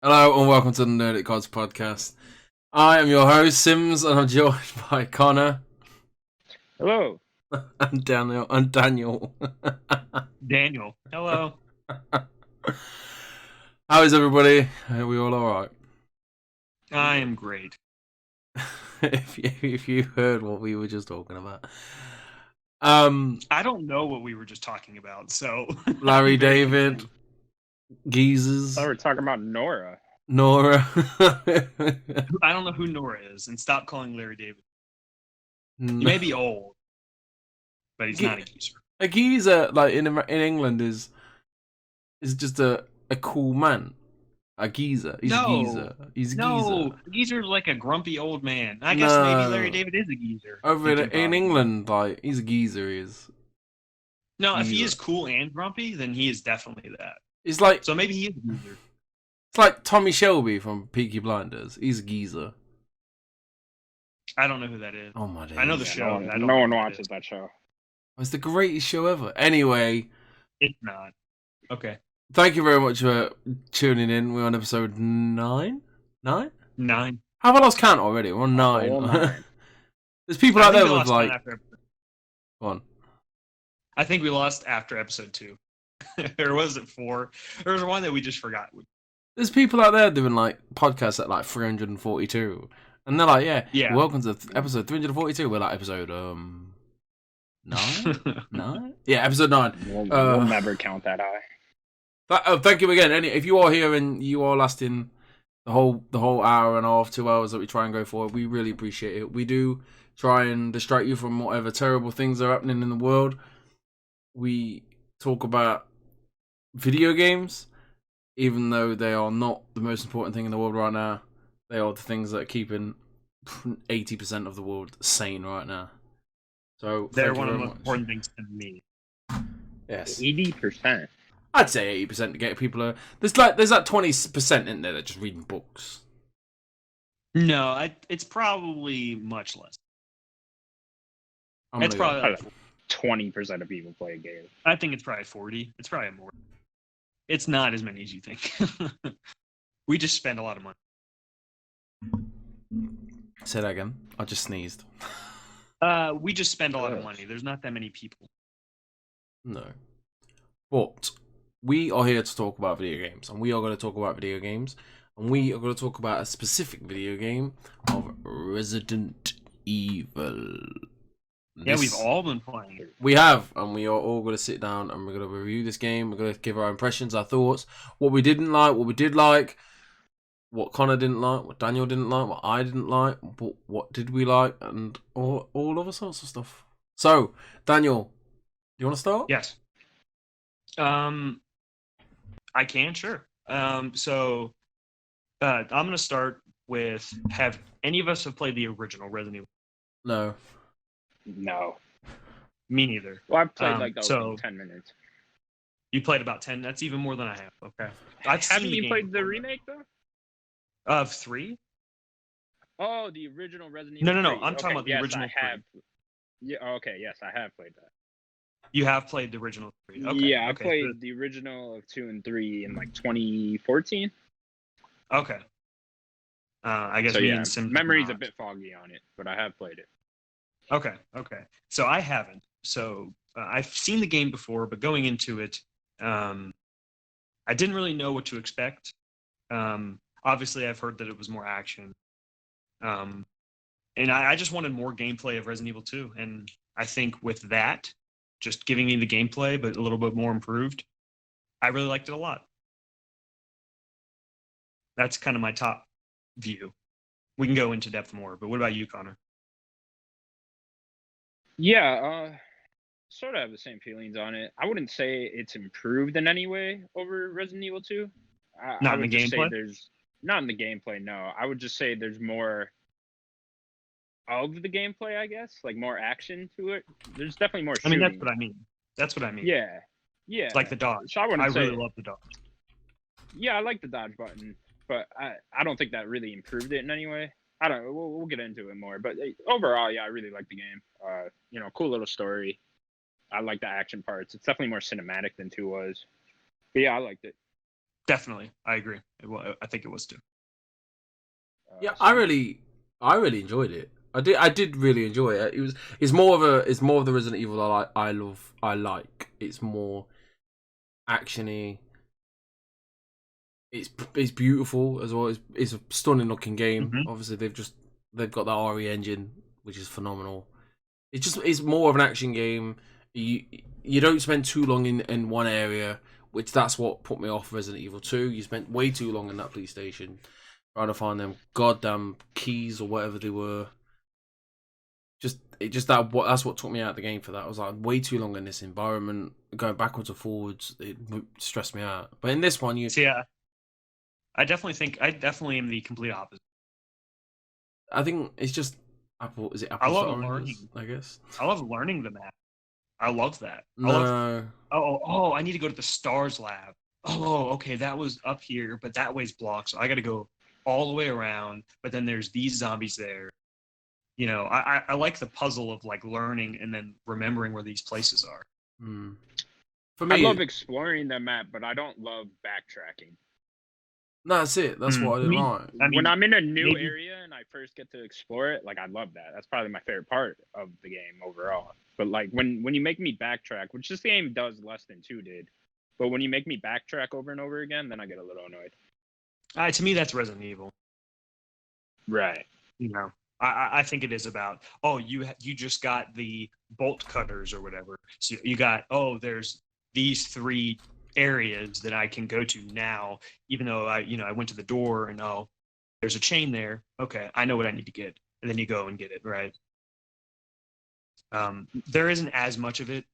Hello and welcome to the Nerdic Gods podcast. I am your host Sims, and I'm joined by Connor Hello, and Daniel. And Daniel, Daniel. Hello. how is everybody? Are we all alright? I am great. if you heard what we were just talking about, I don't know what we were just talking about, so Larry I'm very David, confused. geezers, Oh, We're talking about Nora. Nora. I don't know who Nora is, and stop calling Larry David. He may be old, but he's not a geezer. A geezer, like in England, is just a cool man. A geezer. He's a geezer. He's a geezer. A geezer's like a grumpy old man. I guess maybe Larry David is a geezer. Over in England, like, he's a geezer. He is. No, if he is cool and grumpy, then he is definitely that. It's like, so maybe he is a geezer. It's like Tommy Shelby from Peaky Blinders. He's a geezer. I don't know who that is. Oh my days. I know the show. No one watches that show. It's the greatest show ever. Anyway, it's not. Okay. Thank you very much for tuning in. We're on episode 9? 9? 9. Have I lost count already? We're on 9. 9. There's people out there with like... Go on. I think we lost after episode 2. Or was it 4? There was one that we just forgot. There's people out there doing like podcasts at like 342. And they're like, yeah. Welcome to episode 342. We're like episode 9? 9? Yeah, episode 9. We'll never count that high. Thank you again. If you are here and you are lasting the whole hour and a half, 2 hours that we try and go for, we really appreciate it. We do try and distract you from whatever terrible things are happening in the world. We talk about video games, even though they are not the most important thing in the world right now. They are the things that are keeping 80% of the world sane right now. So they're one of the most important things to me. Yes, 80%. I'd say 80% to get people. There's that 20% in there that just reading books. No, it's probably much less. It's probably like 20% of people play a game. I think it's probably 40. It's probably more. It's not as many as you think. We just spend a lot of money. Say that again. I just sneezed. We just spend a lot of money. There's not that many people. No. But we are here to talk about video games. And we are going to talk about video games. And we are going to talk about a specific video game of Resident Evil. Yeah, we've all been playing it. We have, and we are all going to sit down and we're going to review this game. We're going to give our impressions, our thoughts, what we didn't like, what we did like, what Connor didn't like, what Daniel didn't like, what I didn't like, what did we like, and all other sorts of stuff. So, Daniel, do you want to start? Yes. I can, sure. So, I'm going to start with, have any of us have played the original Resident Evil? No. Me neither. Well, I've played like 10 minutes. You played about 10? That's even more than I have. Okay. Haven't you played the remake, though? Of 3? Oh, the original Resident Evil. No. I'm talking about the original 3. Yeah, okay, yes, I have played that. You have played the original 3? Okay. Yeah, I played the original of 2 and 3 in like 2014. Okay. I guess so, memory's a bit foggy on it, but I have played it. Okay. So I haven't. So I've seen the game before, but going into it, I didn't really know what to expect. Obviously, I've heard that it was more action. And I just wanted more gameplay of Resident Evil 2. And I think with that, just giving me the gameplay, but a little bit more improved, I really liked it a lot. That's kind of my top view. We can go into depth more, but what about you, Connor? Yeah, sort of have the same feelings on it. I wouldn't say it's improved in any way over Resident Evil 2. Not in the gameplay? Not in the gameplay, no. I would just say there's more of the gameplay, I guess. Like, more action to it. There's definitely more shooting. I mean, that's what I mean. Yeah. It's like the dodge. So I really love the dodge. Yeah, I like the dodge button, but I don't think that really improved it in any way. I don't know. We'll get into it more, but overall, yeah, I really like the game. Cool little story. I like the action parts. It's definitely more cinematic than 2 was. But yeah, I liked it. Definitely, I agree. I think it was too. Yeah, I really enjoyed it. I did really enjoy it. It's more of the Resident Evil I like. It's more actiony. It's beautiful as well. It's a stunning looking game. Mm-hmm. Obviously, they've got that RE engine, which is phenomenal. It's more of an action game. You don't spend too long in one area, which that's what put me off Resident Evil 2. You spent way too long in that police station trying to find them goddamn keys or whatever they were. That's what took me out of the game for that. I was like way too long in this environment, going backwards or forwards. It stressed me out. But in this one, yeah, I definitely am the complete opposite. I think it's just Apple. Is it Apple? I love oranges, I guess. I love learning the map. I love that. No. I need to go to the Stars lab. Oh, okay, that was up here, but that way's blocked, so I got to go all the way around. But then there's these zombies there. You know, I like the puzzle of like learning and then remembering where these places are. For me, I love exploring the map, but I don't love backtracking. No, that's it. That's what I didn't like. When I'm in a new area and I first get to explore it, like I love that. That's probably my favorite part of the game overall. But like when you make me backtrack, which this game does less than 2 did, but when you make me backtrack over and over again, then I get a little annoyed. To me, that's Resident Evil. Right. You know, I think it is about, you just got the bolt cutters or whatever. So you got, there's these 3 areas that I can go to now, even though I went to the door and there's a chain there. Okay, I know what I need to get, and then you go and get it, right? There isn't as much of it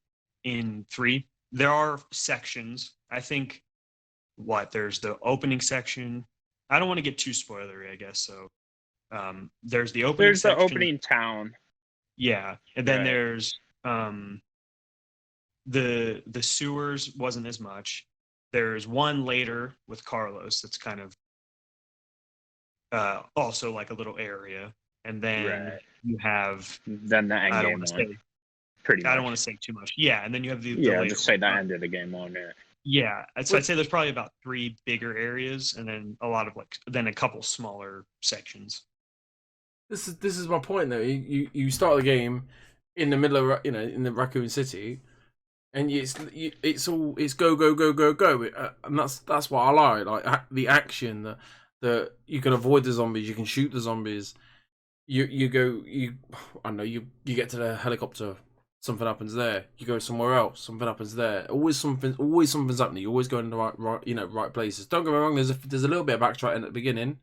in 3. There are sections. I think there's the opening section. I don't want to get too spoilery, I guess. So there's the opening. There's section. The opening town. Yeah, and then there's the sewers wasn't as much. There's one later with Carlos that's kind of also like a little area, and then you have then the end game one. Pretty much. I don't want to say too much. Yeah, and then you have the just say the end of the game on there. Yeah, so I'd say there's probably about 3 bigger areas, and then a lot of then a couple smaller sections. This is my point though. You start the game in the middle of in the Raccoon City. And it's go, and that's what I like the action, the you can avoid the zombies, you can shoot the zombies, you get to the helicopter, something happens there, you go somewhere else, something happens there, always something's happening, you're always going to the right places. Don't get me wrong, there's a little bit of backtracking at the beginning.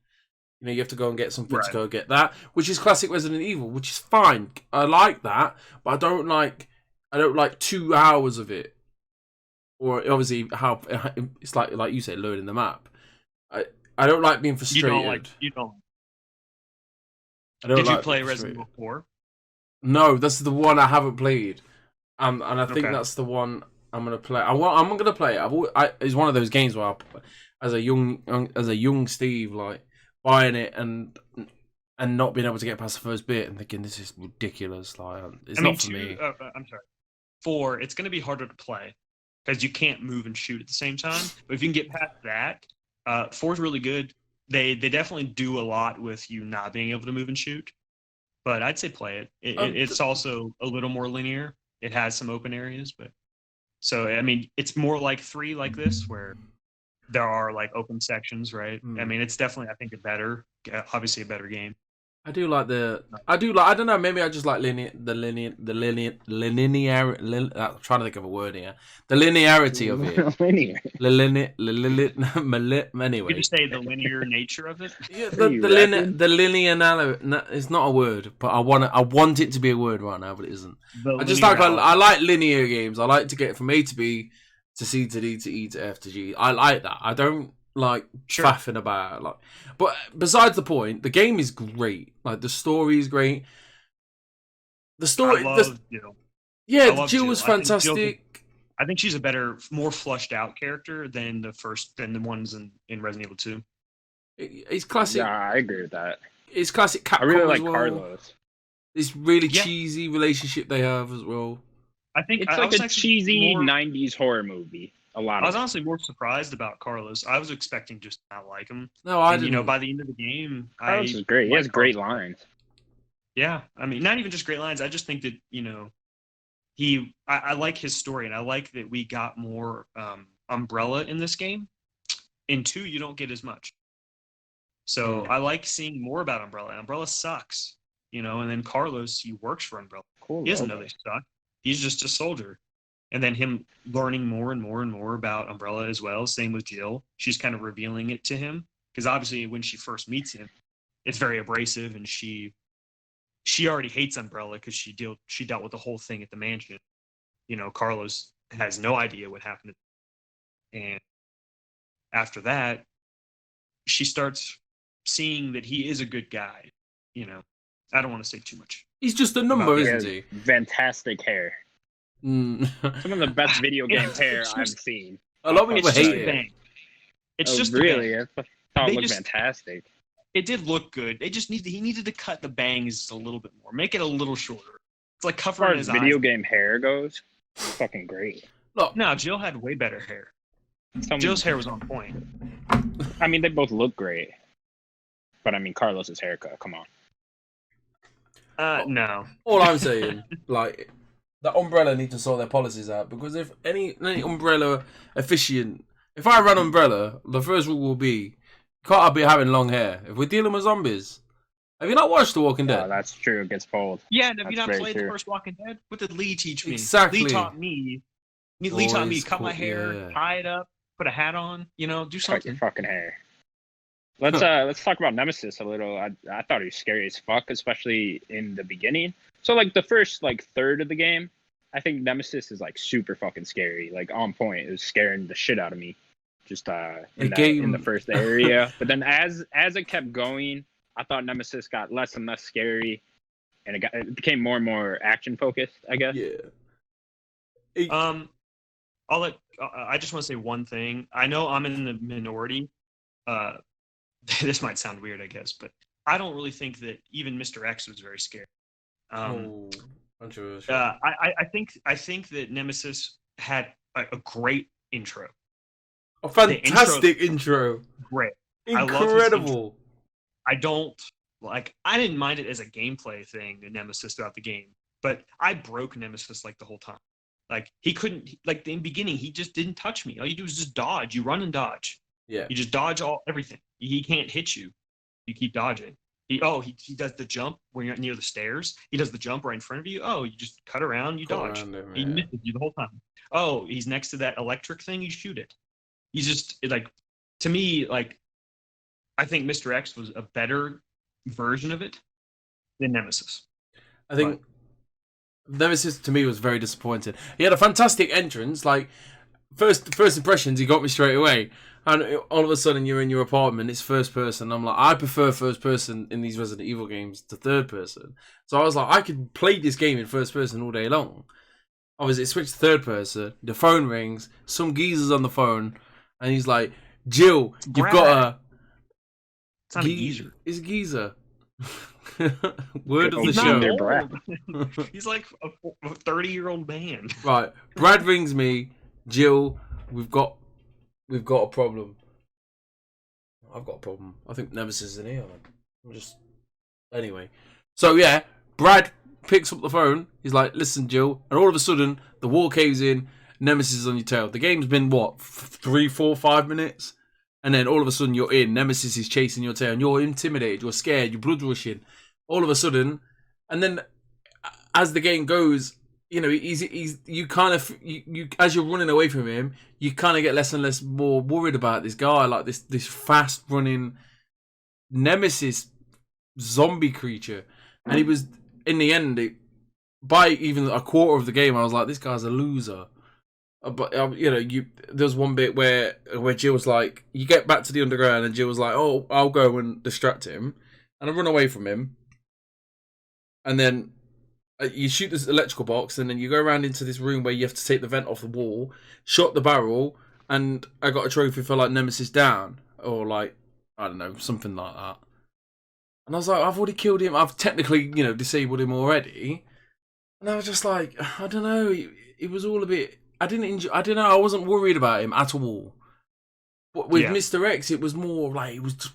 You have to go and get something to go get that, which is classic Resident Evil, which is fine. I like that, but I don't like 2 hours of it, or obviously how it's like you said, learning the map. I don't like being frustrated. You don't. Did you play Resident Evil 4? No, that's the one I haven't played, and I think that's the one I'm gonna play. I'm gonna play it. It's one of those games where as a young Steve, like buying it and not being able to get past the first bit and thinking this is ridiculous. Like it's not for me. I'm sorry. 4, it's going to be harder to play because you can't move and shoot at the same time. But if you can get past that, 4 is really good. They definitely do a lot with you not being able to move and shoot. But I'd say play it. It's also a little more linear. It has some open areas, but so I mean, it's more like 3 like this where there are like open sections, right? I mean, it's definitely obviously a better game. I don't know, maybe I just like linear. I'm trying to think of a word here. The linearity of it. Anyway. Could you say the linear nature of it? Yeah, the linear. It's not a word, but I want it to be a word right now, but it isn't. I like linear games. I like to get from A to B to C to D to E to F to G. I like that. I don't like faffing about like, but besides the point, the game is great. Like the story is great. The story, Jill was fantastic. I think she's a better, more flushed out character than the ones in Resident Evil 2. It's classic. Yeah, I agree with that. It's classic Capcom. I really like as well. Carlos. This really cheesy relationship they have as well. I think it's like a cheesy 90s horror movie. A lot I of was it. honestly more surprised about Carlos. I was expecting just to not like him. No, I And, didn't. by the end of the game, Carlos I is great. He like has great Carlos. lines. Yeah, I mean, not even just great lines. I just think that I like his story, and I like that we got more Umbrella in this game. In 2, you don't get as much. So I like seeing more about Umbrella. Umbrella sucks, and then Carlos, he works for Umbrella. Cool. He doesn't know logo. they suck. He's just a soldier. And then him learning more and more and more about Umbrella as well. Same with Jill. She's kind of revealing it to him. Because obviously when she first meets him, it's very abrasive, and she already hates Umbrella because she dealt with the whole thing at the mansion. Carlos has no idea what happened. And after that, she starts seeing that he is a good guy. I don't want to say too much. He's just a number, He isn't has he? fantastic hair. Mm. Some of the best video game hair It's I've just- seen. A lot of people It's just hate the it. bang. It's Oh, just the really? bang. I thought They it looked just- fantastic. It did look good. He needed to cut the bangs a little bit more, make it a little shorter. It's like As far covering as his video eyes. game hair goes, it's fucking great. Look, No, Jill had way better hair. Jill's hair was on point. I mean, they both look great. But I mean, Carlos's haircut, come on. No. all I'm saying, like, the Umbrella need to sort their policies out, because if any Umbrella officiant, if I run Umbrella, the first rule will be, can't be having long hair. If we're dealing with zombies, have you not watched The Walking Dead? Oh, that's true. It gets bold. Yeah, and have you That's not very played the true. first Walking Dead? What did Lee teach me? Exactly. Lee taught me. Lee taught me to Always cut my cool, hair, yeah. tie it up, put a hat on. Do Cut your something. fucking hair. Let's talk about Nemesis a little. I thought he was scary as fuck, especially in the beginning. So like the first third of the game, I think Nemesis is like super fucking scary, like on point. It was scaring the shit out of me, just in the first area. But then as it kept going, I thought Nemesis got less and less scary, and it became more and more action focused, I guess. Yeah. I just want to say one thing. I know I'm in the minority. This might sound weird, I guess, but I don't really think that even Mr. X was very scary. Controversial. I think that Nemesis had a great intro. A fantastic intro. Great. I love his Incredible. I didn't mind it as a gameplay thing, the Nemesis throughout the game, but I broke Nemesis the whole time. He couldn't, in the beginning, he just didn't touch me. All you do is just dodge. You run and dodge. Yeah. You just dodge everything. He can't hit you. You keep dodging. He does the jump when you're near the stairs. He does the jump right in front of you. Oh, you just cut around, you dodge. He misses you the whole time. Oh, he's next to that electric thing, you shoot it. He's just to me, I think Mr. X was a better version of it than Nemesis. I think Nemesis to me was very disappointing. He had a fantastic entrance. First impressions, he got me straight away. And all of a sudden, you're in your apartment. It's first person. I'm like, I prefer first person in these Resident Evil games to third person. So I was like, I could play this game in first person all day long. Obviously, it switched to third person. The phone rings. Some geezer's on the phone, and he's like, "Jill, you've got a." It's not a geezer. It's a geezer. Word of the He's show. not old. He's like a 30-year-old man. Right. Brad rings me. Jill, we've got a problem. I've got a problem. I think Nemesis is in here. Anyway. So yeah, Brad picks up the phone. He's like, "Listen, Jill," and all of a sudden the wall caves in. Nemesis is on your tail. The game's been 3, 4, 5 minutes, and then all of a sudden you're in. Nemesis is chasing your tail, and you're intimidated. You're scared. You're blood rushing. All of a sudden, and then as the game goes, you kind of as you're running away from him, you kind of get less and less more worried about this guy, this fast running Nemesis zombie creature. And he was, in the end, by even a quarter of the game, I was like, this guy's a loser. But there's one bit where Jill was like, you get back to the underground, and Jill was like, "Oh, I'll go and distract him," and I run away from him, and then you shoot this electrical box, and then you go around into this room where you have to take the vent off the wall, shot the barrel, and I got a trophy for Nemesis down, or I don't know, something like that. And I was like, I've already killed him. I've technically, disabled him already. And I was just like, I don't know. It was all a bit I didn't enjoy. I don't know. I wasn't worried about him at all. But with Yeah. Mr. X, it was more like it was just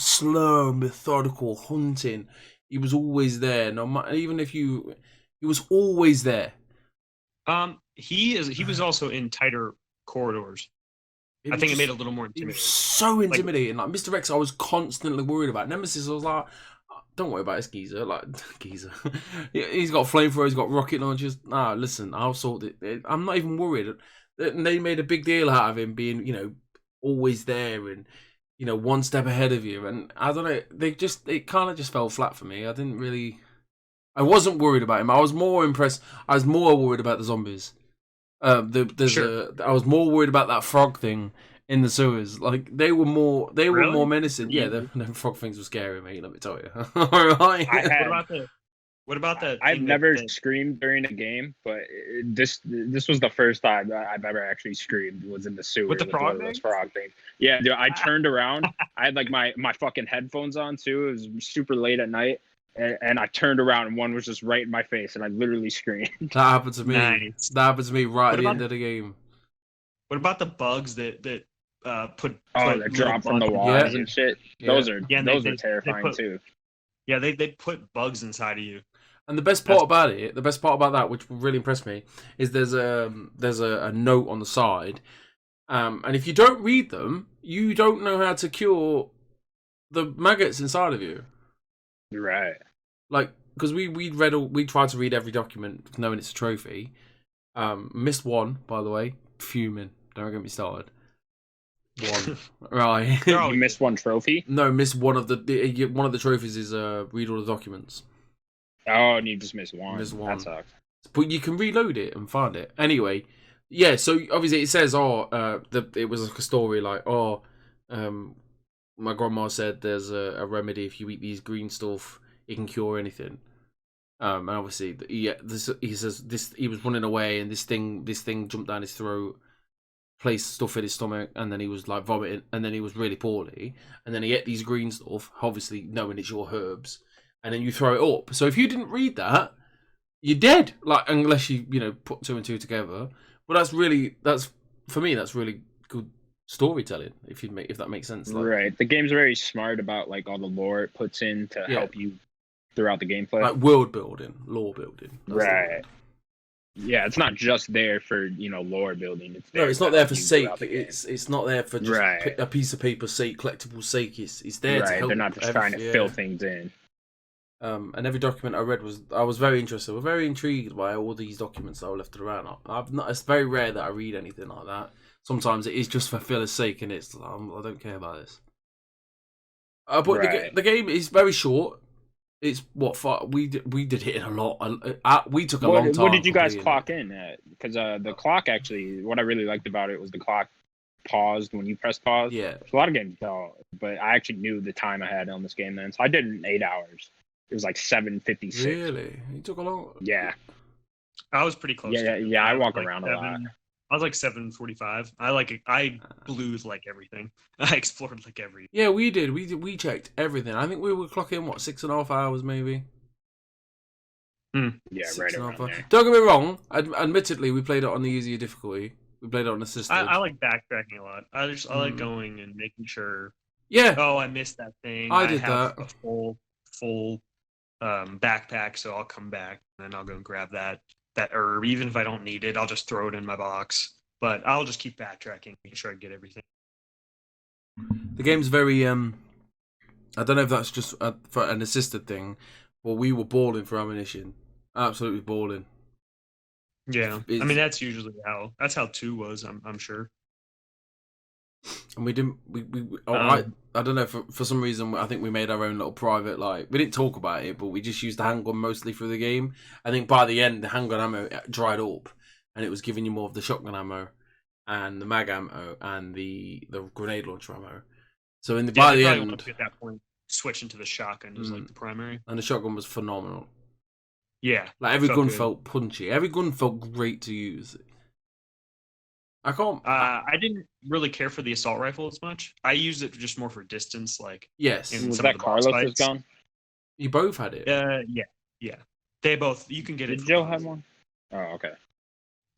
slow, methodical hunting. He was always there. No matter, even if he was always there. He was also in tighter corridors. I think it made it a little more It was intimidating. so intimidating. Like Mr. X, I was constantly worried about. Nemesis, I was like, don't worry about this geezer. Like geezer, he's got flamethrower, he's got rocket launchers. Nah, listen, I'll sort it. I'm not even worried. They made a big deal out of him being, always there and, one step ahead of you. And I don't know, it kind of just fell flat for me. I wasn't worried about him. I was more impressed. I was more worried about the zombies. I was more worried about that frog thing in the sewers. Like they were more menacing. Yeah, the frog things were scary, mate. Let me tell you. All right. What about that? I've never screamed during a game, but this was the first time I've ever actually screamed. Was in the sewer with the frog one of those frog things. Yeah, dude. I turned around. I had like my fucking headphones on too. It was super late at night. And I turned around and one was just right in my face, and I literally screamed. That happened to me. Nice. That happened to me right at the end of the game. What about the bugs that put that drop from the walls and shit? Yeah. Those are terrifying too. Yeah, they put bugs inside of you. And the best part about that, which really impressed me, is there's a note on the side, and if you don't read them, you don't know how to cure the maggots inside of you. Right. Like, because we tried to read every document knowing it's a trophy. Missed one, by the way. Fuming. Don't get me started. One. Right. You missed one trophy? No, missed one of the trophies is read all the documents. Oh, and you just missed one. That sucks. But you can reload it and find it. Anyway, yeah, so obviously it says, it was like a story like, my grandma said there's a remedy if you eat these green stuff, it can cure anything. And obviously, he says he was running away and this thing jumped down his throat, placed stuff in his stomach, and then he was like vomiting, and then he was really poorly, and then he ate these green stuff, obviously knowing it's your herbs, and then you throw it up. So if you didn't read that, you're dead. Like unless you put two and two together. But that's really good storytelling, if that makes sense. Like, right. The game's very smart about like all the lore it puts in to help you throughout the gameplay. Like world building, lore building. Right. Yeah, it's not just there for lore building. It's not there for sake. It's not there for just right. a piece of paper's sake, collectible sake. It's there to help. They're not just trying to fill things in. And every document I read I was very interested. We're very intrigued by all these documents that were left around. It's very rare that I read anything like that. Sometimes it is just for filler's sake, and I don't care about this. But the game is very short. It's we did hit it a lot. We took a long time. What did you guys clock in at? Because the clock actually, what I really liked about it was the clock paused when you pressed pause. Yeah. A lot of games don't, but I actually knew the time I had on this game then, so I did it in 8 hours. It was like 7:56. Really? You took a long. Yeah. I was pretty close. Yeah. I walk around a lot. I was like 7:45. I blew like everything. I explored like every. Yeah, we did. We checked everything. I think we were clocking 6.5 hours maybe. Yeah, right around there. Don't get me wrong. Admittedly, we played it on the easier difficulty. We played it on assisted. I like backtracking a lot. I like going and making sure. Yeah. Oh, I missed that thing. I did that. A full backpack, so I'll come back and then I'll go and grab that herb. Even if I don't need it, I'll just throw it in my box. But I'll just keep backtracking, making sure I get everything. The game's very I don't know if that's just for an assisted thing, but we were balling for ammunition. Absolutely balling. Yeah, I mean that's usually how 2 was. I'm sure. And we didn't. I don't know. For some reason, I think we made our own little private. Like we didn't talk about it, but we just used the handgun mostly through the game. I think by the end, the handgun ammo dried up, and it was giving you more of the shotgun ammo, and the mag ammo, and the grenade launcher ammo. So by the end, at that point, switching to the shotgun was like the primary, and the shotgun was phenomenal. Yeah, like every gun felt punchy. Every gun felt great to use. I didn't really care for the assault rifle as much. I used it just more for distance, like yes. Was that Carlos's gun? You both had it. Yeah. They both. You can get it. Did Joe have one? Oh, okay.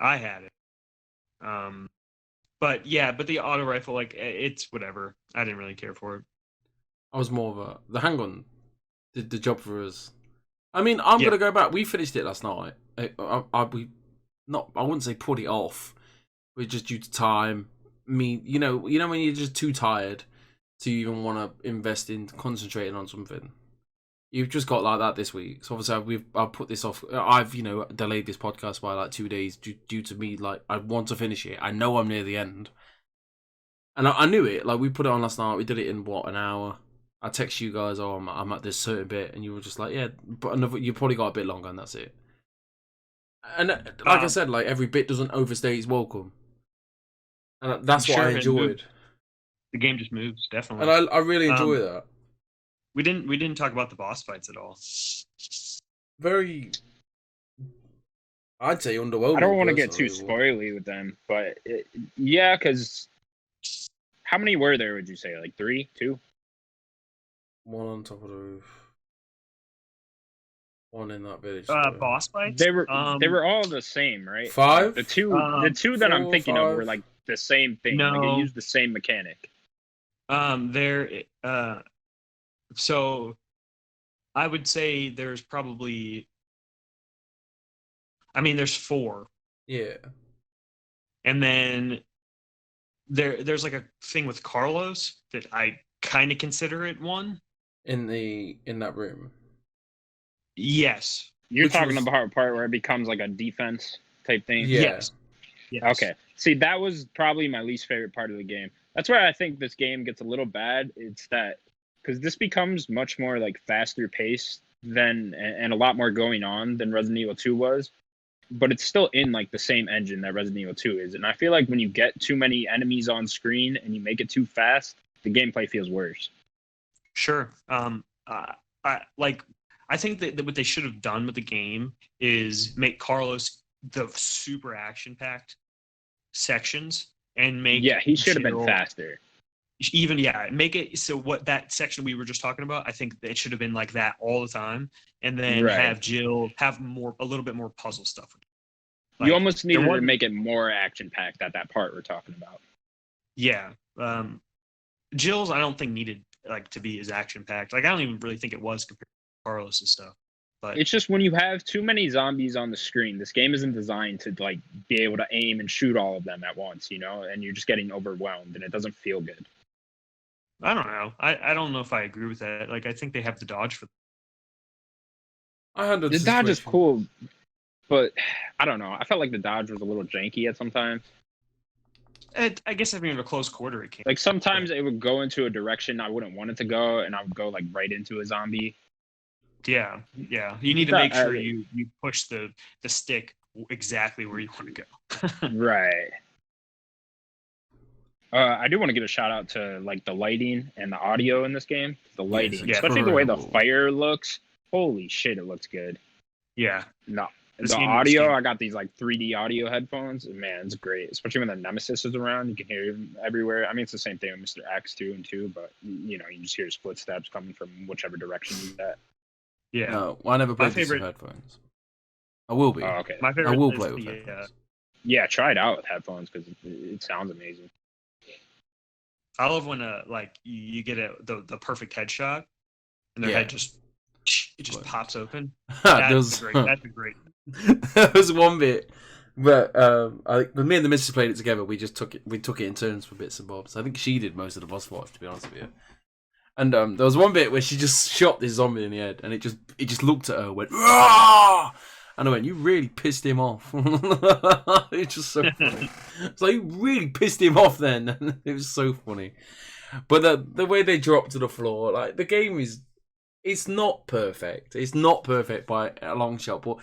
I had it. But yeah, but the auto rifle, like it's whatever. I didn't really care for it. I was more of the handgun did the job for us. I mean, I'm Yeah. gonna go back. We finished it last night. I wouldn't say put it off. We're just due to time. You know when you're just too tired to even want to invest in concentrating on something. You've just got like that this week. So obviously I've put this off. I've delayed this podcast by like 2 days due to me. Like I want to finish it. I know I'm near the end, and I knew it. Like we put it on last night. We did it in what, an hour. I text you guys, oh, I'm at this certain bit, and you were just like, yeah, but you probably got a bit longer, and that's it. And like I said, like every bit doesn't overstay its welcome, and that's what I enjoyed. The game just moves, definitely, and I really enjoy that. We didn't talk about the boss fights at all. Very, I'd say underwhelming. I don't want to get too spoily with them, but yeah, because how many were there? Would you say like 3, 2? One on top of the roof. One in that village. Boss fights. They were all the same, right? 5. The two that 4, I'm thinking 5. of were like the same thing. No. Like, they used the same mechanic. So I would say there's probably. I mean, there's 4. Yeah. And then there's like a thing with Carlos that I kind of consider it one. In that room. Yes. You're talking about the part where it becomes like a defense type thing? Yeah. Yes. Okay. See, that was probably my least favorite part of the game. That's where I think this game gets a little bad. It's that because this becomes much more like faster paced and a lot more going on than Resident Evil 2 was. But it's still in like the same engine that Resident Evil 2 is. And I feel like when you get too many enemies on screen and you make it too fast, the gameplay feels worse. Sure. I think that what they should have done with the game is make Carlos the super action-packed sections and make he should have been faster. Make it so what that section we were just talking about. I think it should have been like that all the time, and then have Jill have a little bit more puzzle stuff. Like, you almost needed to make it more action-packed at that part we're talking about. Yeah, Jill's I don't think needed like to be as action-packed. Like I don't even really think it was compared to Carlos's stuff. But it's just when you have too many zombies on the screen, this game isn't designed to like be able to aim and shoot all of them at once, and you're just getting overwhelmed and it doesn't feel good. I don't know. I don't know if I agree with that. Like I think they have the dodge for. The dodge is cool, but I don't know. I felt like the dodge was a little janky at sometimes. I guess if you're in a close quarter, it can. Like sometimes it would go into a direction I wouldn't want it to go, and I would go like right into a zombie. Yeah. You need to make sure you push the stick exactly where you want to go. Right. I do want to give a shout out to like the lighting and the audio in this game. The lighting, especially the way the fire looks. Holy shit, it looks good. Yeah. No, the audio. I got these like 3D audio headphones. And, man, it's great. Especially when the Nemesis is around, you can hear him everywhere. I mean, it's the same thing with Mr. X 2 and 2, but you just hear his footsteps coming from whichever direction he's at. Yeah. No, I never played with headphones. I will be. Oh, okay. My favorite. I will play with headphones. Yeah, try it out with headphones because it sounds amazing. I love when like you get the perfect headshot and their head just pops open. That's great. That's great. There was one bit, but me and the missus played it together. We took it in turns for bits and bobs. I think she did most of the boss fights, to be honest with you. And there was one bit where she just shot this zombie in the head, and it just looked at her, and went, "Rah!" And I went, "You really pissed him off." It's just so funny. It's like, you really pissed him off then. It was so funny. But the way they dropped to the floor, like the game it's not perfect. It's not perfect by a long shot, but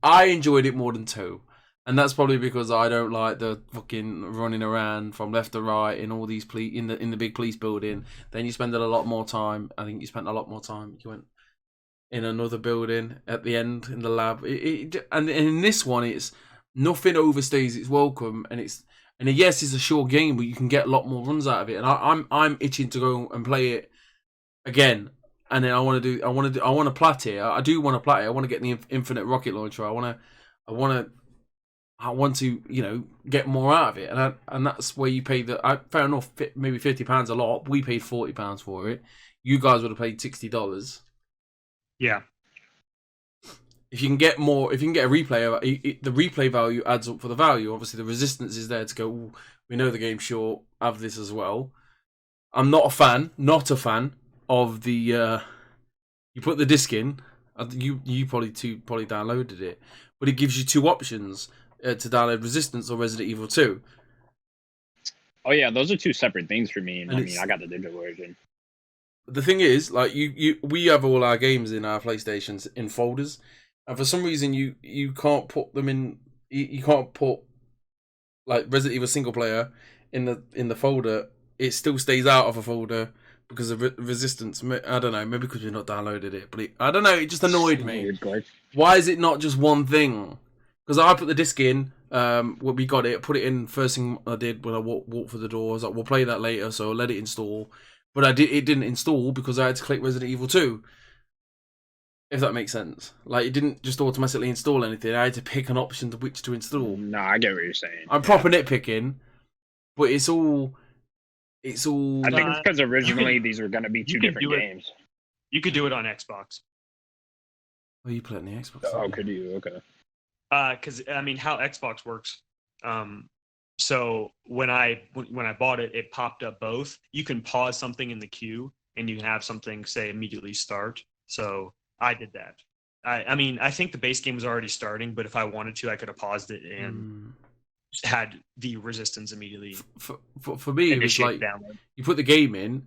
I enjoyed it more than 2. And that's probably because I don't like the fucking running around from left to right in all these in the big police building. Then you spend a lot more time. I think you spent a lot more time. You went in another building at the end in the lab. And in this one, it's nothing overstays its welcome, and yes, it's a short game, but you can get a lot more runs out of it. And I'm itching to go and play it again. And then I want to plat it. I do want to plat it. I want to get the infinite rocket launcher. I want to I want to, get more out of it, and that's where you pay fair enough, maybe £50 a lot. We paid £40 for it. You guys would have paid $60. Yeah. If you can get more, if you can get a replay, the replay value adds up for the value. Obviously, the resistance is there to go. Ooh, we know the game's short. Have this as well. I'm not a fan of the. You put the disc in. You probably downloaded it, but it gives you two options to download Resistance or Resident Evil 2. Oh yeah, those are two separate things for me. And I got the digital version. The thing is, like we have all our games in our PlayStations in folders, and for some reason you can't put them in. You can't put like Resident Evil single player in the folder. It still stays out of a folder because of Resistance. I don't know, maybe because we've not downloaded it, but I don't know. It just annoyed me. Why is it not just one thing? Because I put the disc in. When we got it, put it in. First thing I did when I walked for the door, I was like, "We'll play that later," so I let it install. But it didn't install because I had to click Resident Evil 2. If that makes sense. Like, it didn't just automatically install anything. I had to pick an option to which to install. No, I get what you're saying. I'm proper nitpicking, but it's all. I think it's because originally these were going to be two different games. You could do it on Xbox. Oh, you play it on the Xbox? Oh, could you? Okay. Because I mean, how Xbox works. So when I bought it, it popped up both. You can pause something in the queue, and you can have something say immediately start. So I did that. I mean, I think the base game was already starting, but if I wanted to, I could have paused it and had the Resistance immediately. For me, it was like download. You put the game in,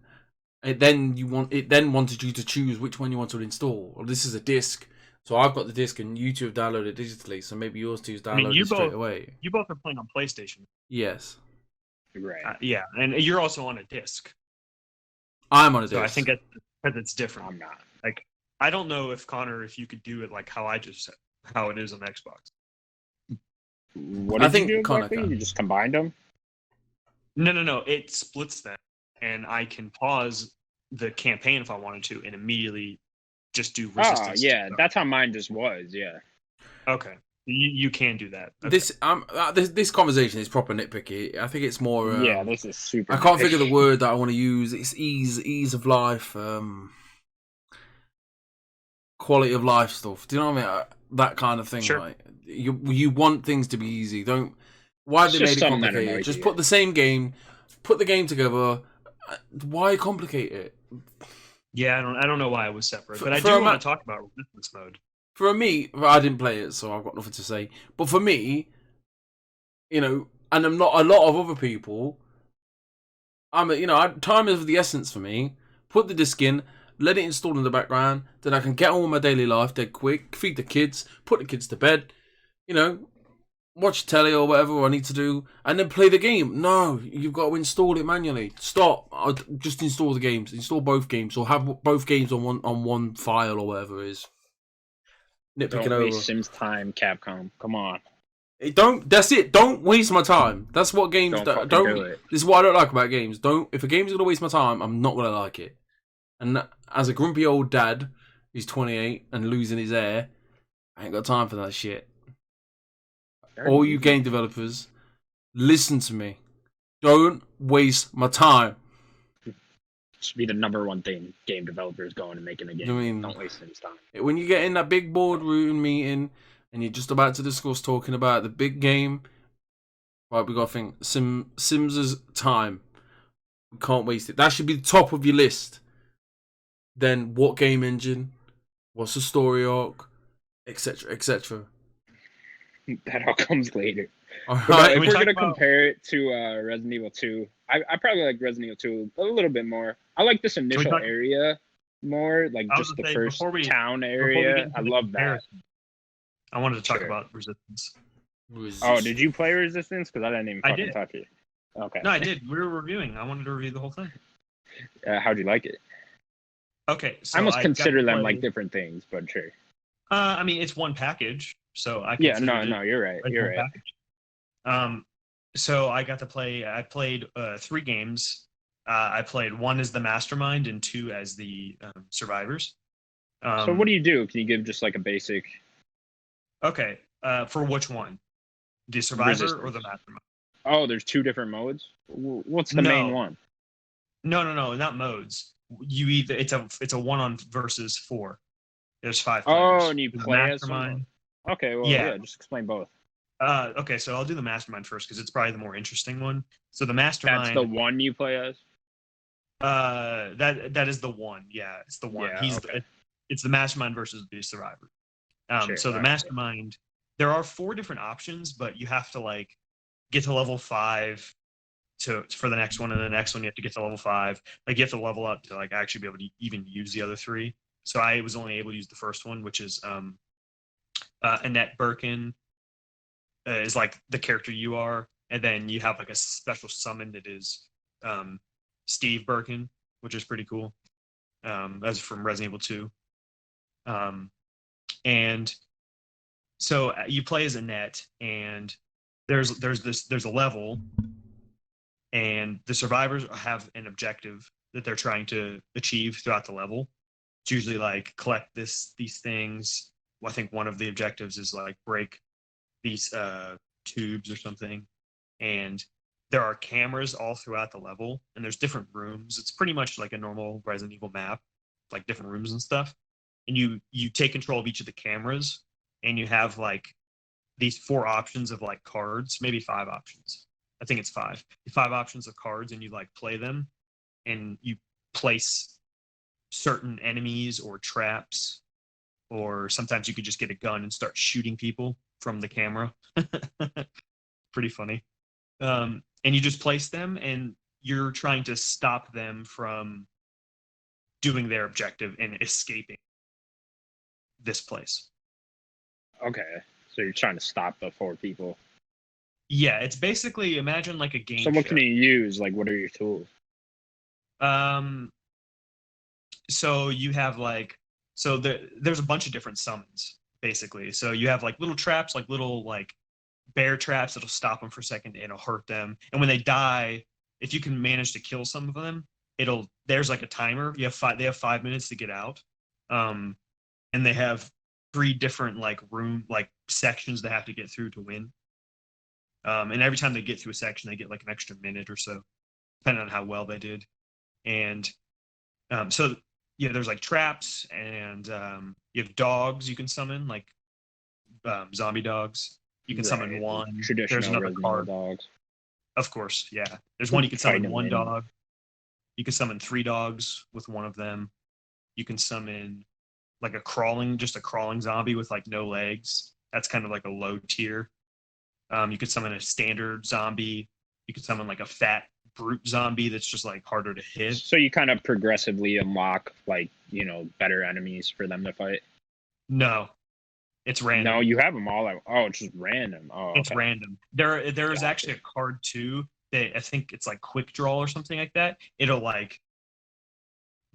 and then wanted you to choose which one you want to install. Well, this is a disc. So I've got the disc, and you two have downloaded it digitally. So maybe yours two's downloaded straight away. You both are playing on PlayStation. Yes. Right. Yeah, and you're also on a disc. I'm on a disc. So I think because it's different. I'm not. Like, I don't know if Connor, if you could do it like how I just said, how it is on Xbox. What did you do exactly? You just combined them? No. It splits them, and I can pause the campaign if I wanted to, and immediately just do Resistance. Oh, yeah, that's how mine just was. Yeah. Okay, you can do that. Okay. This conversation is proper nitpicky. I think it's more. Yeah, this is super. I can't think of the word that I want to use. It's ease of life, quality of life stuff. Do you know what I mean? That kind of thing. Sure. Right? You want things to be easy. Don't. Why have they made it complicated? Just put the same game, put the game together. Why complicate it? Yeah, I don't know why it was separate, but I do want to talk about Resistance mode. For me, I didn't play it, so I've got nothing to say. But for me, and I'm not a lot of other people. Time is of the essence for me. Put the disc in, let it install in the background, then I can get on with my daily life dead quick, feed the kids, put the kids to bed, watch telly or whatever I need to do, and then play the game. No, you've got to install it manually. Stop. Just install the games. Install both games, or have both games on one file or whatever it is. Nitpicking Don't over. waste Sims time, Capcom. Come on. That's it. Don't waste my time. That's what games don't. Do it. This is what I don't like about games. If a game's gonna waste my time, I'm not gonna like it. And as a grumpy old dad who's 28 and losing his hair, I ain't got time for that shit. All you game developers, listen to me. Don't waste my time. Should be the number one thing game developers going and making a game. Don't waste any time. When you get in that big boardroom meeting and you're just about to discuss talking about the big game, right? We got to think Sims' time. We can't waste it. That should be the top of your list. Then what game engine? What's the story arc? Etc. Etc. That all comes later. All right. But if we're going to compare it to Resident Evil 2, I probably like Resident Evil 2 a little bit more. I like this initial area more, like just the first town area. I love that. I wanted to talk about Resistance. Oh, did you play Resistance? Because I didn't even fucking touch it. Okay. No, I did. We were reviewing. I wanted to review the whole thing. How'd you like it? Okay. So I must consider them like different things, but sure. I mean, it's one package. So I you're right. You're right. So I got to play. I played 3 games. I played 1 as the mastermind and 2 as the survivors. So what do you do? Can you give just like a basic? Okay. For which one? The survivor or Resistance. the mastermind? Oh, there's 2 different modes. What's the main one? No, not modes. You either it's a 1 versus 4. There's 5 Oh, players. and you The play as someone. mastermind. Okay, well, Yeah. yeah, just explain both. Okay, so I'll do the mastermind first because it's probably the more interesting one. So the That's mastermind. the one you play as. That is the one. Yeah, it's the one. Yeah, okay. It's the mastermind versus the survivor. Sure, So the alright. mastermind, there are 4 different options, but you have to like get to level 5 for the next one, and the next one you have to get to level 5. Like you have to level up to like actually be able to even use the other 3. So I was only able to use the first one, which is Annette Birkin is like the character you are, and then you have like a special summon that is Steve Birkin, which is pretty cool. As from Resident Evil 2. And so you play as Annette, and there's a level, and the survivors have an objective that they're trying to achieve throughout the level. It's usually like collect these things. Well, I think one of the objectives is like break these tubes or something. And there are cameras all throughout the level, and there's different rooms. It's pretty much like a normal Resident Evil map, like different rooms and stuff. And you take control of each of the cameras, and you have like these 4 options of like cards, maybe 5 options. I think it's 5. 5 options of cards, and you like play them, and you place certain enemies or traps, or sometimes you could just get a gun and start shooting people from the camera. Pretty funny. And you just place them, and you're trying to stop them from doing their objective and escaping this place. Okay, so you're trying to stop the 4 people. Yeah, it's basically, imagine like a game So what show. can you use? Like, what are your tools? So you have like, there's a bunch of different summons basically. So you have like little traps, like little like bear traps that'll stop them for a second and it'll hurt them. And when they die, if you can manage to kill some of them, there's like a timer. They have 5 minutes to get out. And they have 3 different like sections they have to get through to win. And every time they get through a section, they get like an extra minute or so, depending on how well they did. And so yeah, there's like traps, and you have dogs you can summon, like zombie dogs. You can summon one. Traditional There's another Resident card. Evil dogs. Of course, yeah. There's one you can summon Fight 'em one in. dog. You can summon 3 dogs with one of them. You can summon like just a crawling zombie with like no legs. That's kind of like a low tier. You could summon a standard zombie. You could summon like a fat brute zombie that's just like harder to hit. So you kind of progressively unlock like, better enemies for them to fight. No, it's random. No, you have them all. It's just random. Oh, It's random. There is actually a card too that I think it's like quick draw or something like that. It'll like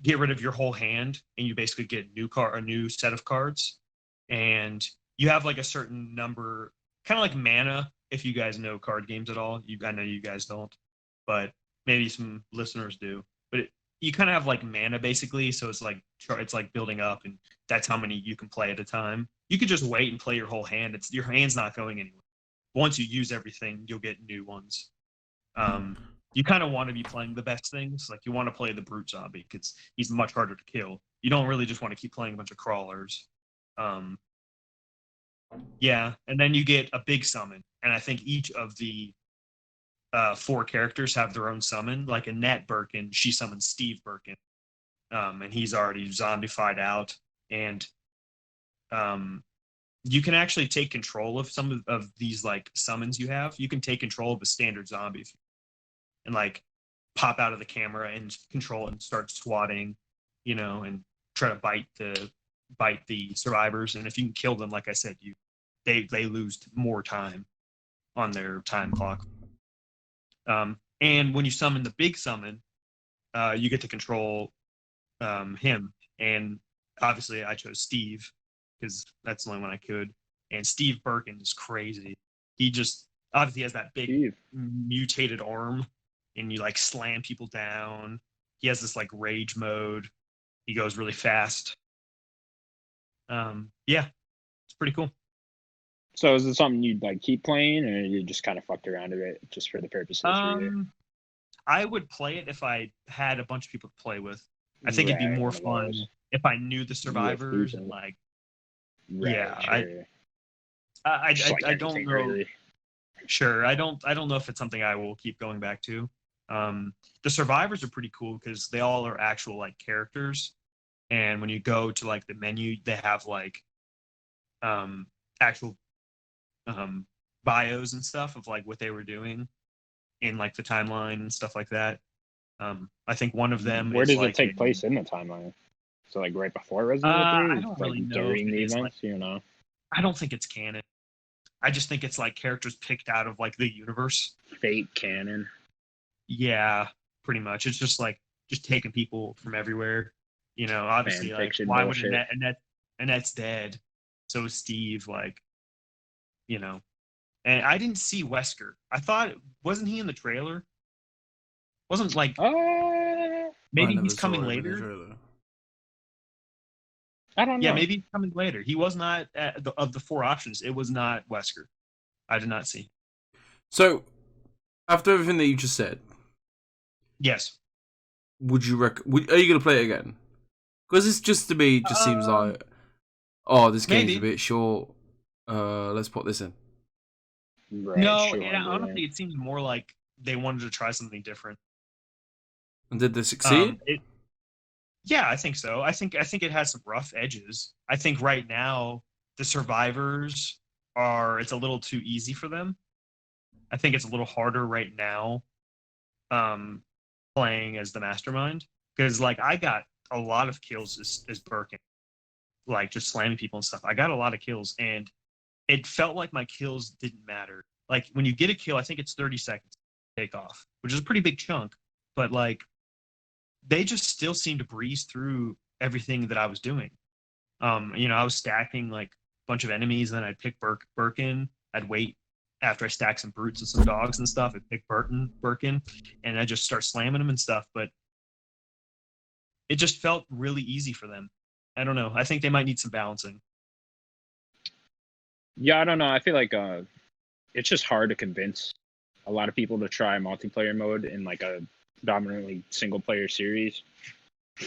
get rid of your whole hand, and you basically get a new set of cards, and you have like a certain number, kind of like mana. If you guys know card games at all, I know you guys don't, but maybe some listeners do. But you kind of have like mana basically, so it's like building up, and that's how many you can play at a time. You could just wait and play your whole hand. Your hand's not going anywhere. Once you use everything, you'll get new ones. You kind of want to be playing the best things. Like you want to play the brute zombie because he's much harder to kill. You don't really just want to keep playing a bunch of crawlers. Yeah, and then you get a big summon, and I think each of the 4 characters have their own summon. Like Annette Birkin, she summons Steve Birkin, and he's already zombified out. And you can actually take control of some of these like summons you have. You can take control of a standard zombie and like pop out of the camera and control it and start swatting, and try to bite the survivors. And if you can kill them, like I said, they lose more time on their time clock. And when you summon the big summon, you get to control him. And obviously I chose Steve because that's the only one I could. And Steve Birkin is crazy. He just obviously has that big mutated arm, and you like slam people down. He has this like rage mode. He goes really fast. Yeah, it's pretty cool. So is it something you'd like keep playing, or you just kind of fucked around a bit just for the purpose of it? I would play it if I had a bunch of people to play with. I think it'd be Right, more one of those. fun if I knew the With survivors and people. like, Right, yeah, sure. Just like I don't anything, know. really. Sure, I don't know if it's something I will keep going back to. The survivors are pretty cool because they all are actual like characters, and when you go to like the menu, they have like actual um bios and stuff of like what they were doing in like the timeline and stuff like that. I think one of them Where is does it like take place in the timeline? So like right before Resident Evil I 3, don't like really know if during it the is like, events, you know? I don't think it's canon. I just think it's like characters picked out of like the universe. Fake canon. Yeah, pretty much. It's just like just taking people from everywhere. You know, Fan obviously, like fiction why would bullshit. Annette's dead? So is Steve, like, you know. And I didn't see Wesker. I thought wasn't he in the trailer? Wasn't like I maybe never he's saw coming him in the later. trailer. I don't Yeah, know. maybe he's coming later. He was not of the four options. It was not Wesker. I did not see. So, after everything that you just said, Yes. would you are you gonna play it again? Because it's just to me just seems like, oh, this game's Maybe. a bit short. Let's put this in. Right, No, sure. honestly, it seems more like they wanted to try something different. And did they succeed? Yeah, I think so. I think it has some rough edges. I think right now the survivors it's a little too easy for them. I think it's a little harder right now playing as the mastermind because like I got a lot of kills as Birkin, like just slamming people and stuff. I got a lot of kills and it felt like my kills didn't matter. Like when you get a kill, I think it's 30 seconds to take off, which is a pretty big chunk, but like they just still seem to breeze through everything that I was doing. You know, I was stacking like a bunch of enemies, and then I'd pick Birkin. I'd wait after I stack some brutes and some dogs and stuff. I'd pick Birkin, and I just start slamming them and stuff. But it just felt really easy for them. I don't know. I think they might need some balancing. Yeah, I don't know. I feel like it's just hard to convince a lot of people to try multiplayer mode in like a predominantly single player series.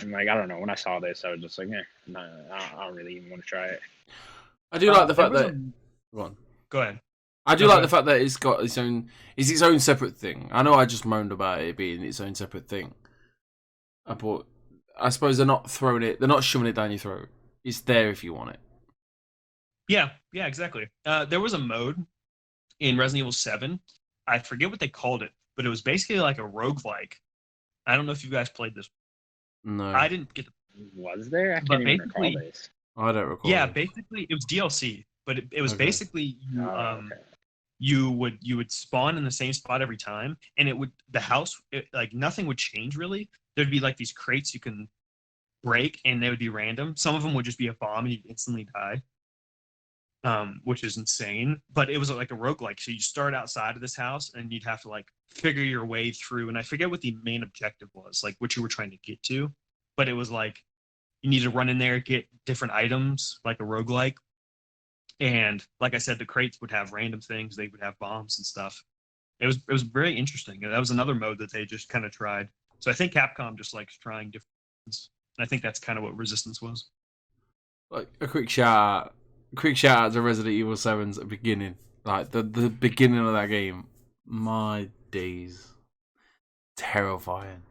And like, I don't know. When I saw this, I was just like, no, I don't really even want to try it. I do like the fact that. Go ahead. I do like the fact that it's got its own separate thing. I know I just moaned about it being its own separate thing. But I suppose they're not shoving it down your throat. It's there if you want it. Yeah, exactly. There was a mode in Resident Evil 7. I forget what they called it, but it was basically like a roguelike. I don't know if you guys played this. No. I didn't get. Was there? I can't even recall this. I don't recall. Yeah, basically it was DLC, but it was basically you would spawn in the same spot every time, and the house like nothing would change really. There'd be like these crates you can break, and they would be random. Some of them would just be a bomb, and you'd instantly die. Which is insane, but it was like a roguelike. So you start outside of this house and you'd have to like figure your way through. And I forget what the main objective was, like what you were trying to get to, but it was like you need to run in there, get different items, like a roguelike. And like I said, the crates would have random things. They would have bombs and stuff. It was very interesting. And that was another mode that they just kind of tried. So I think Capcom just likes trying different things. And I think that's kind of what Resistance was. Like a quick shout out to Resident Evil 7's beginning. Like the beginning of that game. My days. Terrifying.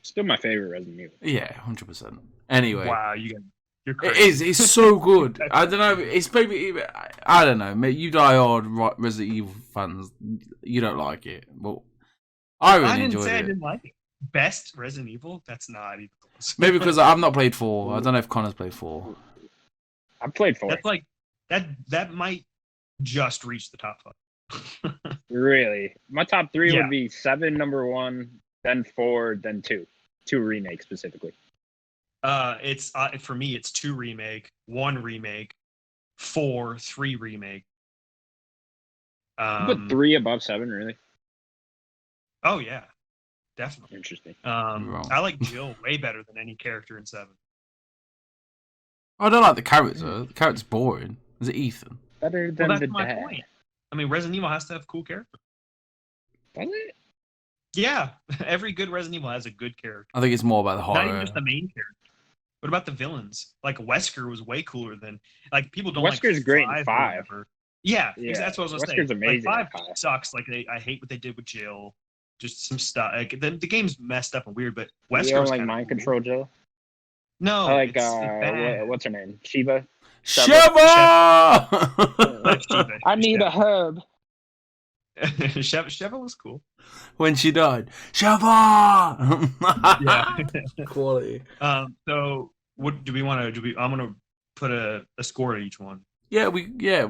Still my favorite Resident Evil. Yeah, 100%. Anyway. Wow, you're crazy. It is. It's so good. I don't know. It's maybe. I don't know. You diehard Resident Evil fans, you don't like it, but I really enjoyed it. I didn't like it. Best Resident Evil? That's not even close. Maybe because I've not played 4. I don't know if Connor's played 4. I've played 4. That's like that might just reach the top 5. Really? My top 3 would be 7, number 1, then 4, then 2. 2 remake specifically. It's for me. It's 2 remake, 1 remake, 4, 3 remake. You put 3 above 7, really? Oh yeah, definitely. Interesting. I like Jill way better than any character in 7. I don't like the character. The character's boring. Is it Ethan? Better Well, than that's the my dad. point. I mean, Resident Evil has to have cool characters. Does it? Yeah, every good Resident Evil has a good character. I think it's more about the Not even horror. just the main character. What about the villains? Like Wesker was way cooler than like people don't Wesker's like great in 5 or 5. whatever. Yeah, Yeah, that's what I was gonna Wesker's say. amazing Like at 5 5. sucks. Like I hate what they did with Jill. Just some stuff. Like the game's messed up and weird, but You Wesker don't was like kind of mind cool. control, Joe? No, I like it's bad. what's her name? Shiva. Shiva! Like Shiva. I need a hub. Sheva was cool. When she died. Shiva! Yeah. Quality. So what do we want to do? I'm gonna put a score at each one. Yeah,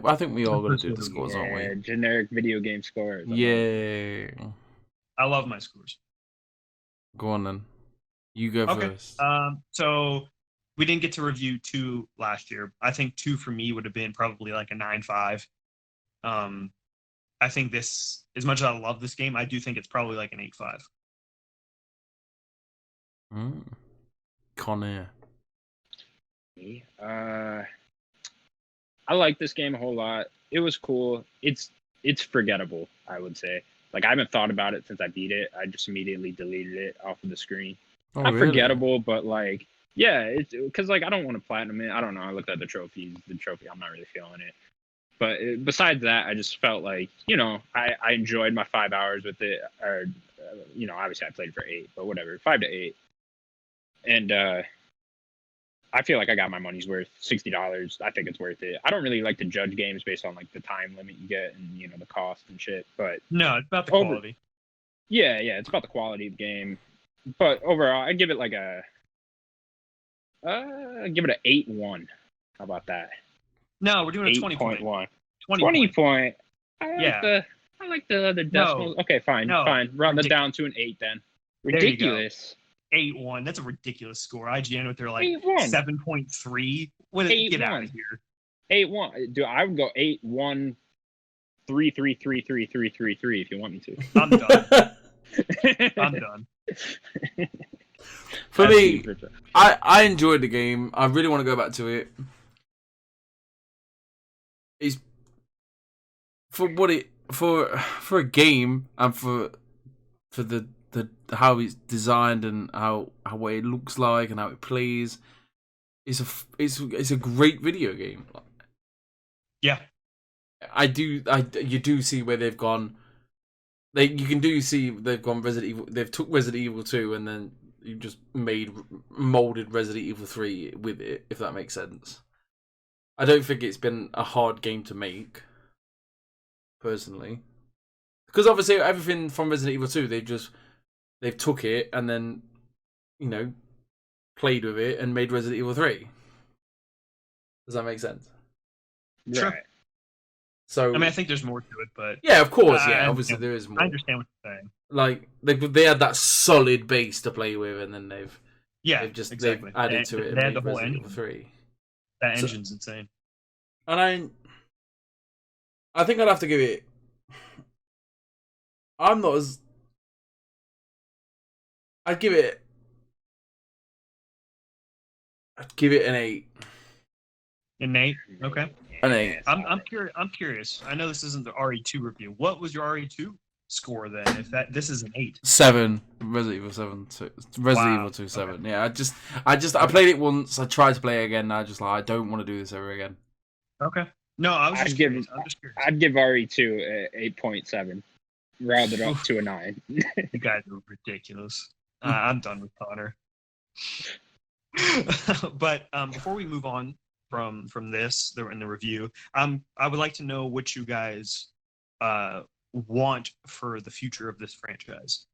I think we all gotta do the scores, aren't Yeah, we? generic video game scores. Yeah. I love my scores. Go on then. You go Okay. first. So we didn't get to review 2 last year. I think 2 for me would have been probably like a 9.5. I think this, as much as I love this game, I do think it's probably like an 8.5. Connor. I like this game a whole lot. It was cool. It's forgettable, I would say. Like, I haven't thought about it since I beat it. I just immediately deleted it off of the screen. Oh, Not really? forgettable, but like, yeah, it's because like I don't want to platinum it. I don't know. I looked at the trophies. The trophy, I'm not really feeling it. But besides that, I just felt like, I enjoyed my 5 hours with it. Or, obviously I played for 8, but whatever, 5 to 8. And I feel like I got my money's worth. $60. I think it's worth it. I don't really like to judge games based on like the time limit you get and the cost and shit. But No, it's about the quality. Yeah, it's about the quality of the game. But overall, I give it like give it an 8.1. How about that? No, we're doing a 20 point. 8.1. 20 point. Yeah. I like the other decimals. No. Okay, fine. No. Round it down to an 8 then. There you go. Ridiculous. 8.1. That's a ridiculous score. IGN with their like 8.1. 7.3. Get out of here. 8.1. Dude, I would go 8.1. 3 if you want me to. I'm done. I'm done. For me, I enjoyed the game. I really want to go back to it. It's for a game and for the how it's designed and how it looks like and how it plays. It's a great video game. Yeah. You do see where they've gone. They've gone Resident Evil. They've took Resident Evil 2 and then you just molded Resident Evil 3 with it, if that makes sense. I don't think it's been a hard game to make, personally, because obviously everything from Resident Evil 2 they've took it and then played with it and made Resident Evil 3. Does that make sense? Sure. Right. So I mean, I think there's more to it, but yeah, of course, obviously there is more. I understand what you're saying. Like they had that solid base to play with, and then they've exactly. they've added to it. They And had the made whole Resident engine. Evil 3. That engine's insane. And I think I'd have to give it. I'm not as. I'd give it an 8. An 8? Okay. An 8. I'm curious. I know this isn't the RE2 review. What was your RE2 score then? If this is an 8. 7. Resident Evil 7. Resident Evil 2 7. Okay. Yeah, I played it once. I tried to play it again. And I just I don't want to do this ever again. Okay. No, I'm just curious. I'd give RE2 8.7. Rounded up to a 9. You guys are ridiculous. I'm done with Connor. But before we move on from this in the review, I would like to know what you guys want for the future of this franchise,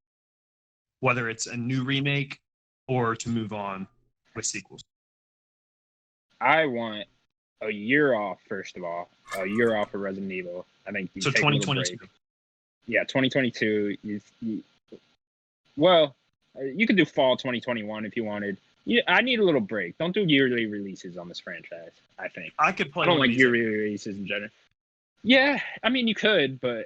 whether it's a new remake or to move on with sequels. I want a year off. First of all, a year off of Resident Evil. I think so. 2022. Yeah, 2022. You could do fall 2021 if you wanted. I need a little break. Don't do yearly releases on this franchise, I think. I could play. I don't like yearly releases in general. Yeah, I mean, you could, but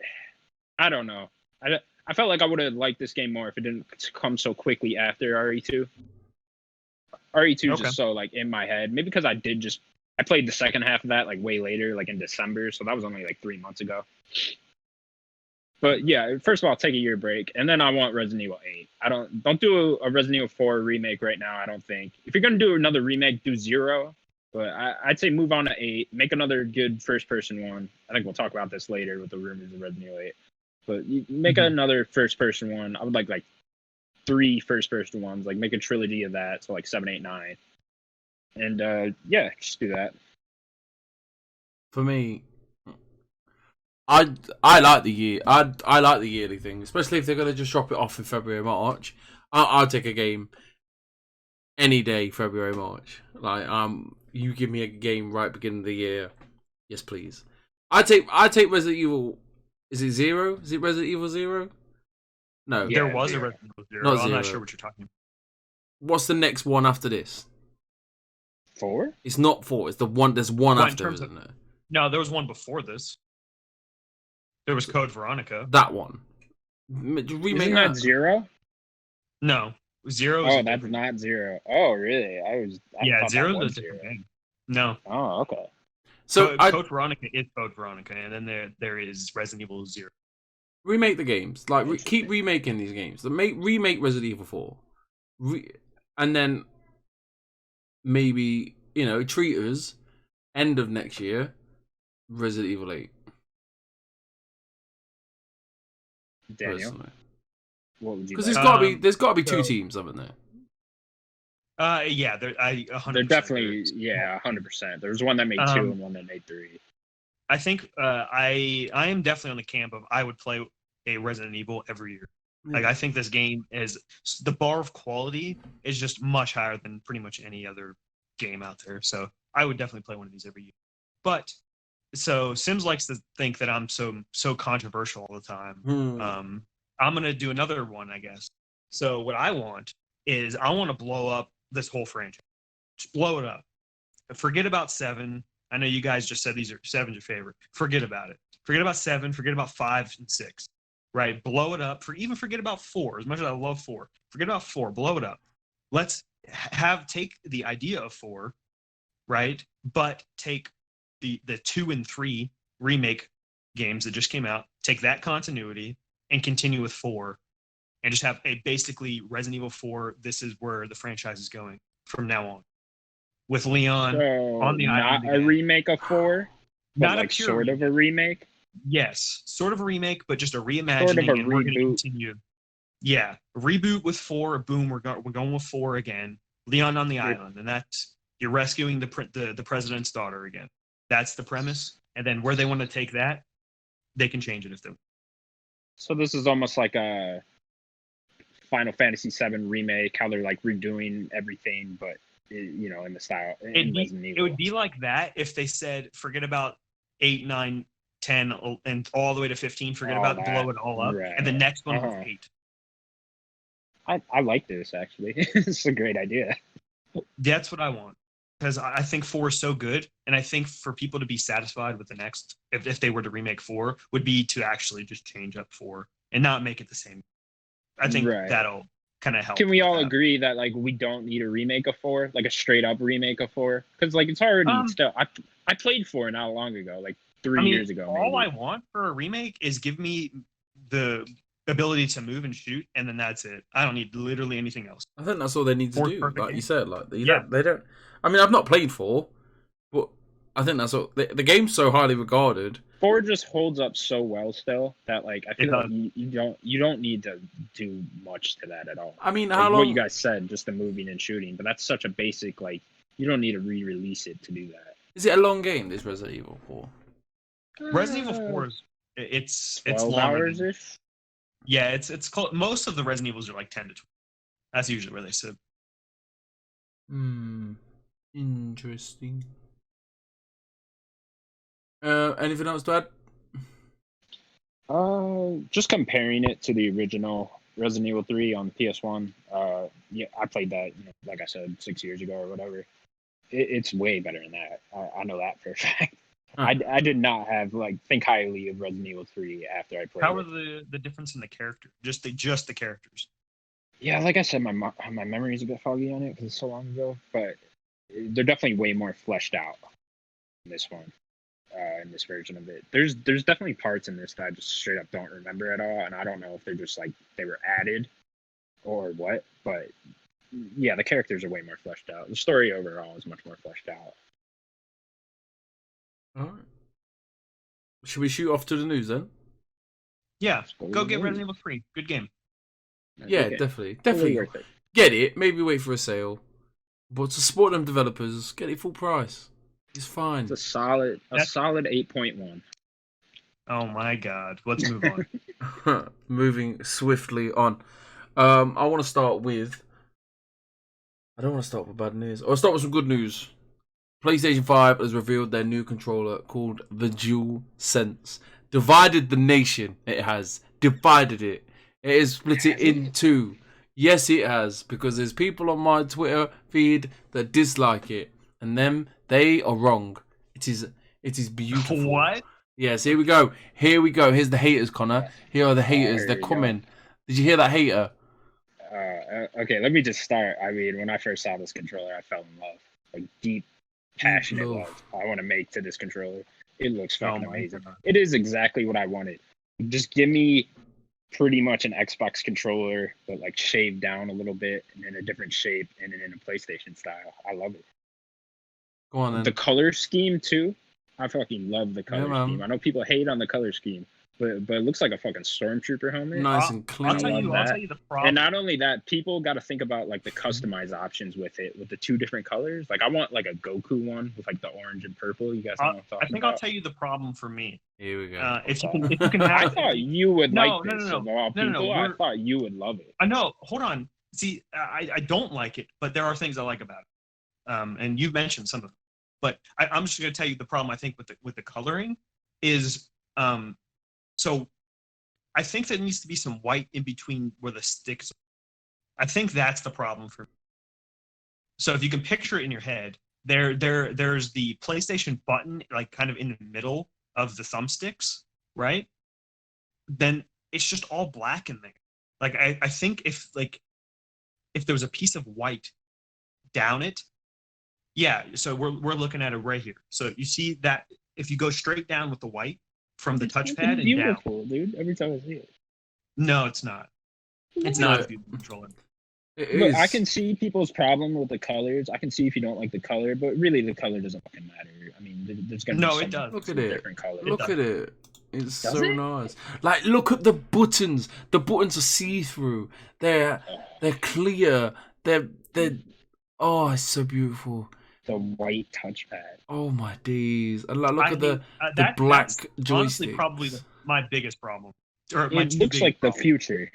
I don't know. I felt like I would have liked this game more if it didn't come so quickly after RE2. RE2 is just so, like, in my head. Maybe because I did just I played the second half of that like way later, like in December, so that was only like 3 months ago. But yeah, first of all, take a year break, and then I want Resident Evil 8. I don't do a Resident Evil 4 remake right now. I don't think. If you're gonna do another remake, do 0. But I'd say move on to 8. Make another good first-person one. I think we'll talk about this later with the rumors of Resident Evil 8. But you make another first-person one. I would like 3 first-person ones. Like make a trilogy of that. So like 7, 8, 9. And yeah, just do that. For me, I like the year. I like the yearly thing, especially if they're gonna just drop it off in February, March. I'll take a game any day, February, March. Like you give me a game right beginning of the year, yes please. I take Resident Evil. Is it 0? Is it Resident Evil 0? No, There was 0. a Resident Evil 0. Not I'm not 0. sure what you're talking about. What's the next one after this? 4? It's not 4. It's the one. There's one Well, in after, terms isn't of- there? No, there was one before this. There was Code Veronica. That one. Remake Isn't that. that 0? No, 0 is Oh, a that's different- not 0. Oh, really? I Yeah, thought 0 that was is a different 0. game. No. Oh, okay. So Code Veronica is Code Veronica, and then there is Resident Evil 0. remake the games. Like keep remaking these games. Remake Resident Evil 4, and then maybe treat us end of next year Resident Evil 8. Daniel, Personally, what would you? because Like? there's got to be 2 so- teams, haven't there? Yeah, I 100%. They're definitely 100%. There was one that made 2 and one that made 3. I think I am definitely on the camp of I would play a Resident Evil every year. Like I think this game is the bar of quality is just much higher than pretty much any other game out there. So I would definitely play one of these every year. But so Sims likes to think that I'm so controversial all the time. I'm gonna do another one, I guess. So what I want is I want to blow up this whole franchise. Just blow it up. Forget about 7. I know you guys just said 7's your favorite. Forget about it. Forget about 7. Forget about 5 and 6. Right? Blow it up. Forget about 4. As much as I love 4, forget about 4. Blow it up. Let's take the idea of 4, right? But take the 2 and 3 remake games that just came out. Take that continuity and continue with 4, and just have a basically Resident Evil 4. This is where the franchise is going from now on. With Leon on the island. Not a remake of 4, but Not like a pure sort of a remake. Yes, sort of a remake, but just a reimagining. Sort of a and we're going to reboot. continue. Yeah, reboot with 4. Boom, we're going with 4 again. Leon on the island, and that's you're rescuing the president's daughter again. That's the premise, and then where they want to take that, they can change it if they. So this is almost like a Final Fantasy VII remake, how they're like redoing everything, but in the style. It would be like that if they said, forget about 8, 9, 10, and all the way to 15. Forget All about that. blow it all up, Right. and the next one was Uh-huh. 8. I like this actually. It's a great idea. That's what I want, because I think 4 is so good, and I think for people to be satisfied with the next, if they were to remake 4, would be to actually just change up 4 and not make it the same. I think Right. that'll kind of help. Can we with all that. agree that like we don't need a remake of 4, like a straight up remake of 4? Because like it's already still. I played 4 not long ago, like 3 years ago. All maybe. I want for a remake is give me the ability to move and shoot, and then that's it. I don't need literally anything else. I think that's all they need to Four's do. perfect Like game. you said, like they Yeah. don't. I mean, I've not played 4, but I think that's all. The game's so highly regarded. 4 just holds up so well still that like I feel It like you don't need to do much to that at all. I mean, Like how what long? you guys said, just the moving and shooting, but that's such a basic like you don't need to re-release it to do that. Is it a long game? This Resident Evil 4. Resident Evil 4 is it's 12 longer. hours ish. Yeah, it's called. Most of the Resident Evils are like 10 to 12. That's usually where they sit. Interesting. Anything else to add? Just comparing it to the original Resident Evil 3 on PS1. Yeah, I played that, like I said, 6 years ago or whatever. It's way better than that. I know that for a fact. Huh. I did not have think highly of Resident Evil 3 after I played How it. are the difference in the character? Just the characters. Yeah, like I said, my memory is a bit foggy on it because it's so long ago, but they're definitely way more fleshed out. in this one, in this version of it. There's definitely parts in this that I just straight up don't remember at all, and I don't know if they're just like they were added or what. But yeah, the characters are way more fleshed out. The story overall is much more fleshed out. All right. Should we shoot off to the news then? Yeah, Go go with get me. Resident Evil 3. Good game. Yeah, Okay. definitely. Totally Definitely. worth it. Get it. Maybe wait for a sale. But to support them developers, get it full price. It's fine. It's a solid That's- 8.1. Oh my god. Let's move on. Moving swiftly on. I want to start with. I don't want to start with bad news. I'll start with some good news. PlayStation 5 has revealed their new controller called the DualSense. Divided the nation. It has. Divided it. It has split it in two. Yes, it has. Because there's people on my Twitter feed that dislike it. And them, they are wrong. It is beautiful. What? Yes, here we go. Here we go. Here's the haters, Connor. Here are the haters. There They're you go. coming. Did you hear that hater? Okay, let me just start. I mean, when I first saw this controller, I fell in love. Like deep, passionate love. love. I want to make to this controller. It looks fucking Oh my amazing. God. It is exactly what I wanted. Just give me pretty much an Xbox controller, but like shaved down a little bit and in a different shape and in a PlayStation style. I love it. Go on then. The color scheme too. I fucking love the color man. scheme. I know people hate on the color scheme, but it looks like a fucking stormtrooper helmet. Nice and clean. I'll tell you the problem. And not only that, people got to think about like the customized options with it, with the two different colors. Like I want like a Goku one with like the orange and purple. You guys know what I'm talking I think about? I'll tell you the problem for me. Here we go. If you can have I thought you would No, like no, this. no, Of all no, no, people, I we're- thought you would love it. I know. Hold on. See, I don't like it, but there are things I like about it. And you've mentioned some of them. But I'm just going to tell you the problem I think with the coloring is so I think there needs to be some white in between where the sticks are. I think that's the problem for me. So if you can picture it in your head, there's the PlayStation button like kind of in the middle of the thumbsticks, right? Then it's just all black in there. Like I think if there was a piece of white down it, yeah. So we're looking at it right here. So you see that if you go straight down with the white from the It's touchpad fucking and down. beautiful, dude. Every time I see it. No, it's not. It's not a beautiful controller. It Look, is. I can see people's problem with the colors. I can see if you don't like the color, but really the color doesn't fucking matter. I mean, there's gonna No, be it does. Look at it. different colors. Look at it. It's Does so it? nice. Like, look at the buttons. The buttons are see-through. They're clear. They're. Oh, it's so beautiful. The white touchpad. Oh my days! And like, look I at the mean, black that's joysticks. honestly probably my biggest problem. Or my It two looks big like the problems. future.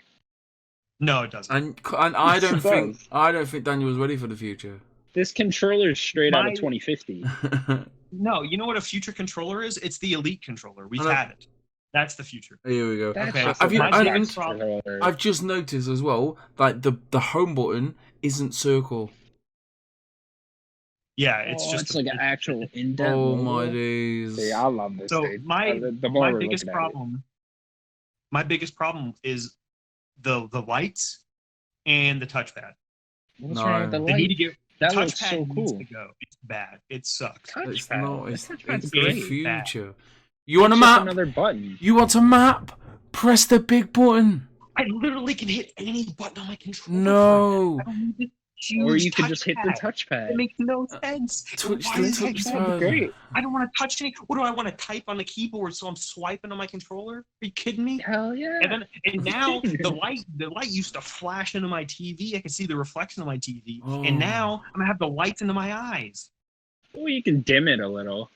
No, it doesn't. And I don't It think does. Daniel was ready for the future. This controller is straight out My- of 2050. No, you know what a future controller is? It's the Elite controller. We've I know. had it. That's the future. Here we go. That's Okay, just have a you- Xbox and- controller. I've just noticed as well, like the home button isn't circle. Yeah, it's Oh, just it's like an actual in-depth Oh logo. my days! See, I love this. so dude. my The more my we're biggest looking at it. problem. My biggest problem is the lights and the touchpad. What's No. wrong with the They need light? to get That touchpad looks so needs cool. to go. It's bad. It sucks. It's Touchpad. not. The It's touchpad's the great. future. You want a It's just map? another button. You want a map? Press the big button. I literally can hit any button on my controller. No. I don't need this Or huge you could just hit the touchpad. touchpad. It makes no sense. Twitch Why the is it touchpad. That'd be great. I don't want to touch any. What do I want to type on the keyboard so I'm swiping on my controller? Are you kidding me? Hell yeah. And now the light used to flash into my TV. I could see the reflection of my TV. And now I'm gonna have the lights into my eyes. Well, you can dim it a little.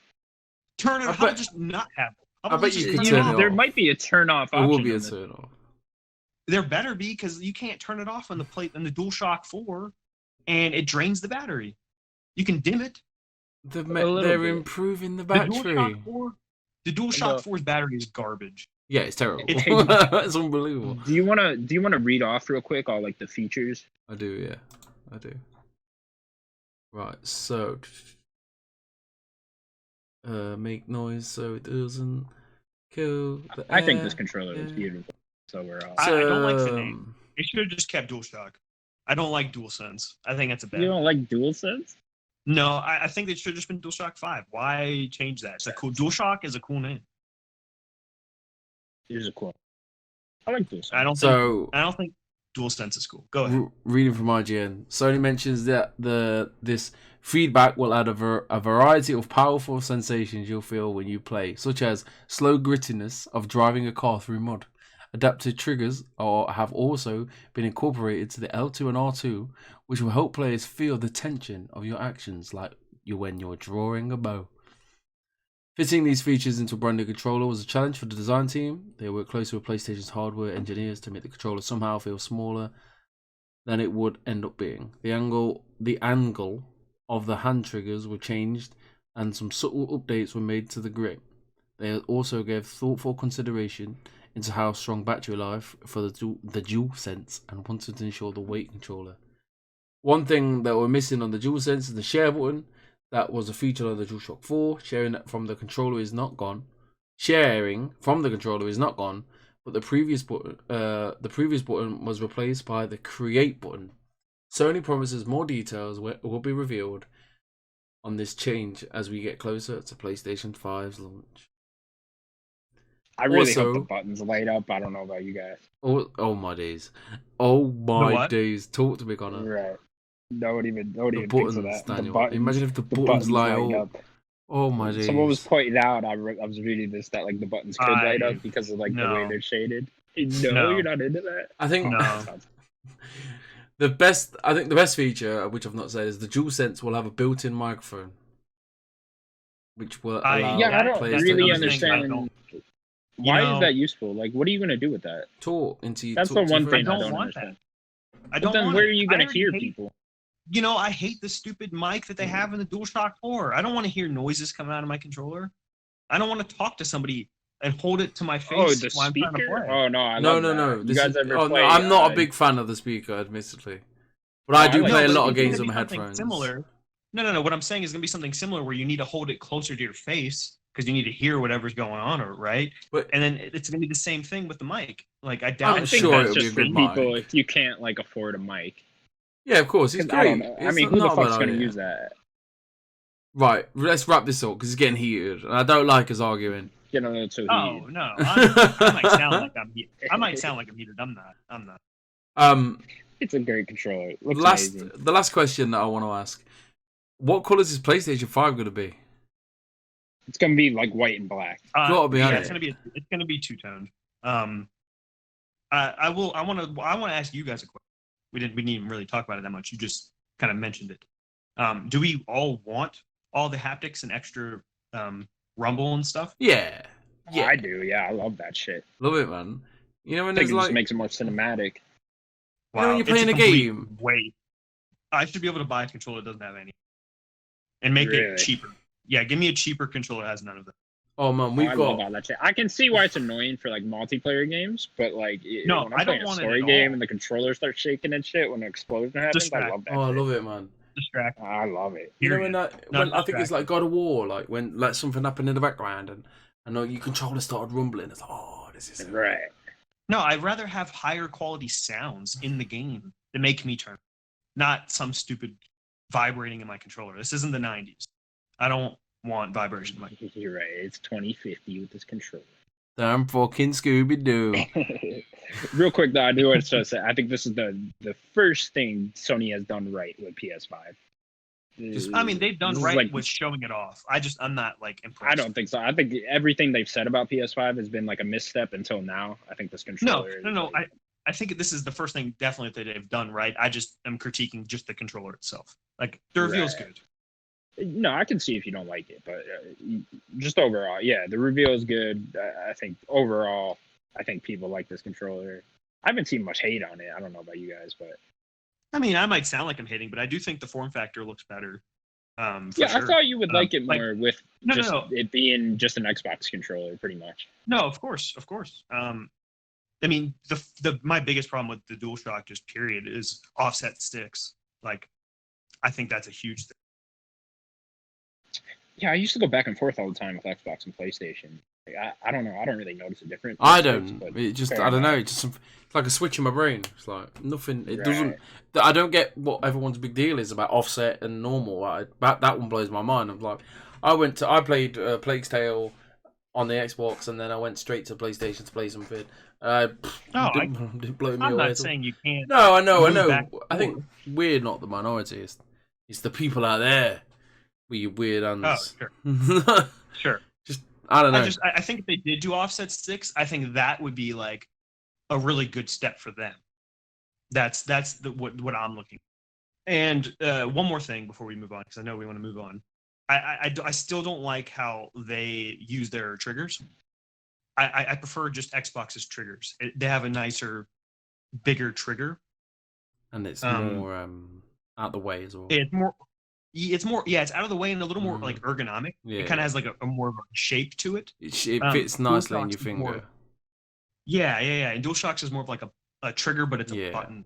Turn it. I How about bet- just not have it? How I about bet just you could turn turn it it off? There off. might be a turn off It option. will be a on this. turn off. There better be because you can't turn it off on the DualShock 4, and it drains the battery. You can dim it. little They're bit. improving the The battery. DualShock 4, the DualShock No. 4's battery is garbage. Yeah, it's terrible. It- It's unbelievable. Do you wanna read off real quick all like the features? I do, yeah. I do. Right, so make noise so it doesn't kill the I think air. this controller looks yeah. beautiful. So we're all. I don't like the So, name. It should have just kept DualShock. I don't like DualSense. I think that's a bad. You don't like DualSense? No, I think it should have just been DualShock 5. Why change that? It's a cool DualShock is a cool name. It is a cool. I like this. I don't think DualSense is cool. Go ahead. Reading from IGN, Sony mentions that this feedback will add a variety of powerful sensations you'll feel when you play, such as slow grittiness of driving a car through mud. Adapted triggers have also been incorporated to the L2 and R2, which will help players feel the tension of your actions, like when you're drawing a bow. Fitting these features into a brand new controller was a challenge for the design team. They worked closely with PlayStation's hardware engineers to make the controller somehow feel smaller than it would end up being. The angle of the hand triggers were changed, and some subtle updates were made to the grip. They also gave thoughtful consideration into how strong battery life for the DualSense and wanted to ensure the weight controller. One thing that we're missing on the DualSense is the share button. That was a feature on the DualShock 4. Sharing from the controller is not gone, but the previous button was replaced by the Create button. Sony promises more details will be revealed on this change as we get closer to PlayStation 5's launch. I really hope the buttons light up. I don't know about you guys. Oh my days. Oh my days. Talk to me, Connor. Right. Nobody even thinks of that. Daniel. The buttons, imagine if the buttons light up. Oh my days. Someone was pointing out, I was reading this, that like the buttons could light up because of like the way they're shaded. No, you're not into that? I think the best feature, which I've not said, is the DualSense will have a built-in microphone, which will allow I don't players really to understand. Why is that useful? Like, what are you going to do with that? Talk into. That's the one thing I don't want understand. I don't. Then where are you going to hear people? I hate the stupid mic that they have in the DualShock 4. I don't want to hear noises coming out of my controller. I don't want to talk to somebody and hold it to my face. Oh, the speaker? Oh no, no. You guys ever play? I'm not a big fan of the speaker, admittedly, but I do play a lot of games with my headphones. Similar. No. What I'm saying is going to be something similar where you need to hold it closer to your face because you need to hear whatever's going on, right? And then it's going to be the same thing with the mic. Like I doubt. I think that's just for people if you can't like afford a mic. Yeah, of course, it's great. I mean, who the fuck's going to use that? Right, let's wrap this up because it's getting heated, and I don't like us arguing. You know, it's so heated. Oh no, I might sound like I'm heated. I'm not. It's a great controller. The last question that I want to ask: what colors is PlayStation 5 going to be? It's going to be like white and black. It's going to be two-toned. I want to ask you guys a question. We didn't even really talk about it that much. You just kind of mentioned it. Do we all want all the haptics and extra rumble and stuff? Yeah. I do. Yeah, I love that shit. Love it, man. You know when I think it just makes it more cinematic. Wow, you know when you're playing a game. Wait, I should be able to buy a controller that doesn't have any, and make it cheaper. Yeah, give me a cheaper controller that has none of them. Oh man, I love all that shit. I can see why it's annoying for like multiplayer games, but like when I'm playing a story game and the controller starts shaking and shit when an explosion happens, I love that. Oh, I love it, man. Distract. I love it. You know when I think it's like God of War, like when like something happened in the background and I know your controller started rumbling. It's like, this is right. No, I'd rather have higher quality sounds in the game to make me turn, not some stupid vibrating in my controller. This isn't the 90s. I don't want vibration. You're right. It's 2050 with this controller. Damn fucking Scooby-Doo. Real quick though, I do want to say I think this is the first thing Sony has done right with PS5. I mean, they've done right with showing it off. I'm not like impressed. I don't think so. I think everything they've said about PS5 has been like a misstep until now. I think this controller. No. I think this is the first thing definitely that they've done right. I just am critiquing just the controller itself. Like the reveal's good. No, I can see if you don't like it, but just overall, yeah, the reveal is good. I think overall, I think people like this controller. I haven't seen much hate on it. I don't know about you guys, but I mean, I might sound like I'm hating, but I do think the form factor looks better. Sure. I thought you would like it more with it being just an Xbox controller, pretty much. No, of course. I mean, my biggest problem with the DualShock, just period, is offset sticks. Like, I think that's a huge thing. Yeah, I used to go back and forth all the time with Xbox and PlayStation. I don't know. I don't really notice a difference. I Switch, don't. but It just fair I don't know. enough. It's just it's like a switch in my brain. It's like nothing. It Right. doesn't. I don't get what everyone's big deal is about offset and normal. That one blows my mind. I'm like, I played Plague's Tale on the Xbox, and then I went straight to PlayStation to play something. Didn't blow me I'm away not at all. saying you can't. No, I know. move back and I think forth. we're not the minority. It's the people out there with your weird Oh, uns. sure, sure. Just I don't know. I think if they did do offset sticks, I think that would be like a really good step for them. That's what I'm looking. And one more thing before we move on, because I know we want to move on. I still don't like how they use their triggers. I prefer just Xbox's triggers. They have a nicer, bigger trigger. And it's more out the way as well. It's more it's out of the way and a little more like ergonomic. Yeah, it kind of has like a more of a shape to it. It fits nicely in your finger. More, yeah. And DualShocks is more of like a trigger, but it's a button.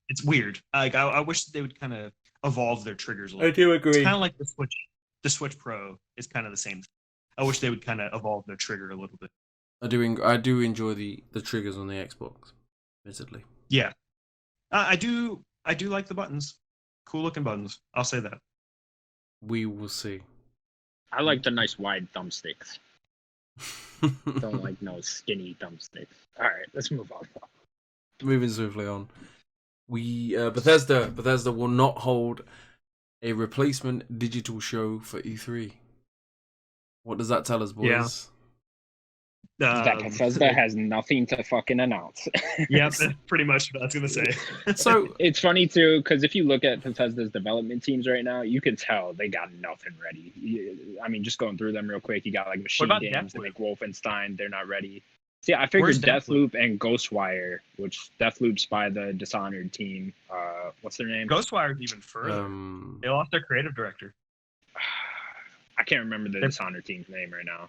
It's weird. Like I wish they would kind of evolve their triggers a little. I do agree. It's kind of like the Switch. The Switch Pro is kind of the same thing. I wish they would kind of evolve their trigger a little bit. I do enjoy the triggers on the Xbox, admittedly. Yeah, I do like the buttons. Cool looking buttons. I'll say that. We will see. I like the nice wide thumbsticks. Don't like no skinny thumbsticks. All right, let's move on. Moving swiftly on. Bethesda will not hold a replacement digital show for E3. What does that tell us, boys? Yeah. That Bethesda has nothing to fucking announce. Yep, that's pretty much what I was gonna say. So it's funny too, because if you look at Bethesda's development teams right now, you can tell they got nothing ready. I mean, just going through them real quick, you got like Machine Games to make Wolfenstein, they're not ready. See, I figured Deathloop and Ghostwire, which Deathloop's by the Dishonored team. What's their name? Ghostwire's even further. They lost their creative director. I can't remember the Dishonored team's name right now.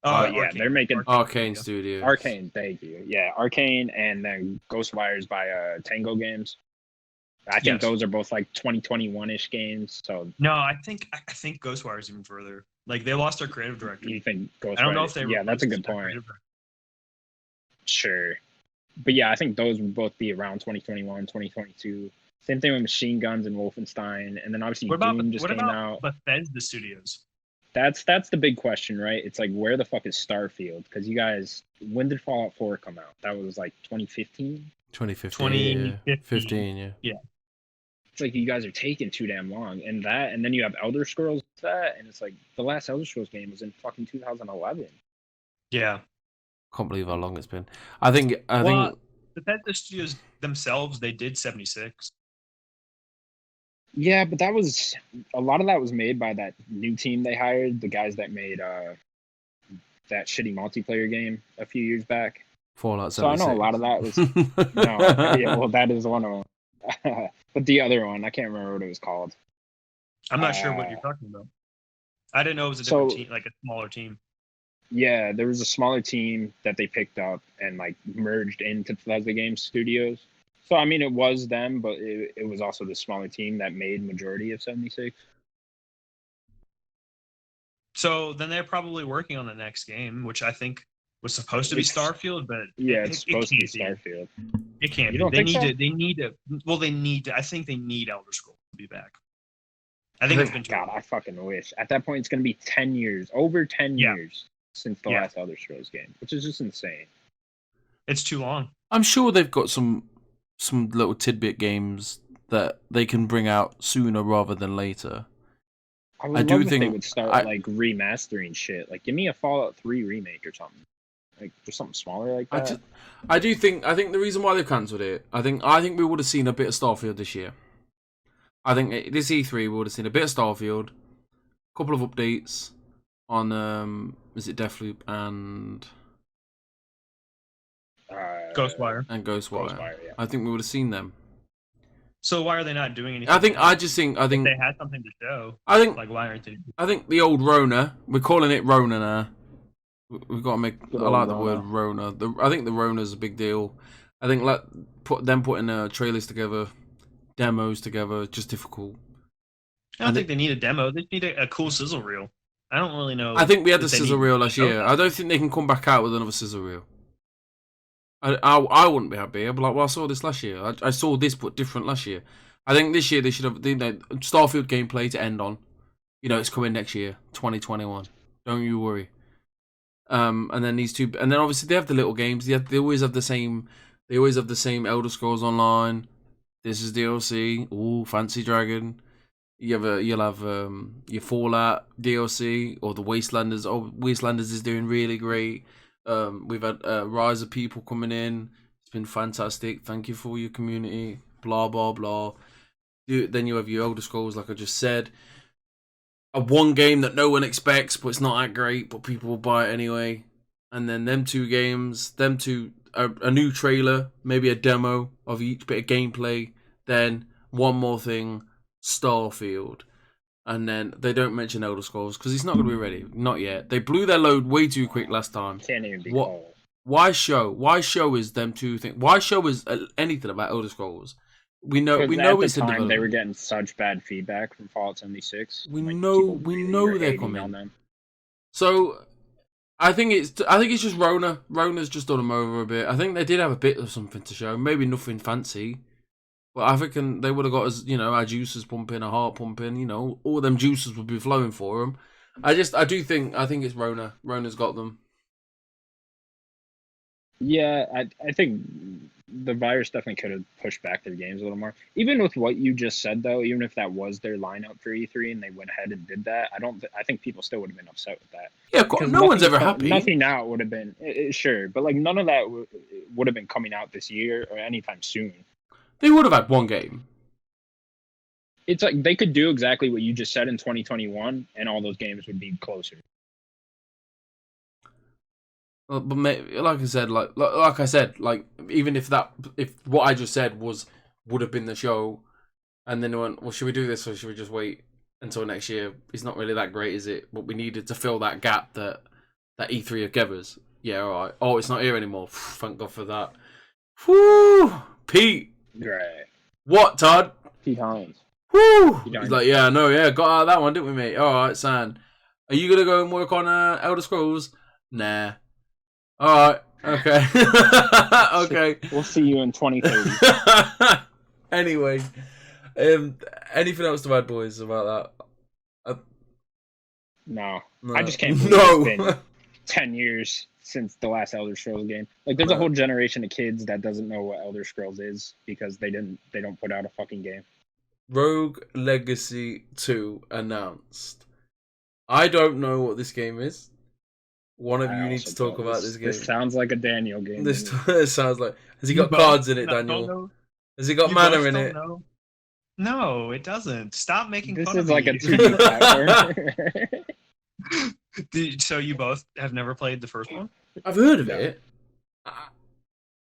Oh, yeah, Arcane. they're making Arcane Studios. Arcane, thank you. Yeah, Arcane, and then Ghostwire's by Tango Games. I think those are both like 2021-ish games. So no, I think Ghostwire's even further. Like they lost their creative director. You think Ghostwire? I don't know if they. Yeah, that's a good point. Sure, but yeah, I think those would both be around 2021, 2022. Same thing with Machine Guns and Wolfenstein, and then obviously Doom just came out. Bethesda Studios. That's the big question, right? It's like, where the fuck is Starfield? Because you guys, when did Fallout 4 come out? That was like 2015? 2015, yeah. Yeah. It's like you guys are taking too damn long. And then you have Elder Scrolls that, and it's like the last Elder Scrolls game was in fucking 2011. Yeah. Can't believe how long it's been. I think Bethesda Studios themselves, they did 76. Yeah, but that was a lot of that was made by that new team they hired, the guys that made that shitty multiplayer game a few years back. Fallout 76. So I know a lot of that was no, yeah, well that is one of them. But the other one, I can't remember what it was called. I'm not sure what you're talking about. I didn't know it was a different team, like a smaller team. Yeah, there was a smaller team that they picked up and like merged into Bethesda Game Studios. So, I mean, it was them, but it was also the smaller team that made majority of 76. So then they're probably working on the next game, which I think was supposed to be Starfield, but it's supposed to be Starfield. It can't be. They need to. I think they need Elder Scrolls to be back. I think it's been too long. I fucking wish. At that point, it's going to be 10 years, over 10 years since the last Elder Scrolls game, which is just insane. It's too long. I'm sure they've got some little tidbit games that they can bring out sooner rather than later. I do think they would start like remastering shit. Like, give me a Fallout 3 remake or something. Like, just something smaller like that. I think the reason why they've cancelled it, I think we would have seen a bit of Starfield this year. I think this E3 we would have seen a bit of Starfield, a couple of updates on is it Deathloop and Ghostwire. Yeah. I think we would have seen them. So why are they not doing anything? I think if they had something to show. Why aren't they? I think the old Rona. We're calling it Rona now. We've got to make. I like the word Rona. I think the Rona's a big deal. I think putting trailers together, demos together, is just difficult. I don't think they need a demo. They need a cool sizzle reel. I don't really know. I think we had the if they scissor need reel to last show year. that. I don't think they can come back out with another scissor reel. I wouldn't be happy. I'd be like, well, I saw this last year. I saw this but different last year. I think this year they should have Starfield gameplay to end on. It's coming next year, 2021. Don't you worry. And then these two, and then obviously they have the little games. They always have the same. They always have the same Elder Scrolls Online. This is DLC. Ooh, Fancy Dragon. You'll have your Fallout DLC or the Wastelanders. Oh, Wastelanders is doing really great. We've had Rise of people coming in. It's been fantastic. Thank you for your community. Blah blah blah. Then you have your Elder Scrolls, like I just said. A one game that no one expects, but it's not that great, but people will buy it anyway. And then them two games, a new trailer, maybe a demo of each bit of gameplay. Then one more thing, Starfield. And then they don't mention Elder Scrolls because it's not going to be ready. Not yet. They blew their load way too quick last time. Can't even be called. Why show? Why show is them two things? Why show is anything about Elder Scrolls? We know At it's the in time development. they were getting such bad feedback from Fallout 76. We Like, know people really were they're hating coming. on them. So I think it's just Rona. Rona's just done them over a bit. I think they did have a bit of something to show. Maybe nothing fancy. But I think they would have got us, our juices pumping, our heart pumping, all them juices would be flowing for them. I think it's Rona. Rona's got them. Yeah, I think the virus definitely could have pushed back their games a little more. Even with what you just said, though, even if that was their lineup for E3 and they went ahead and did that, I think people still would have been upset with that. Yeah, Because no one's ever happy. Nothing out would have been sure, but like none of that would have been coming out this year or anytime soon. They would have had one game. It's like they could do exactly what you just said in 2021, and all those games would be closer. But like I said, even if what I just said would have been the show, and then they went, well, should we do this or should we just wait until next year? It's not really that great, is it? But we needed to fill that gap that E3 gave us. Yeah, all right. Oh, it's not here anymore. Thank God for that. Whew, Pete. Right. What, Todd? Pete Hines. Whew. He's like, yeah, no, yeah, got out of that one, didn't we, mate? All right, San. Are you gonna go and work on Elder Scrolls? Nah. All right. Okay. Okay. We'll see you in 2030. Anyway, anything else to add, boys, about that? No. No. I just can't believe it's been 10 years since the last Elder Scrolls game. Like, there's a whole generation of kids that doesn't know what Elder Scrolls is because they don't put out a fucking game. Rogue Legacy 2 announced. I don't know what this game is. One of you needs to talk about this game. This sounds like a Daniel game. This sounds like... Has he got cards in it, Daniel? Has he got mana in it? No, it doesn't. Stop making this fun of is like me. a 2D platform. So you both have never played the first one? I've heard of it.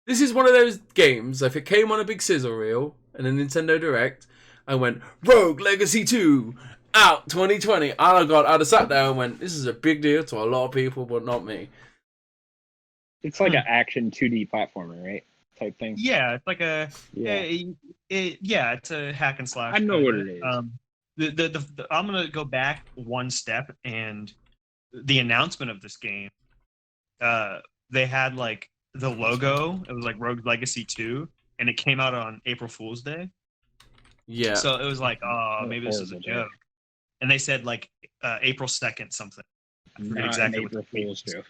This is one of those games, if it came on a big scissor reel and a Nintendo Direct, I went, Rogue Legacy 2, out 2020. I'd have sat there and went, this is a big deal to a lot of people, but not me. It's like an action 2D platformer, right? Type thing. Yeah, it's like it's a hack and slash. I know what it is. I'm gonna go back one step, and the announcement of this game, they had like the logo. It was like Rogue Legacy 2, and it came out on April Fool's Day. Yeah. So it was like, oh, maybe this is a joke. And they said like April 2nd something. I forget exactly what April Fool's joke.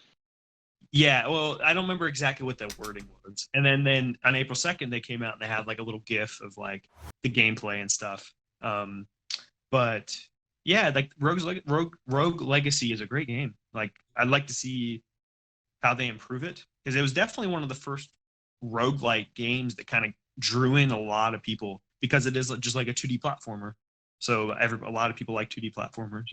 Yeah, well, I don't remember exactly what the wording was. And then on April 2nd, they came out and they had like a little GIF of like the gameplay and stuff. But yeah, like Rogue Legacy is a great game. Like, I'd like to see how they improve it, because it was definitely one of the first roguelike games that kind of drew in a lot of people, because it is just like a 2D platformer. So a lot of people like 2D platformers,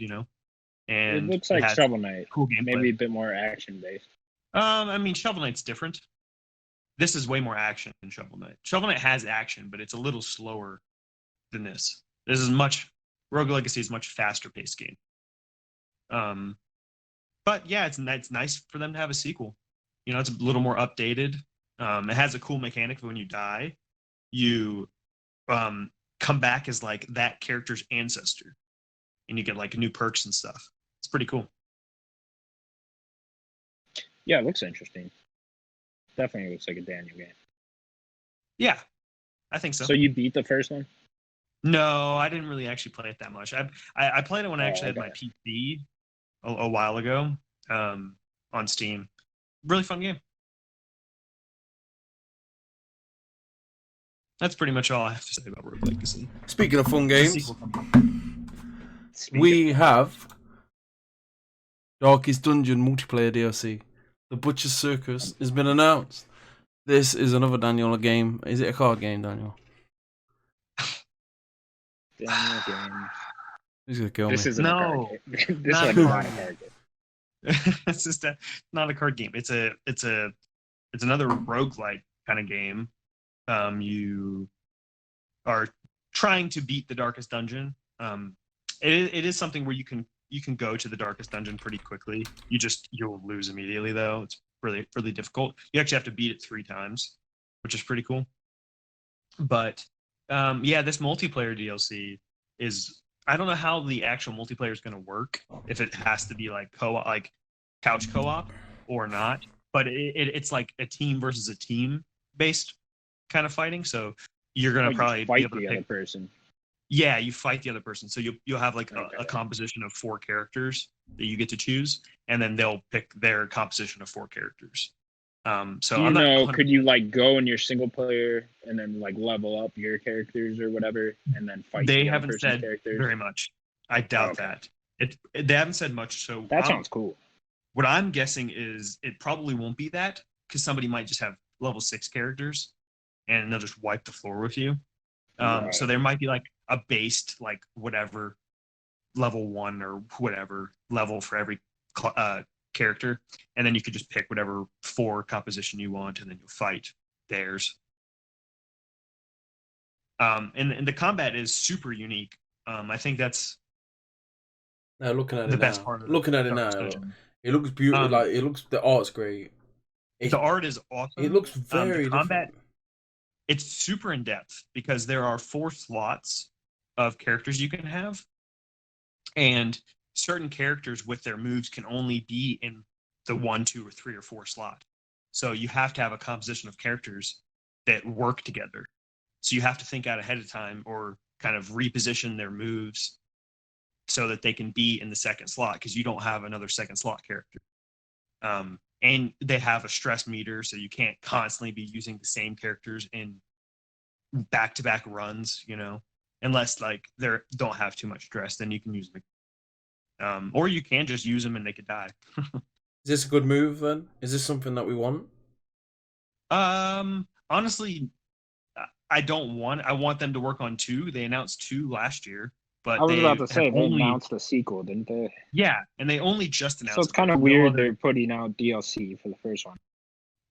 And it looks like Shovel Knight. Cool gameplay. Maybe a bit more action based. I mean, Shovel Knight's different. This is way more action than Shovel Knight. Shovel Knight has action, but it's a little slower than this. Rogue Legacy is a much faster paced game. But yeah, it's nice for them to have a sequel. It's a little more updated. It has a cool mechanic when you die, you come back as like that character's ancestor, and you get like new perks and stuff. It's pretty cool. Yeah, it looks interesting. Definitely looks like a Daniel game. Yeah, I think so. So you beat the first one? No, I didn't really actually play it that much. I played it when I actually had my PC a while ago on Steam. Really fun game. That's pretty much all I have to say about Rogue Legacy. Speaking of fun The games, sequel coming. we have Darkest Dungeon multiplayer DLC. The Butcher's Circus has been announced. This is another Daniel game. Is it a card game, Daniel? Daniel games. He's gonna kill This me. isn't a card No, game. This not one a is card not a game. card game. It's just not a card game. It's another roguelike kind of game. You are trying to beat the Darkest Dungeon. It is something where you can go to the Darkest Dungeon pretty quickly. You'll lose immediately though. It's really difficult. You actually have to beat it 3 times, which is pretty cool. But yeah, this multiplayer DLC is, I don't know how the actual multiplayer is going to work, if it has to be like like couch co-op or not. But it's like a team versus a team based kind of fighting. So you're going to probably fight be able to the pick. other person. Yeah, you fight the other person. So you'll have like Okay. a composition of 4 characters that you get to choose, and then they'll pick their composition of 4 characters. So Do you I'm not know? 100%. Could you like go in your single player and then like level up your characters or whatever, and then fight They the other haven't person's said characters? very much. I doubt Okay. that. They haven't said much. So That sounds cool. what I'm guessing is it probably won't be that, because somebody might just have level 6 characters and they'll just wipe the floor with you. Right. So there might be like a based like whatever level 1 or whatever level for every character, and then you could just pick whatever 4 composition you want, and then you'll fight theirs. And the combat is super unique. I think that's Now looking at the it best now. part of Looking at it Darkest now, Dungeon. it looks beautiful. Um, The art's great. The art is awesome. It looks very the combat, different. it's super in depth because there are 4 slots of characters you can have, and certain characters with their moves can only be in the 1, 2, or 3 or 4 slot. So you have to have a composition of characters that work together. So you have to think out ahead of time, or kind of reposition their moves so that they can be in the second slot, because you don't have another second slot character. And they have a stress meter, so you can't constantly be using the same characters in back-to-back runs, unless like they don't have too much stress, then you can use them. Or you can just use them and they could die. Is this a good move then? Is this something that we want? Honestly, I want them to work on 2. They announced 2 last year, but I was about to say have they only announced a sequel, didn't they? yeah, and they only just announced. So it's it. kind of No weird other- they're putting out DLC for the first one.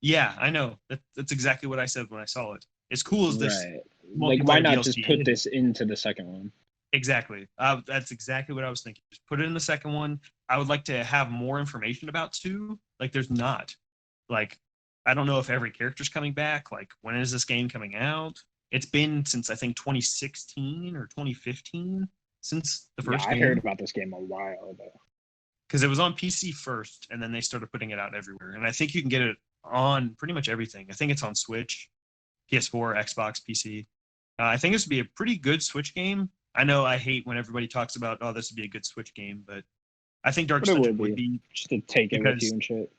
Yeah, I know. That's exactly what I said when I saw it. As cool as this, Right. Like, why multiplayer not DLC just put is. this into the second one? Exactly. That's exactly what I was thinking. Just put it in the second one. I would like to have more information about 2. Like, there's not. Like, I don't know if every character's coming back. Like, when is this game coming out? It's been since, I think, 2016 or 2015 since the first Yeah, I game. heard about this game a while ago. Because it was on PC first, and then they started putting it out everywhere. And I think you can get it on pretty much everything. I think it's on Switch, PS4, Xbox, PC. I think this would be a pretty good Switch game. I know I hate when everybody talks about, oh, this would be a good Switch game, but I think Dark But it Dungeon would would be. Just to take it with Because- you and shit.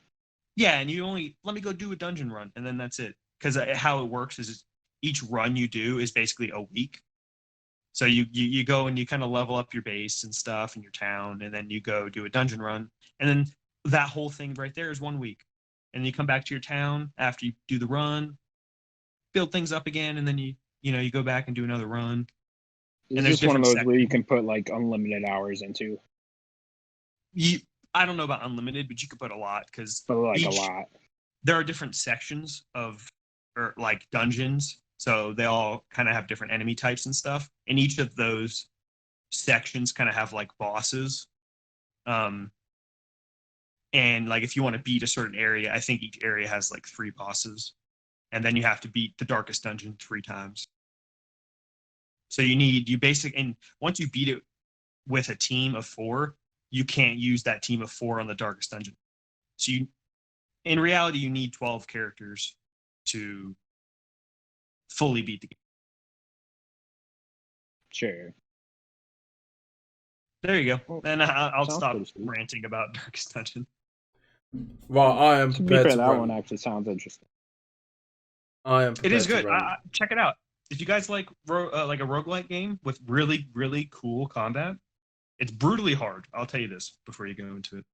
Yeah, and you only let me go do a dungeon run, and then that's it. Because how it works is each run you do is basically a week. So you go and you kind of level up your base and stuff in your town, and then you go do a dungeon run, and then that whole thing right there is 1 week. And you come back to your town after you do the run, build things up again, and then you go back and do another run. Is there's this one of different those where you can put like unlimited hours into? I don't know about unlimited, but you could put a lot, because But like a lot. there are different sections or like dungeons, so they all kind of have different enemy types and stuff, and each of those sections kind of have like bosses. And like if you want to beat a certain area, I think each area has like 3 bosses, and then you have to beat the Darkest Dungeon 3 times. So and once you beat it with a team of 4, you can't use that team of 4 on the Darkest Dungeon. So in reality, you need 12 characters to fully beat the game. Sure. There you go. Well, And I'll sounds stop pretty sweet. ranting about Darkest Dungeon. Right, I am To be prepared fair, to that run. one actually sounds interesting. I am It prepared is to good. run. Check it out. If you guys like a roguelike game with really, really cool combat, it's brutally hard. I'll tell you this before you go into it.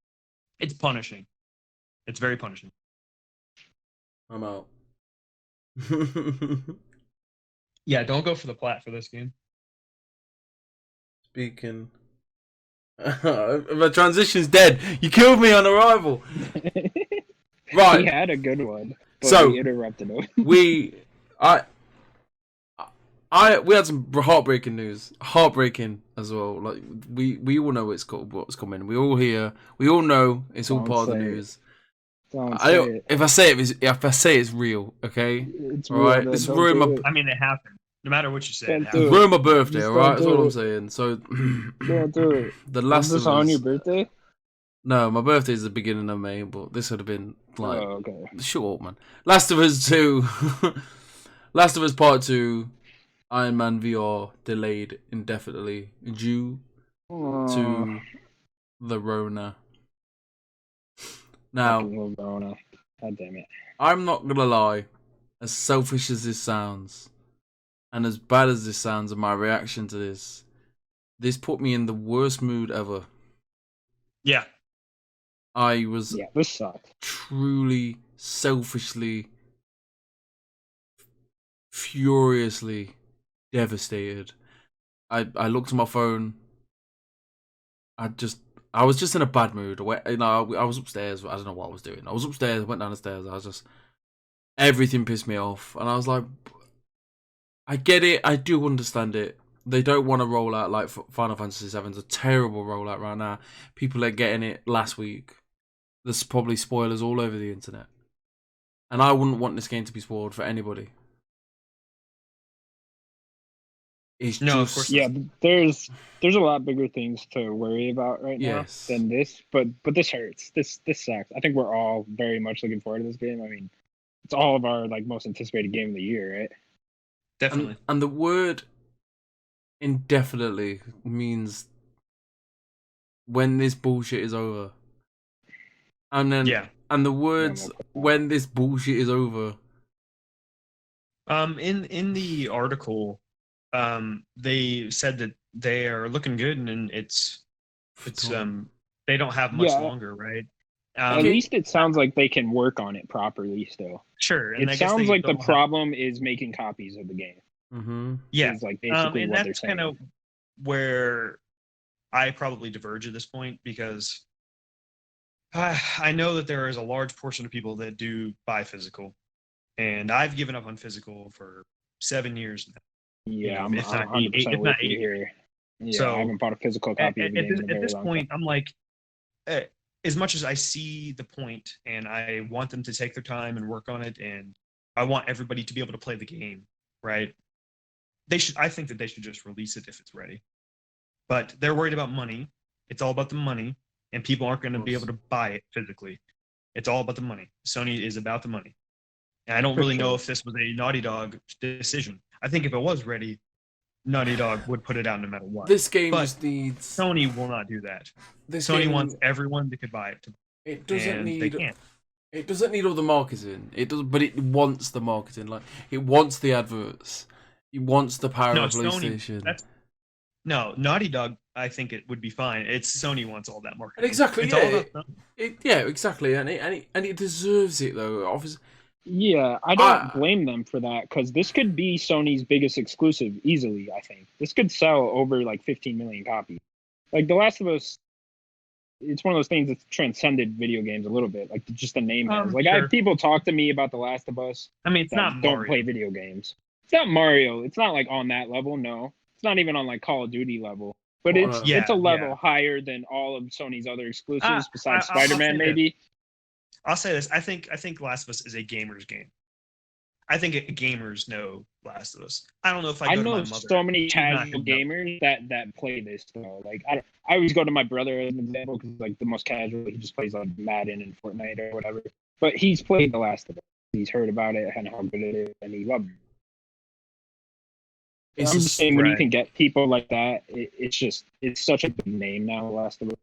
It's punishing. It's very punishing. I'm out. Yeah, don't go for the plat for this game. Speaking. The transition's dead. You killed me on arrival. Right. He had a good one, but So, we interrupted him. we had some heartbreaking news. Heartbreaking as well. Like we all know what's coming. We all hear. We all know it's all Don't part of the say it. news. Don't say it. If I say it's real. Okay. It's All real, right. man. This is Don't ruin do my it. I mean, it happened. No matter what you say, Don't it do happened. it. ruin my birthday. Just All right. don't That's do all I'm it. saying. So Don't do it. the Was Last this of on Us. your birthday? No, my birthday is the beginning of May, but this would have been like Oh, okay. short, man. Last of Us 2. Last of Us Part 2. Iron Man VR delayed indefinitely due to the Rona. Now, Fucking Rona. God damn it. I'm not gonna lie, as selfish as this sounds, and as bad as this sounds, and my reaction to this put me in the worst mood ever. Yeah. I was Yeah, this sucks. truly, selfishly, furiously devastated. I looked at my phone. I was just in a bad mood. I was upstairs. I don't know what I was doing. I was upstairs. I went down the stairs. Everything pissed me off, and I was like, I get it. I do understand it. They don't want to roll out like Final Fantasy VII's a terrible rollout right now. People are getting it last week. There's probably spoilers all over the internet, and I wouldn't want this game to be spoiled for anybody. It's No, of just, course Yeah, there's a lot bigger things to worry about right now Yes. than this, but this hurts. This sucks. I think we're all very much looking forward to this game. I mean, it's all of our like most anticipated game of the year, right? Definitely. And the word indefinitely means when this bullshit is over. And then and the words when this bullshit is over. In the article, they said that they are looking good, and it's they don't have much longer, right? At least it sounds like they can work on it properly still. Sure. And It sounds like the problem is making copies of the game. Mm-hmm. Yeah. Is like basically and what they're that's saying. kind of where I probably diverge at this point, because I know that there is a large portion of people that do buy physical, and I've given up on physical for 7 years now. Yeah, If I'm not 100% with you 8 here. Yeah, So, I haven't bought a physical copy of the game in a At very this long point, time. I'm like, as much as I see the point, and I want them to take their time and work on it, and I want everybody to be able to play the game, right? I think that they should just release it if it's ready. But they're worried about money. It's all about the money, and people aren't going to be able to buy it physically. It's all about the money. Sony is about the money. And I don't really know if this was a Naughty Dog decision. I think if it was ready, Naughty Dog would put it out no matter what. This game but just needs. Sony will not do that. Sony wants everyone that could buy it. It doesn't need. They can't. It doesn't need all the marketing. It does, but it wants the marketing. Like it wants the adverts. It wants the power of PlayStation. No, Naughty Dog, I think it would be fine. It's Sony wants all that marketing. Exactly. It's yeah, all about yeah, exactly, and it deserves it though. Obviously. Yeah, I don't blame them for that, because this could be Sony's biggest exclusive easily, I think. This could sell over like 15 million copies. Like The Last of Us, it's one of those things that's transcended video games a little bit, like just the name has. Like I have people talk to me about The Last of Us. I mean, it's not Mario. Don't play video games. It's not Mario. It's not like on that level, no. It's not even on like Call of Duty level. But it's a level higher than all of Sony's other exclusives besides Spider-Man, maybe. I'll say this. I think Last of Us is a gamer's game. I think gamers know Last of Us. I don't know if I know so many casual gamers that play this though. Like I always go to my brother as an example, because like the most casual, he just plays like Madden and Fortnite or whatever. But he's played The Last of Us. He's heard about it and how good it is, and he loved it. It's I'm just saying, when you right. can get people like that, it's such a big name now, The Last of Us.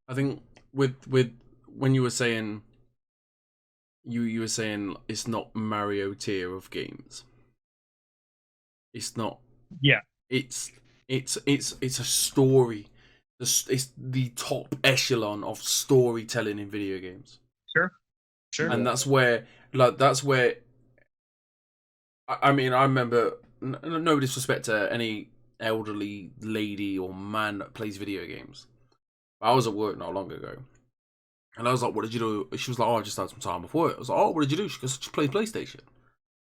I think with when you were saying you were saying it's not Mario tier of games. It's not. Yeah. It's a story. It's the top echelon of storytelling in video games. Sure. And that's where I mean, I remember, no disrespect to any elderly lady or man that plays video games. I was at work not long ago, and I was like, "What did you do?" She was like, "Oh, I just had some time off work." I was like, "Oh, what did you do?" She goes, "She played PlayStation,"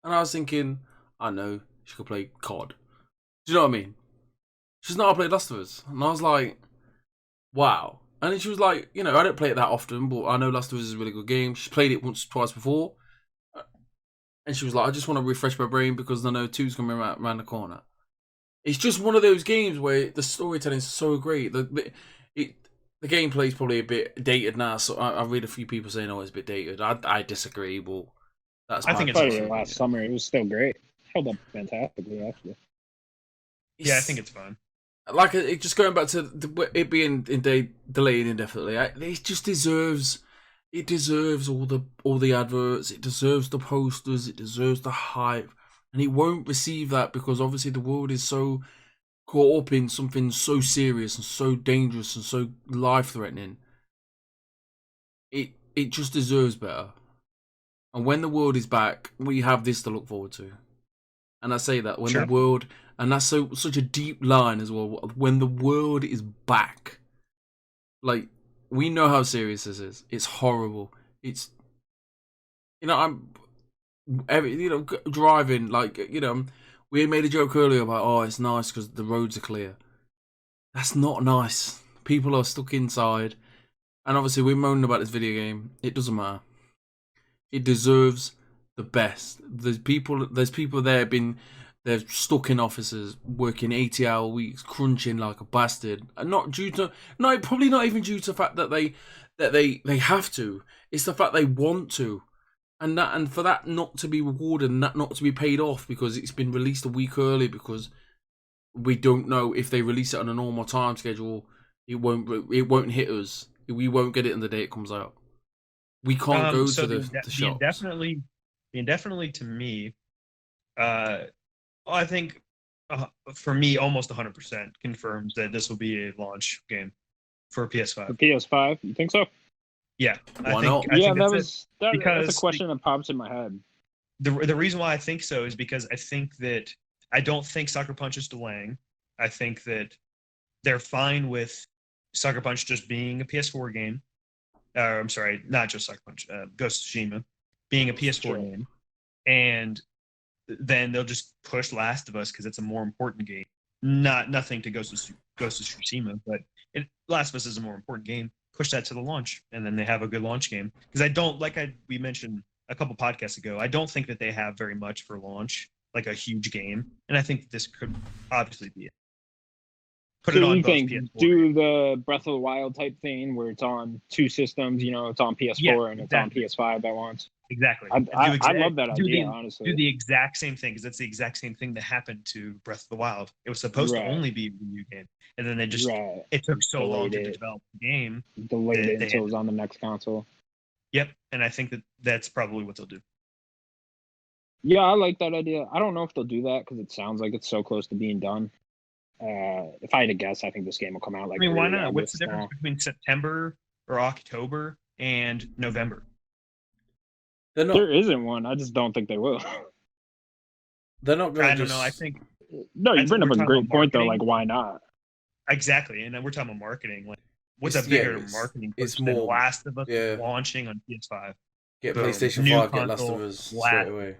and I was thinking, "I know she could play COD." Do you know what I mean? She's not played Last of Us, and I was like, "Wow." And then she was like, "You know, I don't play it that often, but I know Last of Us is a really good game." She's played it once, twice before. And she was like, I just want to refresh my brain because I know 2's coming around the corner. It's just one of those games where the storytelling is so great. The gameplay is probably a bit dated now. So I read a few people saying, "Oh, it's a bit dated." I disagree, but that's I my think it's Played it fine. last summer. It was still great. Held up fantastically, actually. Yeah, I think it's fun. Like it just going back to it being delayed indefinitely. It just deserves. It deserves all the adverts. It deserves the posters. It deserves the hype, and it won't receive that because obviously the world is so caught up in something so serious and so dangerous and so life threatening. It just deserves better. And when the world is back, we have this to look forward to. And I say that when Sure. the world, and that's such a deep line as well. When the world is back, like we know how serious this is. It's horrible. It's driving like we made a joke earlier about it's nice because the roads are clear. That's not nice. People are stuck inside, and obviously we're moaning about this video game. It doesn't matter. It deserves the best. There's people there they're stuck in offices working 80-hour weeks, crunching like a bastard, and probably not even due to the fact that they have to. It's the fact they want to. And for that not to be rewarded and that not to be paid off because it's been released a week early because we don't know if they release it on a normal time schedule, it won't hit us. We won't get it on the day it comes out. We can't go So to the shops. indefinitely to me, I think for me, almost 100% confirms that this will be a launch game for PS5. For PS5, you think so? Yeah, Why not? I think that's a question that pops in my head. The reason why I think so is because I don't think Sucker Punch is delaying. I think that they're fine with Sucker Punch just being a PS4 game. I'm sorry, not just Sucker Punch, Ghost of Tsushima being a PS4 game, and then they'll just push Last of Us because it's a more important game. Nothing to Ghost of Tsushima, but Last of Us is a more important game. Push that to the launch, and then they have a good launch game. Because we mentioned a couple podcasts ago, I don't think that they have very much for launch, like a huge game, and I think this could obviously be it. Put it on both PS4. Do the Breath of the Wild type thing where it's on two systems, it's on PS4 and it's on PS5 at once. Exactly. I love that idea, honestly. Do the exact same thing because that's the exact same thing that happened to Breath of the Wild. It was supposed to only be a Wii U game, and then they just it took so long to develop the game. Delayed it until it was on the next console. Yep, and I think that's probably what they'll do. Yeah, I like that idea. I don't know if they'll do that because it sounds like it's so close to being done. If I had to guess, I think this game will come out like. I mean, why not? What's the difference between September or October and November? There isn't one. I just don't think they will. They're not going to. I don't know. I think. No, you bring up a great point though. Like, why not? Exactly, and then we're talking about marketing. Like, what's a bigger marketing push than Last of Us launching on PS5? Get PlayStation 5, get Last of Us straight away.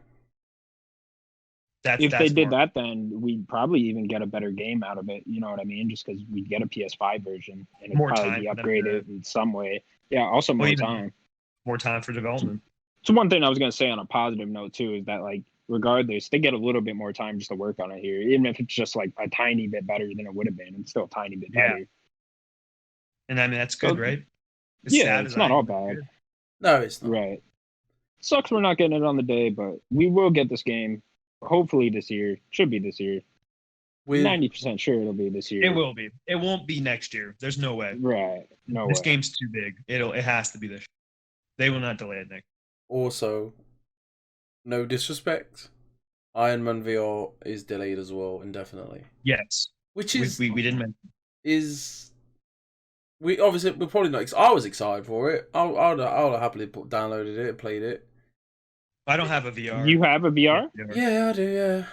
If they did that, then we'd probably even get a better game out of it. You know what I mean? Just because we'd get a PS5 version and it'd probably be upgraded in some way. Yeah, also more time. More time for development. So one thing I was going to say on a positive note too is that like regardless, they get a little bit more time just to work on it here, even if it's just like a tiny bit better than it would have been. It's still a tiny bit better. And I mean that's good, right? It's not all bad. No, it's not. Right. Sucks we're not getting it on the day, but we will get this game. Hopefully this year. Should be this year. With 90% sure it'll be this year. It will be. It won't be next year. There's no way. Right. No This way. game's too big. It has to be this year. They will not delay it next. also, no disrespect, Iron Man VR is delayed as well indefinitely. Yes. Which is We didn't mention. we obviously we're probably not. I was excited for it. I would have happily downloaded it and played it. I don't have a VR. You have a VR? Yeah, I do. Yeah.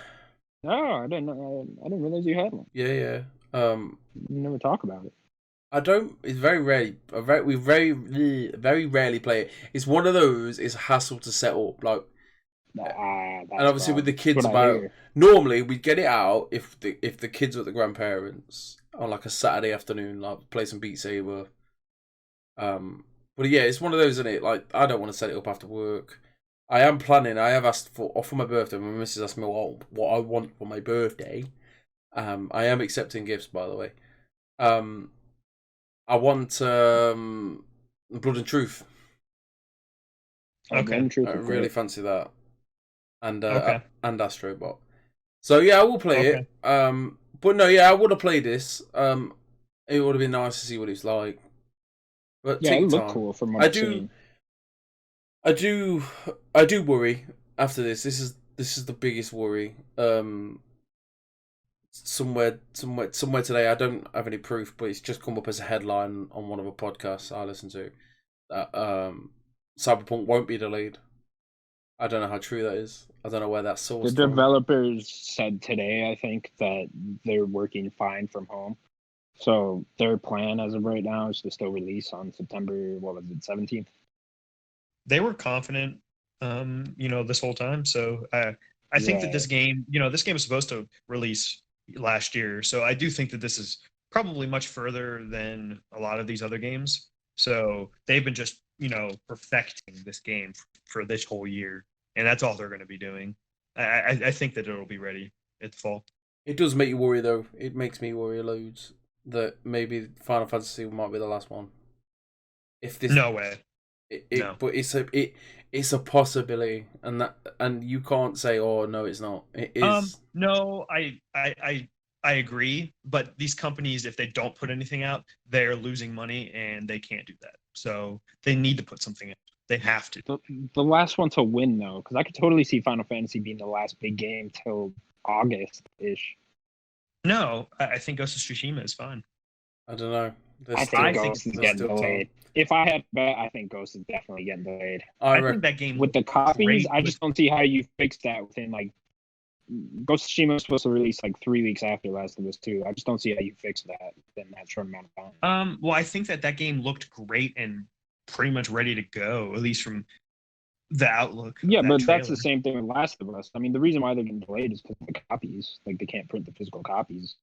Oh, I didn't know. I didn't realize you had one. Yeah. You never talk about it. I don't. It's very rarely. We very rarely play it. It's one of those. It's a hassle to set up. Like, and obviously with the kids about. Normally we get it out if the kids are at the grandparents on like a Saturday afternoon, like play some Beat Saber. But yeah, it's one of those, isn't it? Like, I don't want to set it up after work. I am planning. I have asked for my birthday. My missus asked me what I want for my birthday. I am accepting gifts, by the way. I want Blood and Truth. Okay. I really fancy that, and Okay. and Astrobot. So yeah, I will play it. But no, yeah, I would have played this. It would have been nice to see what it's like. But Yeah, take it your looked time. cool from what I've seen. I do worry after this. This is the biggest worry. Somewhere today, I don't have any proof, but it's just come up as a headline on one of the podcasts I listen to that Cyberpunk won't be delayed. I don't know how true that is. I don't know where that source. The developers said today, I think, that they're working fine from home. So their plan as of right now is to still release on September, 17th? They were confident, this whole time. So I think that this game was supposed to release last year. So I do think that this is probably much further than a lot of these other games. So they've been just, perfecting this game for this whole year. And that's all they're going to be doing. I think that it'll be ready at the fall. It does make you worry, though. It makes me worry loads that maybe Final Fantasy might be the last one. If this no way. No. But it's a possibility, and you can't say, oh no, it's not. It is. No, I agree, but these companies, if they don't put anything out, they're losing money and they can't do that. So they need to put something out. They have to. The last one to win, though, because I could totally see Final Fantasy being the last big game till August-ish. No, I think Ghost of Tsushima is fine. I don't know. I think Ghost is getting delayed. If I had to bet, I think Ghost is definitely getting delayed. I think that game with the copies, I just don't see how you fix that within like Ghost of Tsushima was supposed to release like 3 weeks after Last of Us 2. I just don't see how you fix that within that short amount of time. Well, I think that game looked great and pretty much ready to go, at least from the outlook. Yeah, but that's the same thing with Last of Us. I mean, the reason why they're getting delayed is because of the copies. Like, they can't print the physical copies.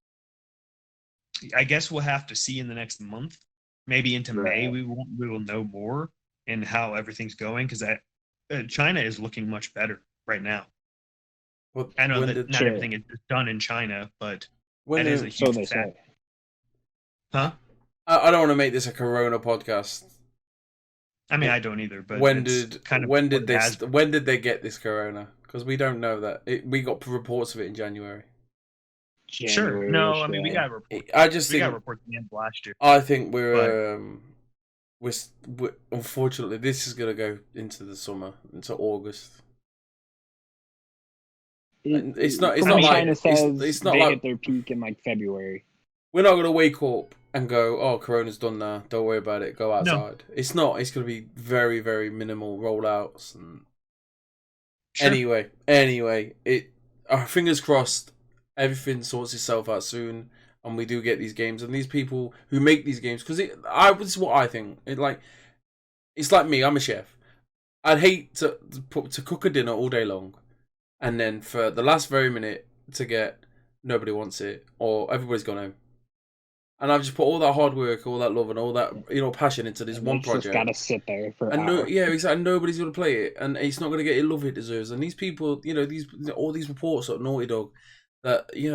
I guess we'll have to see in the next month. Maybe into May, we will know more and how everything's going, because China is looking much better right now. Well, I know that not everything is done in China, but that is a huge fact. Huh? I don't want to make this a Corona podcast. I mean, I don't either. But when did they get this Corona? Because we don't know that. We got reports of it in January. Sure. No, I mean, we got reports. We got reports at the end of last year. I think we're unfortunately, this is going to go into the summer, into August. It's not like China says it's not they hit their peak in like February. We're not going to wake up and go, oh, Corona's done now, don't worry about it, go outside. No. It's not. It's going to be very, very minimal rollouts. And sure. Anyway, our fingers crossed, everything sorts itself out soon, and we do get these games. And these people who make these games, because this is what I think. It's like me. I'm a chef. I'd hate to cook a dinner all day long, and then for the last very minute to get nobody wants it or everybody's gone home. And I've just put all that hard work, all that love, and all that passion into this one project. Just gotta sit there for an hour. Exactly. Nobody's gonna play it, and it's not gonna get the love it deserves. And these people, all these reports at Naughty Dog, that they're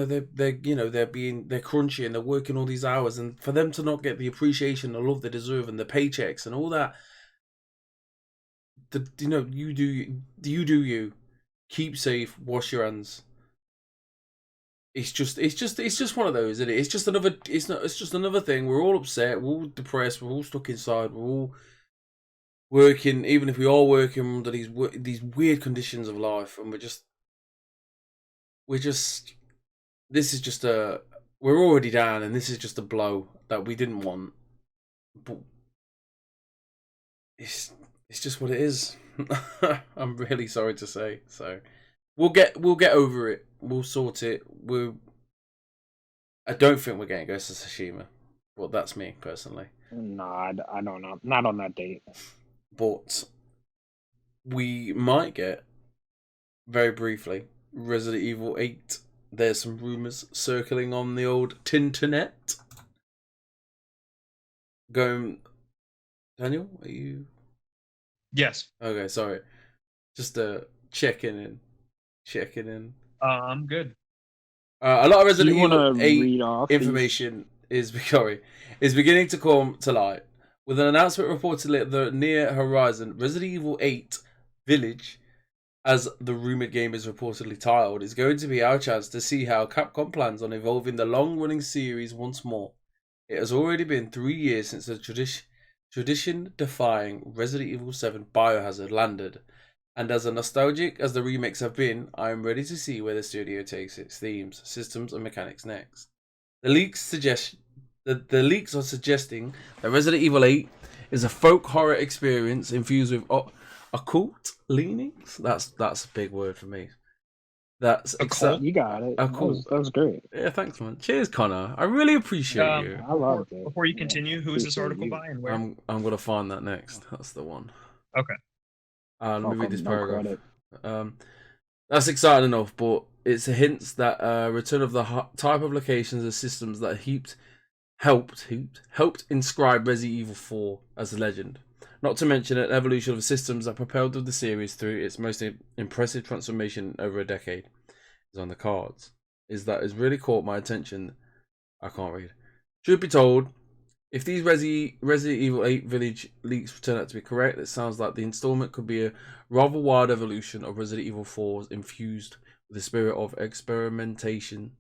crunchy and they're working all these hours, and for them to not get the appreciation, the love they deserve, and the paychecks and all that, you do you. Keep safe. Wash your hands. It's just one of those, isn't it? It's just another. It's just another thing. We're all upset. We're all depressed. We're all stuck inside. We're all working, even if we are working under these weird conditions of life, and we're just. This is just a. We're already down, and this is just a blow that we didn't want. But it's just what it is. I'm really sorry to say. So we'll get over it. We'll sort it. I don't think we're getting Ghost of Tsushima. Well, that's me personally. No, I don't know. Not on that date. But we might get, very briefly, Resident Evil 8. There's some rumours circling on the old Tinternet. Daniel, are you? Yes. Okay, sorry. Just checking in. I'm good. A lot of Resident Evil 8 information is beginning to come to light. With an announcement reportedly at the near horizon, Resident Evil 8 Village, as the rumoured game is reportedly titled, is going to be our chance to see how Capcom plans on evolving the long-running series once more. It has already been 3 years since the tradition-defying Resident Evil 7 Biohazard landed, and as nostalgic as the remakes have been, I am ready to see where the studio takes its themes, systems, and mechanics next. The leaks are suggesting that Resident Evil 8 is a folk horror experience infused with occult leanings. That's a big word for me. That's occult. You got it. That was great. Yeah, thanks, man. Cheers, Connor. I really appreciate you. I loved it. Before you continue, who is this article by and where? I'm gonna find that next. That's the one. Okay. Let me read this paragraph. That's exciting enough, but it's a hint that return of the type of locations and systems that helped inscribe Resident Evil 4 as a legend. Not to mention an evolution of systems that propelled the series through its most impressive transformation over a decade is on the cards. Has really caught my attention. I can't read. Truth be told, if these Resident Evil 8 Village leaks turn out to be correct, it sounds like the installment could be a rather wild evolution of Resident Evil 4's infused with the spirit of experimentation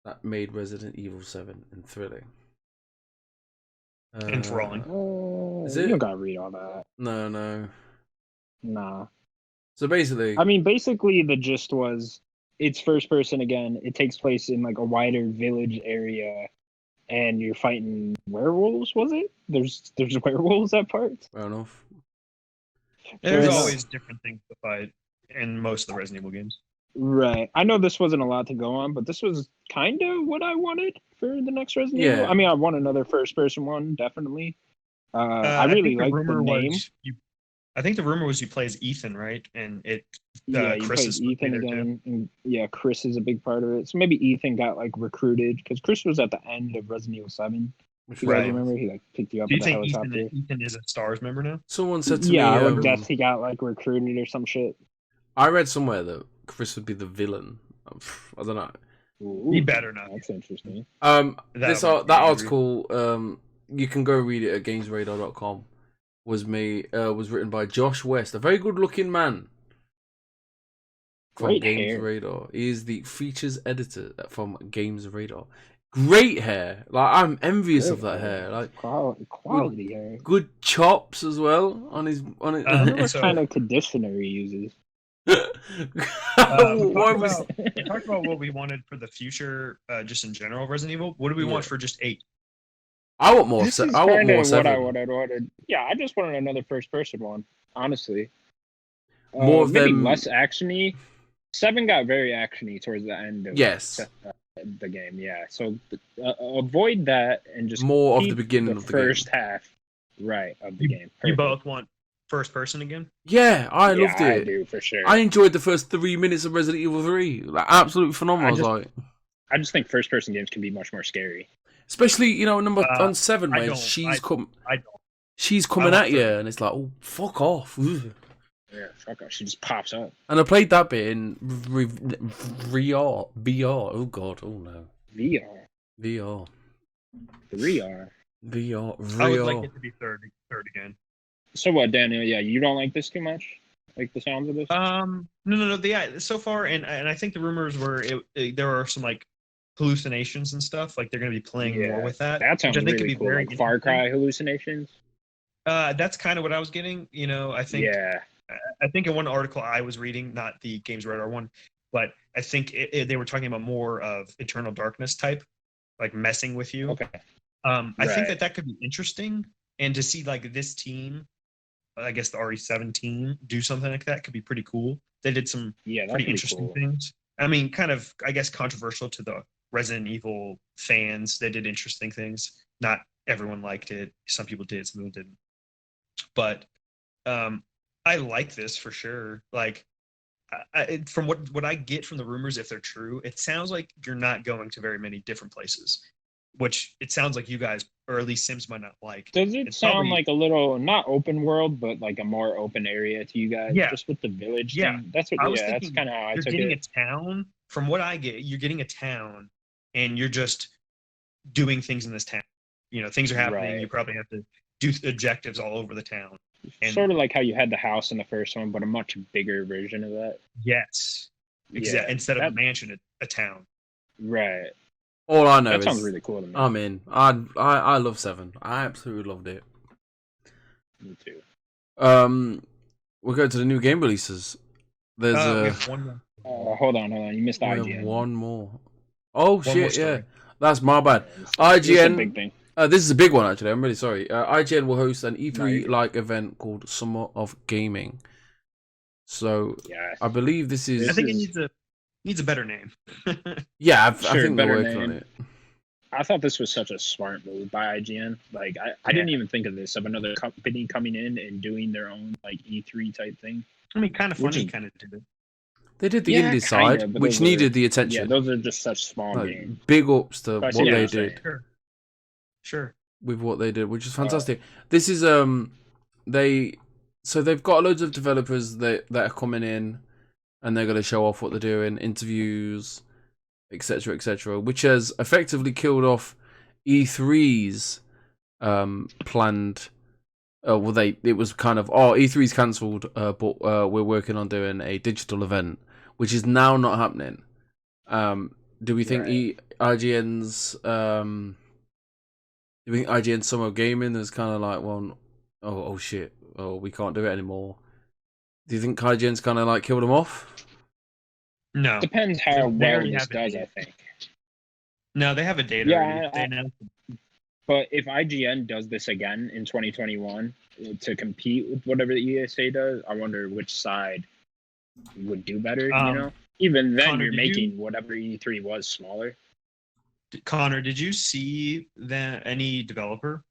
that made Resident Evil 7 thrilling. Enthralling. You don't gotta read all that. No. Nah. So basically, the gist was it's first person again. It takes place in like a wider village area, and you're fighting werewolves. Was it? There's werewolves at parts. Fair enough. There's always different things to fight in most of the Resident Evil games. Right. I know this wasn't a lot to go on, but this was kind of what I wanted for the next Resident Evil. I mean, I want another first-person one, definitely. I really like the name. I think the rumor was you play as Ethan, right? And Chris is Ethan again. And, Chris is a big part of it. So maybe Ethan got like recruited because Chris was at the end of Resident Evil 7. If you guys remember, he like picked you up with a helicopter. Do you think Ethan is a STARS member now? Someone said to me, I guess he got like recruited or some shit. I read somewhere that Chris would be the villain. I don't know. Ooh, he better not. That's interesting. That article, you can go read it at gamesradar.com. Was written by Josh West, a very good-looking man from Great Games hair. Radar. He is the features editor from Games Radar. Great hair. Like, I'm envious of that hair. Like quality hair. Good chops as well on his. I wonder what kind of conditioner he uses. We talked about what we wanted for the future, just in general, Resident Evil. What do we want for just 8? I want more. I want more 7. What I wanted. Yeah, I just wanted another first-person one. Honestly, more of maybe them. Less actiony. 7 got very actiony towards the end of the game. Yeah, so avoid that and just more of the beginning of the first half, right, of the game. You both want first person again? Yeah, I loved it. I do for sure. I enjoyed the first 3 minutes of Resident Evil 3. Like, absolutely phenomenal. I just think first-person games can be much more scary. Especially, on 7 when she's coming at you and it's like, oh, fuck off. Yeah, fuck off. She just pops up. And I played that bit in VR. Oh god, oh no. VR. 3R. I would like it to be third again. So what, Daniel? Yeah, you don't like this too much? Like the sounds of this? No. Yeah, so far, and I think the rumors were there are some like hallucinations and stuff. Like they're going to be playing more with that, That sounds which I think could really be cool. very Like Far interesting. Cry hallucinations. That's kind of what I was getting. I think Yeah. I think in one article I was reading, not the Games Radar one, but I think they were talking about more of Eternal Darkness type, like messing with you. Okay. I think that could be interesting, and to see like this team, I guess the RE7 team, do something like that could be pretty cool. They did some pretty interesting things. I mean, kind of, I guess, controversial to the Resident Evil fans. They did interesting things. Not everyone liked it. Some people did, some people didn't. But I like this for sure. Like, from what I get from the rumors, if they're true, it sounds like you're not going to very many different places, which it sounds like you guys, or at least Sims, might not like. Does it sound like a little, not open world, but like a more open area to you guys? Yeah. Just with the village Yeah. thing? That's what. I was That's thinking kind of how I you're took getting it. a town. From what I get, you're getting a town, and you're just doing things in this town. Things are happening. Right. You probably have to do objectives all over the town. And Sort of like how you had the house in the first one, but a much bigger version of that. yes, exactly. Yeah, Instead of a mansion, a town. Right. All I know That is sounds really cool to me. I'm in. I love 7. I absolutely loved it. Me too. We'll go to the new game releases. There's we have one more. Hold on. You missed we IGN. have one more. Oh One shit! more Yeah, story. that's my bad. This is a big IGN. thing. This is a big one actually. I'm really sorry. IGN will host an No, E3-like event called Summer of Gaming. So Yeah. I believe this is. I think it needs a better name. Yeah, I Sure, think they're better working on name. it. I thought this was such a smart move by IGN. Like, I didn't even think of this, of another company coming in and doing their own like E3 type thing. I mean, kind of Which funny, is- kind of did it. They did the Yeah, indie kinda, side, but which those are- needed the Yeah, attention. those are just such small Like, games. big ups to But I what see what they you're did. saying. Sure. With what they did, which is fantastic. This is they've got loads of developers that are coming in, and they're going to show off what they're doing, interviews, etc., etc., which has effectively killed off E3's planned. It was kind of E3's cancelled, but we're working on doing a digital event, which is now not happening. Do we think IGN's Do you think IGN Summer of Gaming is kind of like, well, oh shit, we can't do it anymore? Do you think IGN's kind of like killed them off? No. Depends how They well already this have a does, date. I think. No, they have a date Yeah, already. They announced it. But if IGN does this again in 2021 to compete with whatever the ESA does, I wonder which side would do better, Even then, Connor, you're did making whatever E3 was smaller. Connor, did you see that any developer?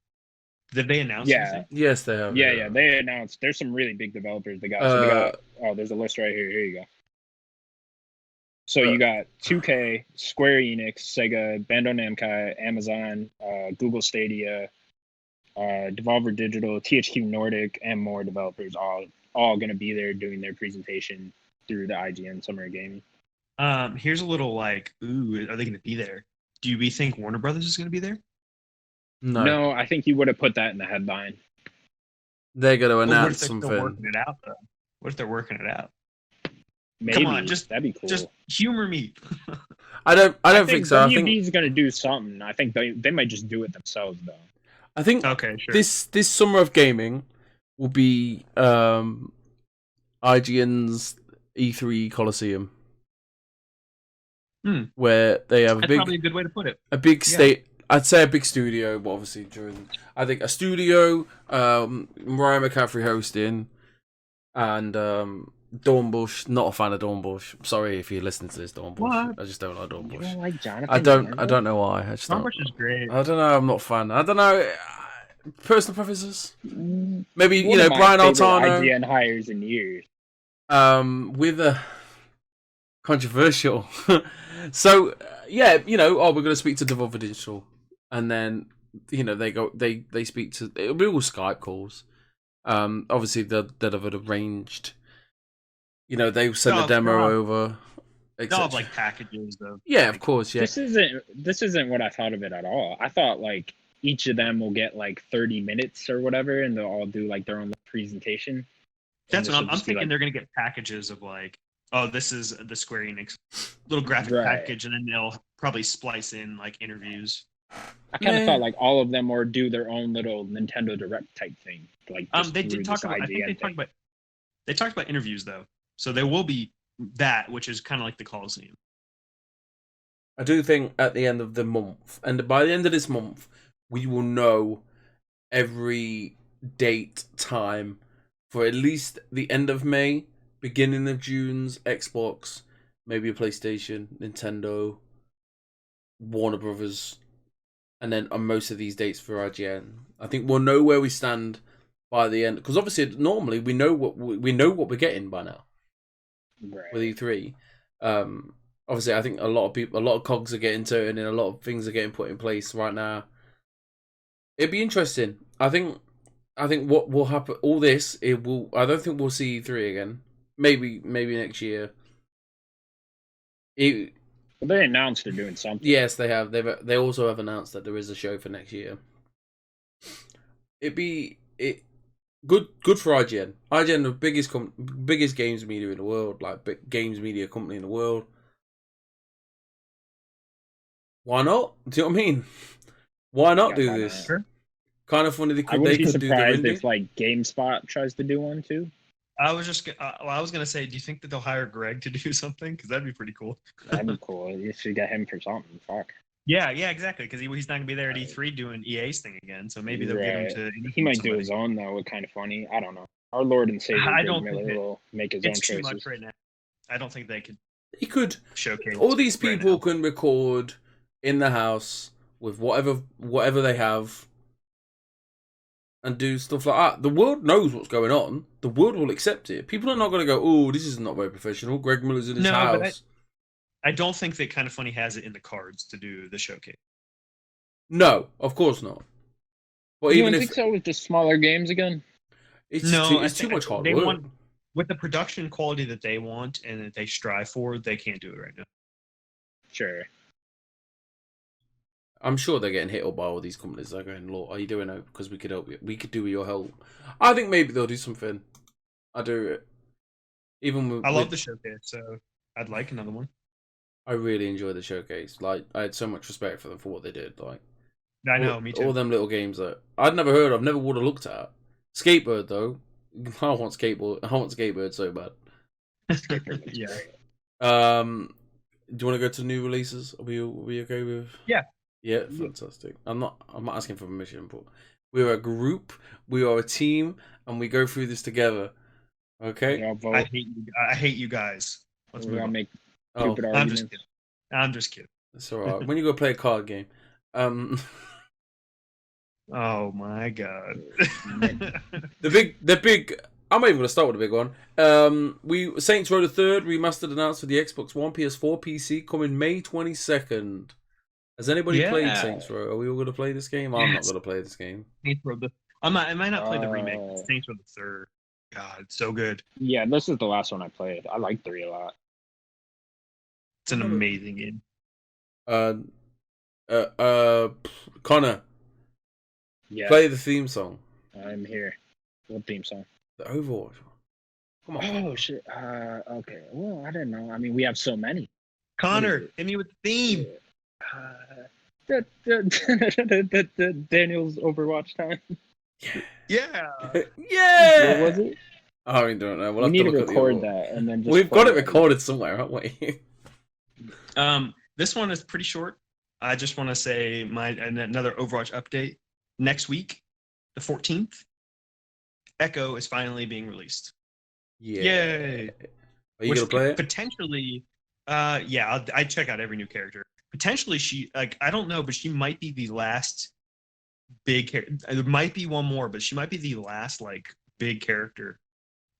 Did they announce Yeah. anything? Yes, they have. Yeah, they announced there's some really big developers they got. So they got there's a list right here. Here you go. So you got 2K, Square Enix, Sega, Bandai Namco, Amazon, Google Stadia, Devolver Digital, THQ Nordic, and more developers all going to be there doing their presentation through the IGN Summer of Gaming. Here's a little like, ooh, are they going to be there? Do we think Warner Brothers is going to be there? No, I think you would have put that in the headline. They're going to What if announce they're something. still working it out, though? What if they're working it out? Maybe. Come on, that'd be cool. Just humor me. I don't think so. I think WB's going to do something. I think they might just do it themselves, though. I think Okay, sure. this Summer of Gaming will be IGN's E3 Coliseum, where they have That's probably a good way to put it. a big state. I'd say a big studio, but obviously I think a studio, Mariah McCaffrey hosting, and Dornbush. Not a fan of Dornbush. Sorry if you're listening to this, Dornbush. What? I just don't like Dornbush. You don't like Jonathan? I don't know why. I just don't. Dornbush is great. I don't know. I'm not a fan. I don't know. Personal preferences. Maybe One of my Brian favorite Altano. IGN hires in years. With a controversial. So we're going to speak to Devolver Digital, and then they speak to. It'll be all Skype calls. Obviously they'll have arranged. They send the demo over. They'll have like packages though. Yeah, of course. Yeah. This isn't what I thought of it at all. I thought like each of them will get like 30 minutes or whatever, and they'll all do like their own presentation. That's And what this will I'm just be, thinking. like, They're gonna get packages of like, oh, this is the Square Enix little graphic Right. package, and then they'll probably splice in like interviews. I kind of Meh. thought like all of them would do their own little Nintendo Direct type thing, like just They through did talk this about. I think IGN thing. they talked about interviews though, so there will be that, which is kind of like the Coliseum. I do think at the end of the month, and by the end of this month, we will know every date, time for at least the end of May, beginning of June's Xbox, maybe a PlayStation, Nintendo, Warner Brothers, and then on most of these dates for IGN. I think we'll know where we stand by the end, because obviously normally we know what we're getting by now Right. with E3. Obviously, I think a lot of cogs are getting turned, and a lot of things are getting put in place right now. It'd be interesting. I think what will happen, all this, it will. I don't think we'll see E3 again. Maybe next year. Well, they announced they're doing something. Yes, they have. They also have announced that there is a show for next year. Good for IGN. IGN, the biggest games media in the world, like big games media company in the world. Why not? Do you know what I mean? Why not do why this? Sure. Kind of funny they I could wouldn't be do the surprised indie. if like GameSpot tries to do one too. I was just, I was gonna say, do you think that they'll hire Greg to do something? Because that'd be pretty cool. That'd be cool. You should get him for something. Fuck. Yeah, exactly. Because he's not gonna be there at E3 doing EA's thing again. So maybe they'll get him to. He might do somebody. his own though. It's kind of funny. I don't know. Our Lord and Savior I Greg don't Miller think will make his own It's too choices. much right now. I don't think they could He could. showcase. All these right people now. can record in the house with whatever they have, and do stuff like that. The world knows what's going on. The world will accept it. People are not going to go, "Oh, this is not very professional." Greg Miller's in his No, but house. I don't think that Kind of Funny has it in the cards to do the showcase. No, of course not. But You even don't if think so with just smaller games again? it's too much hard they work. want with the production quality that they want and that they strive for, they can't do it right now. Sure. I'm sure they're getting hit up by all these companies. They're going, "Look, are you doing it? Because we could help you. We could do with your help." I think maybe they'll do something. I do it. Even with, I love the showcase, so I'd like another one. I really enjoy the showcase. Like, I had so much respect for them for what they did. Like, I know, me too. All them little games that I'd never heard of, never would have looked at. Skatebird though, I want Skatebird so bad. Yeah. Do you want to go to new releases? Are we okay with? Yeah. Yeah, fantastic. I'm not asking for permission, but we're a group, we are a team, and we go through this together. Okay. Y'all vote. I hate you guys. Let's We're move gonna on. make Oh, stupid I'm arguments. just kidding. I'm just kidding. it's alright. When you go play a card game, Oh my god. the big. I'm not even gonna start with the big one. Saints Row the Third remastered announced for the Xbox One, PS4, PC coming May 22nd. Has anybody played Saints Row? Are we all gonna play this game? I'm not gonna play this game. Saints Row I might not play the remake. Saints Row the Third. God, it's so good. Yeah, this is the last one I played. I like 3 a lot. It's an amazing game. Connor, Yeah, play the theme song. I'm here. What theme song? The Overwatch one. Come on. Oh shit. Okay. Well, I didn't know. I mean, we have so many. Connor, hit me with the theme. Daniel's Overwatch time. Yeah. Yeah. What was it? I don't know. We'll We have need to look at the record other one. that and then just We've got play it recorded somewhere, haven't we? This one is pretty short. I just want to say another Overwatch update. Next week, the 14th, Echo is finally being released. Yeah. Yay! Are you gonna play it? Potentially, yeah, I check out every new character. Potentially, I don't know, but she might be the last big character. There might be one more, but she might be the last big character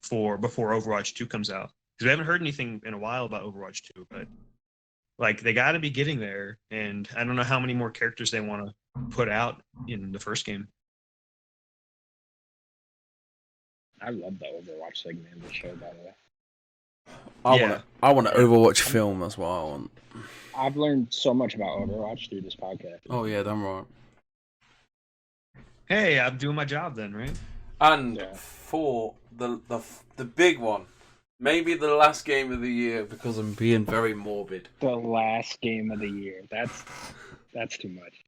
before Overwatch 2 comes out. Because we haven't heard anything in a while about Overwatch 2, but they got to be getting there, and I don't know how many more characters they want to put out in the first game. I love the Overwatch segment of the show, by the way. I want an Overwatch film. That's what I want. I've learned so much about Overwatch through this podcast. Oh yeah, damn right. Hey, I'm doing my job then, right? And Yeah. for the big one, maybe the last game of the year, because I'm being very morbid. The last game of the year. That's too much.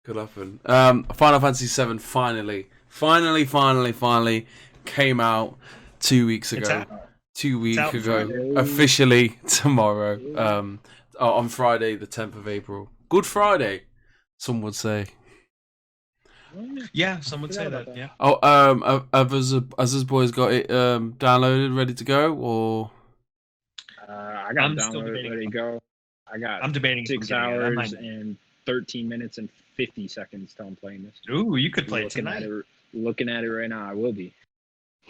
Could happen. Final Fantasy VII finally came out 2 weeks It's ago. out. 2 weeks out ago, Friday. officially tomorrow. On Friday, the 10th of April. Good Friday, some would say. Yeah, some would say Forgot about that. that. Yeah. Oh, has this boys got it downloaded, ready to go, or? I got I'm still downloaded, debating. ready to go. I got I'm debating if I'm 6 getting it. I hours might- and 13 minutes and 50 seconds till I'm playing this. Ooh, you could play it Looking tonight. looking at it right now, I will be.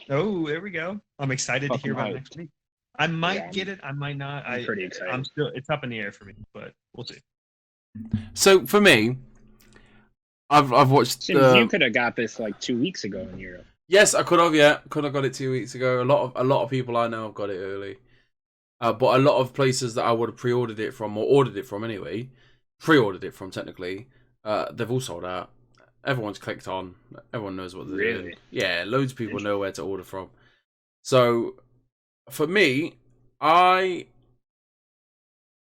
Oh, there we go. I'm excited to hear Fucking about it hyped. next week. I might Yeah, get it. I might not. I'm pretty excited. I'm still. It's up in the air for me, but we'll see. So for me, I've watched. Sims, you could have got this like 2 weeks ago in Europe. Yes, I could have. Yeah, could have got it 2 weeks ago. A lot of people I know have got it early, but a lot of places that I would have pre-ordered it from or ordered it from anyway, pre-ordered it from technically, they've all sold out. Everyone's clicked on. Everyone knows what they're doing. Really? Yeah, loads of people know where to order from. So for me, I'm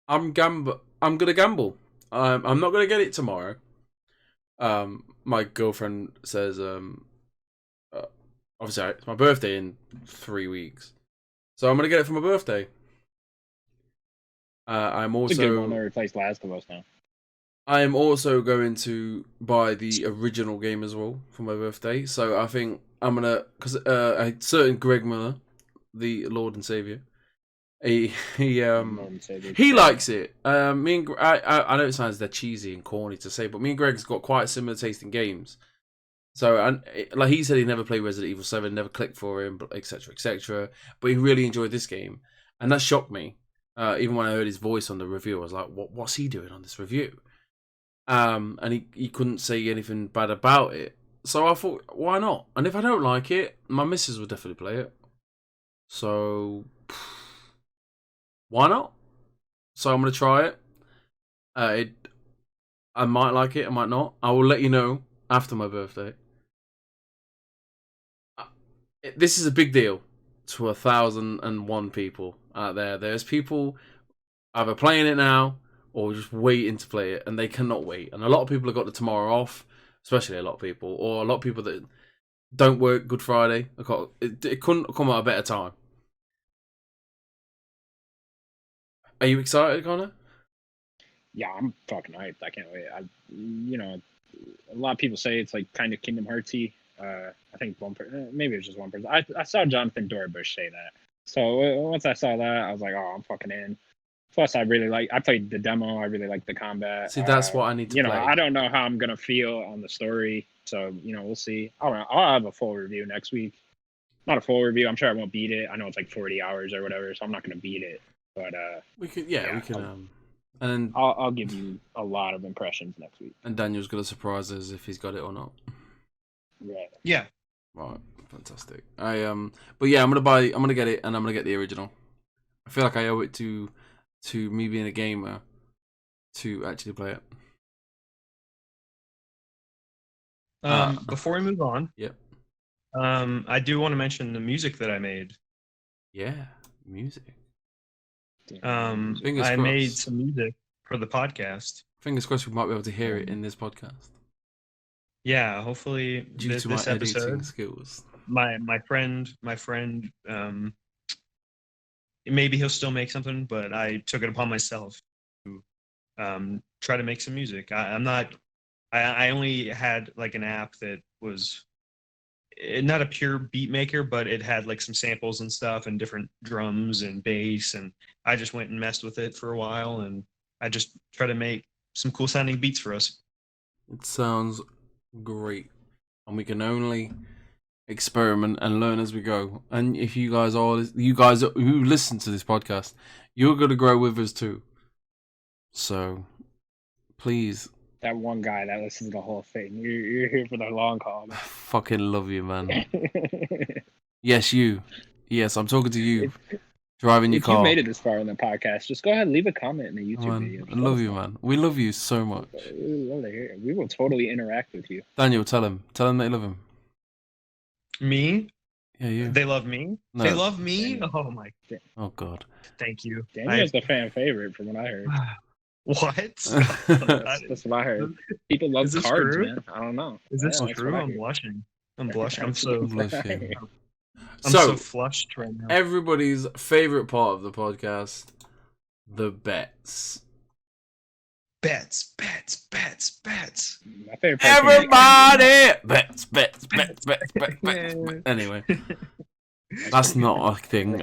gonna gamble. I'm not gonna get it tomorrow. My girlfriend says obviously it's my birthday in 3 weeks, so I'm gonna get it for my birthday. I'm It's a good one also to replace Last of Us now. I am also going to buy the original game as well for my birthday. So I think I'm gonna, because a certain Greg Miller, the Lord and Savior, he likes it. Me and I know it sounds that cheesy and corny to say, but me and Greg's got quite similar taste in games. So and like he said, he never played Resident Evil 7, never clicked for him, but etc. etc. But he really enjoyed this game, and that shocked me. Even when I heard his voice on the review, I was like, what's he doing on this review? And he couldn't say anything bad about it. So I thought, why not? And if I don't like it, my missus would definitely play it. So why not? So I'm gonna try it. I might like it, I might not. I will let you know after my birthday. This is a big deal to 1,001 people out there. There's people either playing it now or just waiting to play it, and they cannot wait. And a lot of people have got the tomorrow off, especially a lot of people, or a lot of people that don't work Good Friday. It couldn't come at a better time. Are you excited, Connor? Yeah, I'm fucking hyped. I can't wait. A lot of people say it's like kind of Kingdom Heartsy. I think one person, maybe it was just one person. I saw Jonathan Dorbush say that. So once I saw that, I was like, oh, I'm fucking in. Plus, I played the demo. I really like the combat. See, that's what I need to play. I don't know how I'm gonna feel on the story, so we'll see. I'll have a full review next week. Not a full review. I'm sure I won't beat it. I know it's like 40 hours or whatever, so I'm not gonna beat it. But we can. And I'll give you a lot of impressions next week. And Daniel's gonna surprise us if he's got it or not. Right. Yeah. Right. Fantastic. But yeah, I'm gonna get it, and I'm gonna get the original. I feel like I owe it to me being a gamer to actually play it. Before we move on, Yep. I do want to mention the music that I made. Yeah, music. I made some music for the podcast. Fingers crossed we might be able to hear it in this podcast. Yeah, hopefully Due to this my episode. editing skills. My friend, maybe he'll still make something, but I took it upon myself to try to make some music. I only had like an app that was not a pure beat maker, but it had like some samples and stuff and different drums and bass, and I just went and messed with it for a while, and I just try to make some cool sounding beats for us. It sounds great, and we can only experiment and learn as we go. And if you guys who listen to this podcast, you're going to grow with us too. So please. That one guy that listens to the whole thing. You're here for the long haul. I fucking love you, man. Yes, you. Yes, I'm talking to you. driving your If you car. made it this far in the podcast, just go ahead and leave a comment in the YouTube Man, video. I Just let love us you, know. man. We love you so much. We love to hear it. We will totally interact with you. Daniel, tell him that you love him. Me? Yeah, you. They love me? No. They love me? Daniel. Oh my. Oh God. Thank you. Daniel's the fan favorite, from what I heard. What? That's what I heard. People love Is this cards, true? man. I don't know. Is this Yeah, that's true? what I I'm hear. blushing. I'm blushing. I'm so Blushing. I'm So, so flushed right now. everybody's favorite part of the podcast, the bets. Bets. My favorite part. Everybody bets. Anyway, that's not a thing.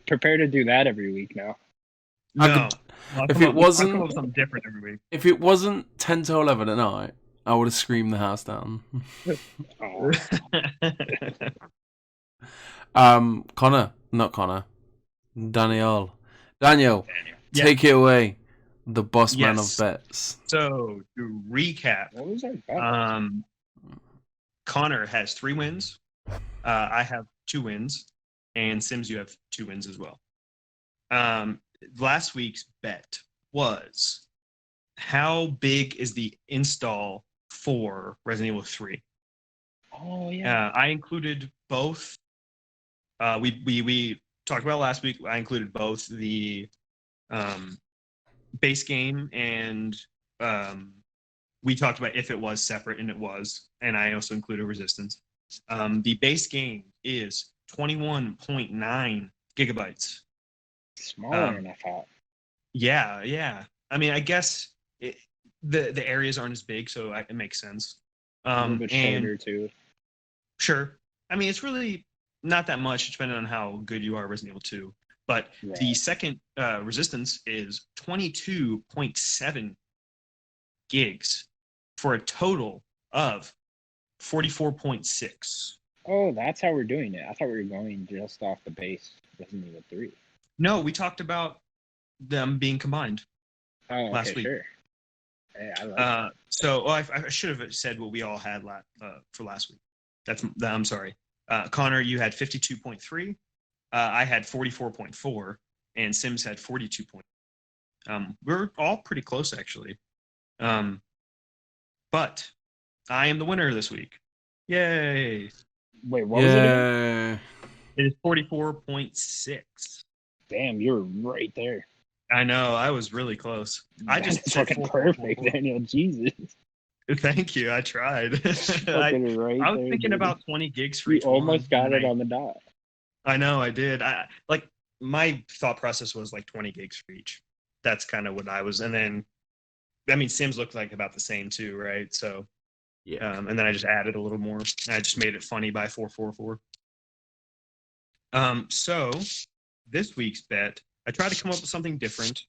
Prepare to do that every week now. No. if it wasn't- I'll come up with something different every week. If it wasn't 10 to 11 at night, I would have screamed the house down. Oh, Daniel, Yeah. take it away, the boss man of Yes. bets. So to recap, what was our bet? Connor has 3 wins. I have 2 wins, and Sims, you have 2 wins as well. Last week's bet was how big is the install for Resident Evil 3? Oh yeah. I included both. We talked about last week. I included both the base game and we talked about if it was separate, and it was. And I also included Resistance. The base game is 21.9 gigabytes. Smaller than I thought. Yeah. I mean, I guess the areas aren't as big, so it makes sense. A little bit shorter too. Sure. I mean, it's really not that much, depending on how good you are at Resident Evil 2. But the Right. second Resistance is 22.7 gigs for a total of 44.6. Oh, that's how we're doing it. I thought we were going just off the base Resident Evil 3. No, we talked about them being combined. Oh, Last okay, week. sure. Hey, I like that. So I should have said what we all had for last week. I'm sorry. Connor, you had 52.3. I had 44.4, and Sims had 42. We're all pretty close, actually. But I am the winner this week. Yay! Wait, what was it? Yeah. It is 44.6. Damn, you were right there. I know. I was really close. I just That's said fucking 44.4. perfect, Daniel. Jesus. Thank you. I tried. Fucking right I was there, thinking dude. about 20 gigs for You each almost one, got and it on the dot. I know I did. My thought process was like 20 gigs for each. That's kind of what I was. And then, I mean, Sims looked like about the same too, right? So, Yeah. and then I just added a little more. And I just made it funny by 444. So this week's bet, I tried to come up with something different.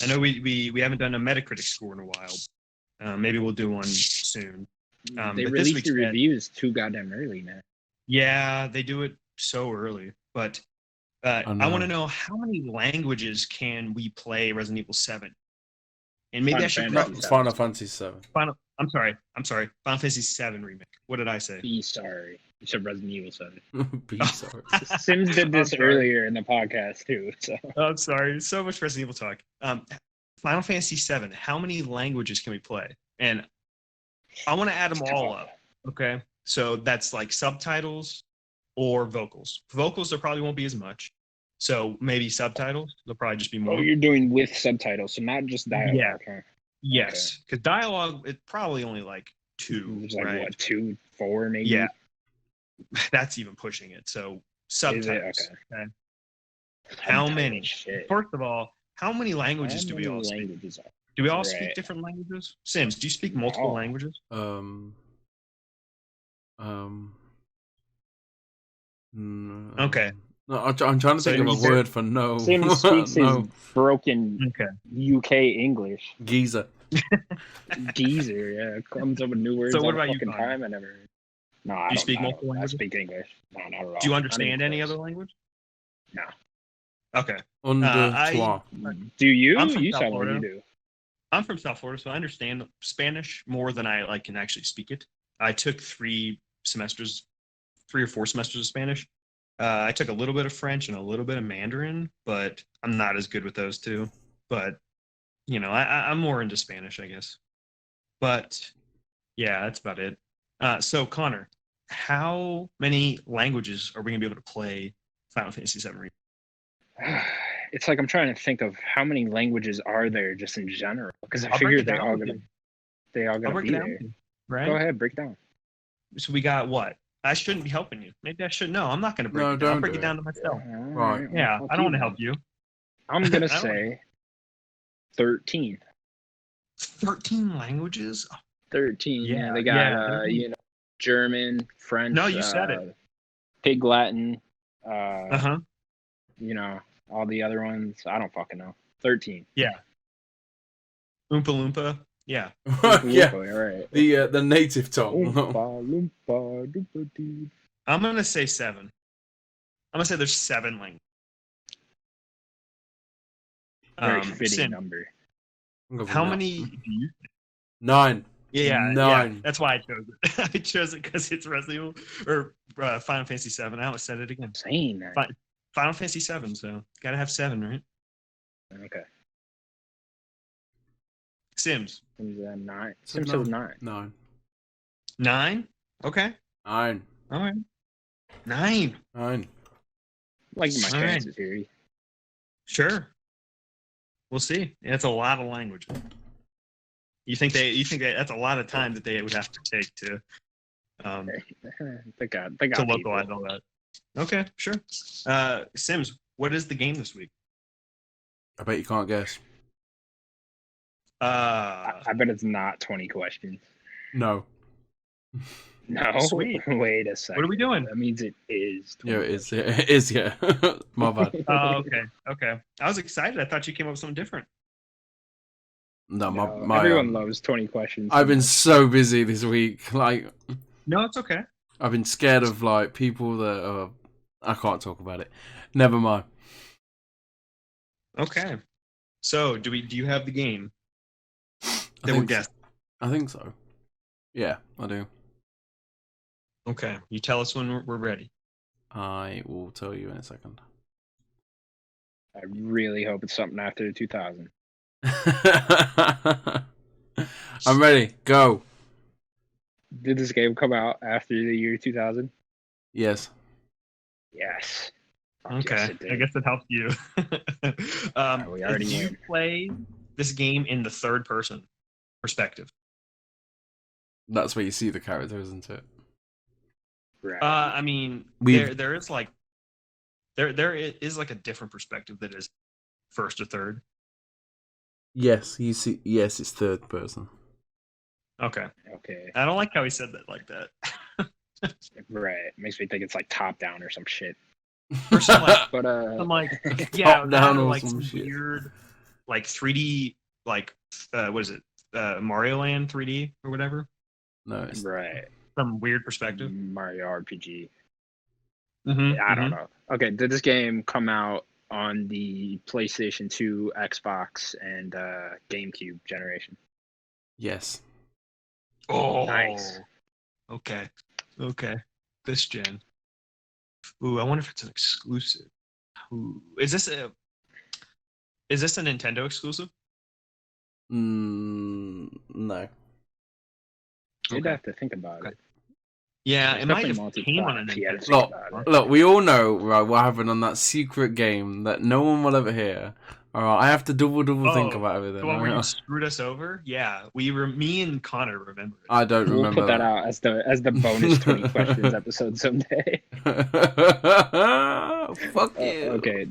I know we haven't done a Metacritic score in a while. Maybe we'll do one soon. They but this released week's the bet- reviews too goddamn early now. Yeah, they do it so early. But I know. want to know, how many languages can we play Resident Evil 7? And maybe Final I should Fantasy put VII. Final Fantasy 7. I'm sorry. Final Fantasy 7 remake. What did I say? Be sorry. You said Resident Evil 7. Be sorry. Sims did this I'm sorry. earlier in the podcast too. So I'm sorry. So much Resident Evil talk. Final Fantasy 7. How many languages can we play? And I want to add them all up. Okay. So that's like subtitles or vocals. Vocals, there probably won't be as much. So maybe subtitles. There'll probably just be more. Oh, you're doing with subtitles, so not just dialogue. Yeah. Huh? Yes. Because dialogue, it's probably only like 2. There's like right? what, 2, 4 maybe? Yeah. That's even pushing it. So subtitles. Is it? Okay. How Subtitles, many? shit. First of all, how many languages How do we many all speak? languages are- Do we all Right. speak different languages? Sims, do you speak multiple No. languages? Okay. No, I'm trying to So think of a you're- word for no. Sims speaks no. his broken Okay. UK English. Geezer. Geezer, yeah. Comes up with new words So what all the about you, fucking Connor? time. I never. No, I You don't. speak I don't- multiple I languages? speak English. No, not at all. Do you Not understand even any close. other language? No. Okay. Under I- toi. Do you? I'm from You South sound like you Florida. do. I'm from South Florida, so I understand Spanish more than I can actually speak it. I took 3 or 4 semesters of Spanish. I took a little bit of French and a little bit of Mandarin, but I'm not as good with those two. But I'm more into Spanish, I guess. But yeah, that's about it. So Connor, how many languages are we gonna be able to play Final Fantasy VII Remake? It's like I'm trying to think of how many languages are there just in general, because I I'll break figured it down with you. they all I'll gonna break be it down there. with you. Right? Go ahead, break it down. So we got what? I shouldn't be helping you. Maybe I should. No, I'm not going to break No, it down. I'll don't break do it down it. to myself. Right. Yeah, I don't want to help you. I'm gonna I don't- say 13. 13 languages? 13. Yeah, they yeah, got German, French. No, you said it. Pig Latin. Uh-huh. All the other ones. I don't fucking know. 13. Yeah. Oompa Loompa. Yeah. Yeah. All right. The native tongue. Oompa Loompa Doompa Doo. I'm going to say 7. I'm going to say there's 7 languages. Very fitting Sim, number. how many do you 9. Yeah, 9. Yeah. That's why I chose it. I chose it because it's Resident Evil or Final Fantasy 7. I almost said it again. Saying that. Final Fantasy 7, so gotta have 7, right? Okay. Sims. Sims 9. Sims Sims 9. 9. 9? Okay. 9. All right. 9. 9. Like my All right. chances here. Sure. We'll see. That's a lot of languages. You think that's a lot of time that they would have to take to They got to localize people. all that. Okay, sure. Sims, what is the game this week? I bet you can't guess. I bet it's not 20 questions. No. No. Sweet. Wait a second. What are we doing? That means it is 20 Yeah, it is. Yeah, it is. Yeah. My bad. Oh, okay. I was excited. I thought you came up with something different. No, No, my everyone loves 20 questions. I've been so busy this week. Like, No, it's okay. I've been scared of like people that are. I can't talk about it. Never mind. Okay. So, do you have the game I that we're think, guessing? I think so. Yeah, I do. Okay. You tell us when we're ready. I will tell you in a second. I really hope it's something after 2000. I'm ready. Go. Did this game come out after the year 2000? Yes. Yes. Okay. Yes, it did. I guess it helps you. We already do you win. play this game in the third person perspective? That's where you see the character, isn't it? Right. I mean, We've- there is like there is like a different perspective that is first or third. Yes, you see. Yes, it's third person. Okay. Okay. I don't like how he said that like that. Right. Makes me think it's like top down or some shit. Or some like, But some like Top down or or like some some shit. weird like 3D like what is it? Mario Land 3D or whatever. No, it's right. Some weird perspective. Mario RPG. Mm-hmm, I don't know. Okay, did this game come out on the PlayStation 2, Xbox, and GameCube generation? yes. Oh, Nice. Okay. This gen. Ooh, I wonder if it's an exclusive. Ooh, is this a Nintendo exclusive? No. You'd Okay. have to think about Okay. it. Yeah, It's it might definitely have came on a multi-plat, if you had to Nintendo. think Look, about it. look, we all know, right, what happened on that secret game that no one will ever hear. Alright, I have to double think about everything. The one where you alright? screwed us over? Yeah, me and Connor remember it. I don't We'll remember put that out as the bonus 20 questions episode someday. Fuck you. Okay.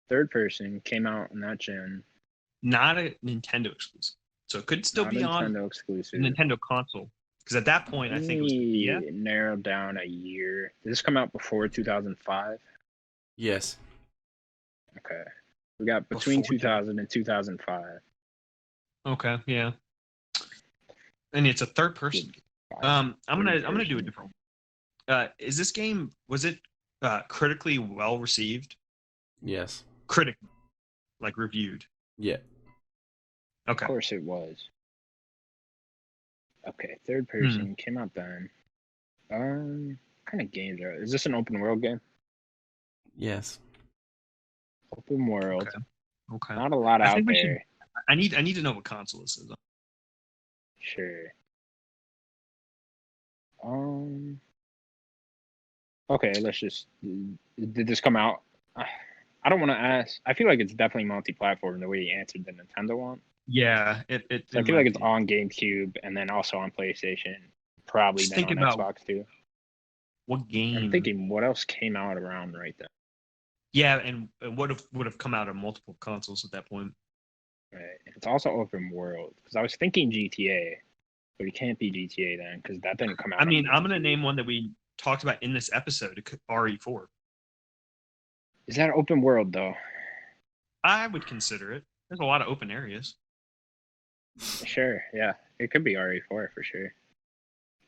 Third person came out on that gen. Not a Nintendo exclusive, so it could still Not be on Nintendo exclusive. the Nintendo console. Because at that point, I think it was the DS. Narrowed down a year. Did this come out before 2005? Yes. Okay. We got between Before 2000 and 2005. Okay, yeah. And it's a third person. I'm gonna do a different one. Was it critically well received? Yes. Critically, like reviewed. Yeah. Okay. Of course it was. Okay, third person came out then. kind of games are? Is this an open world game? Yes. Open world. Okay. Not a lot I out think we there. should. I need to know what console this is. Sure. Okay, let's just. Did this come out? I don't want to ask. I feel like it's definitely multi-platform the way you answered the Nintendo one. Yeah, So I feel like it's on GameCube and then also on PlayStation. Probably Just then on thinking about Xbox too. what game. I'm thinking what else came out around right then. Yeah, and would have come out on multiple consoles at that point. Right. It's also open world because I was thinking GTA, but it can't be GTA then because that didn't come out. I mean, on I'm gonna GameCube. name one that we talked about in this episode, RE4. Is that open world though? I would consider it. There's a lot of open areas. Sure. Yeah, it could be RE4 for sure.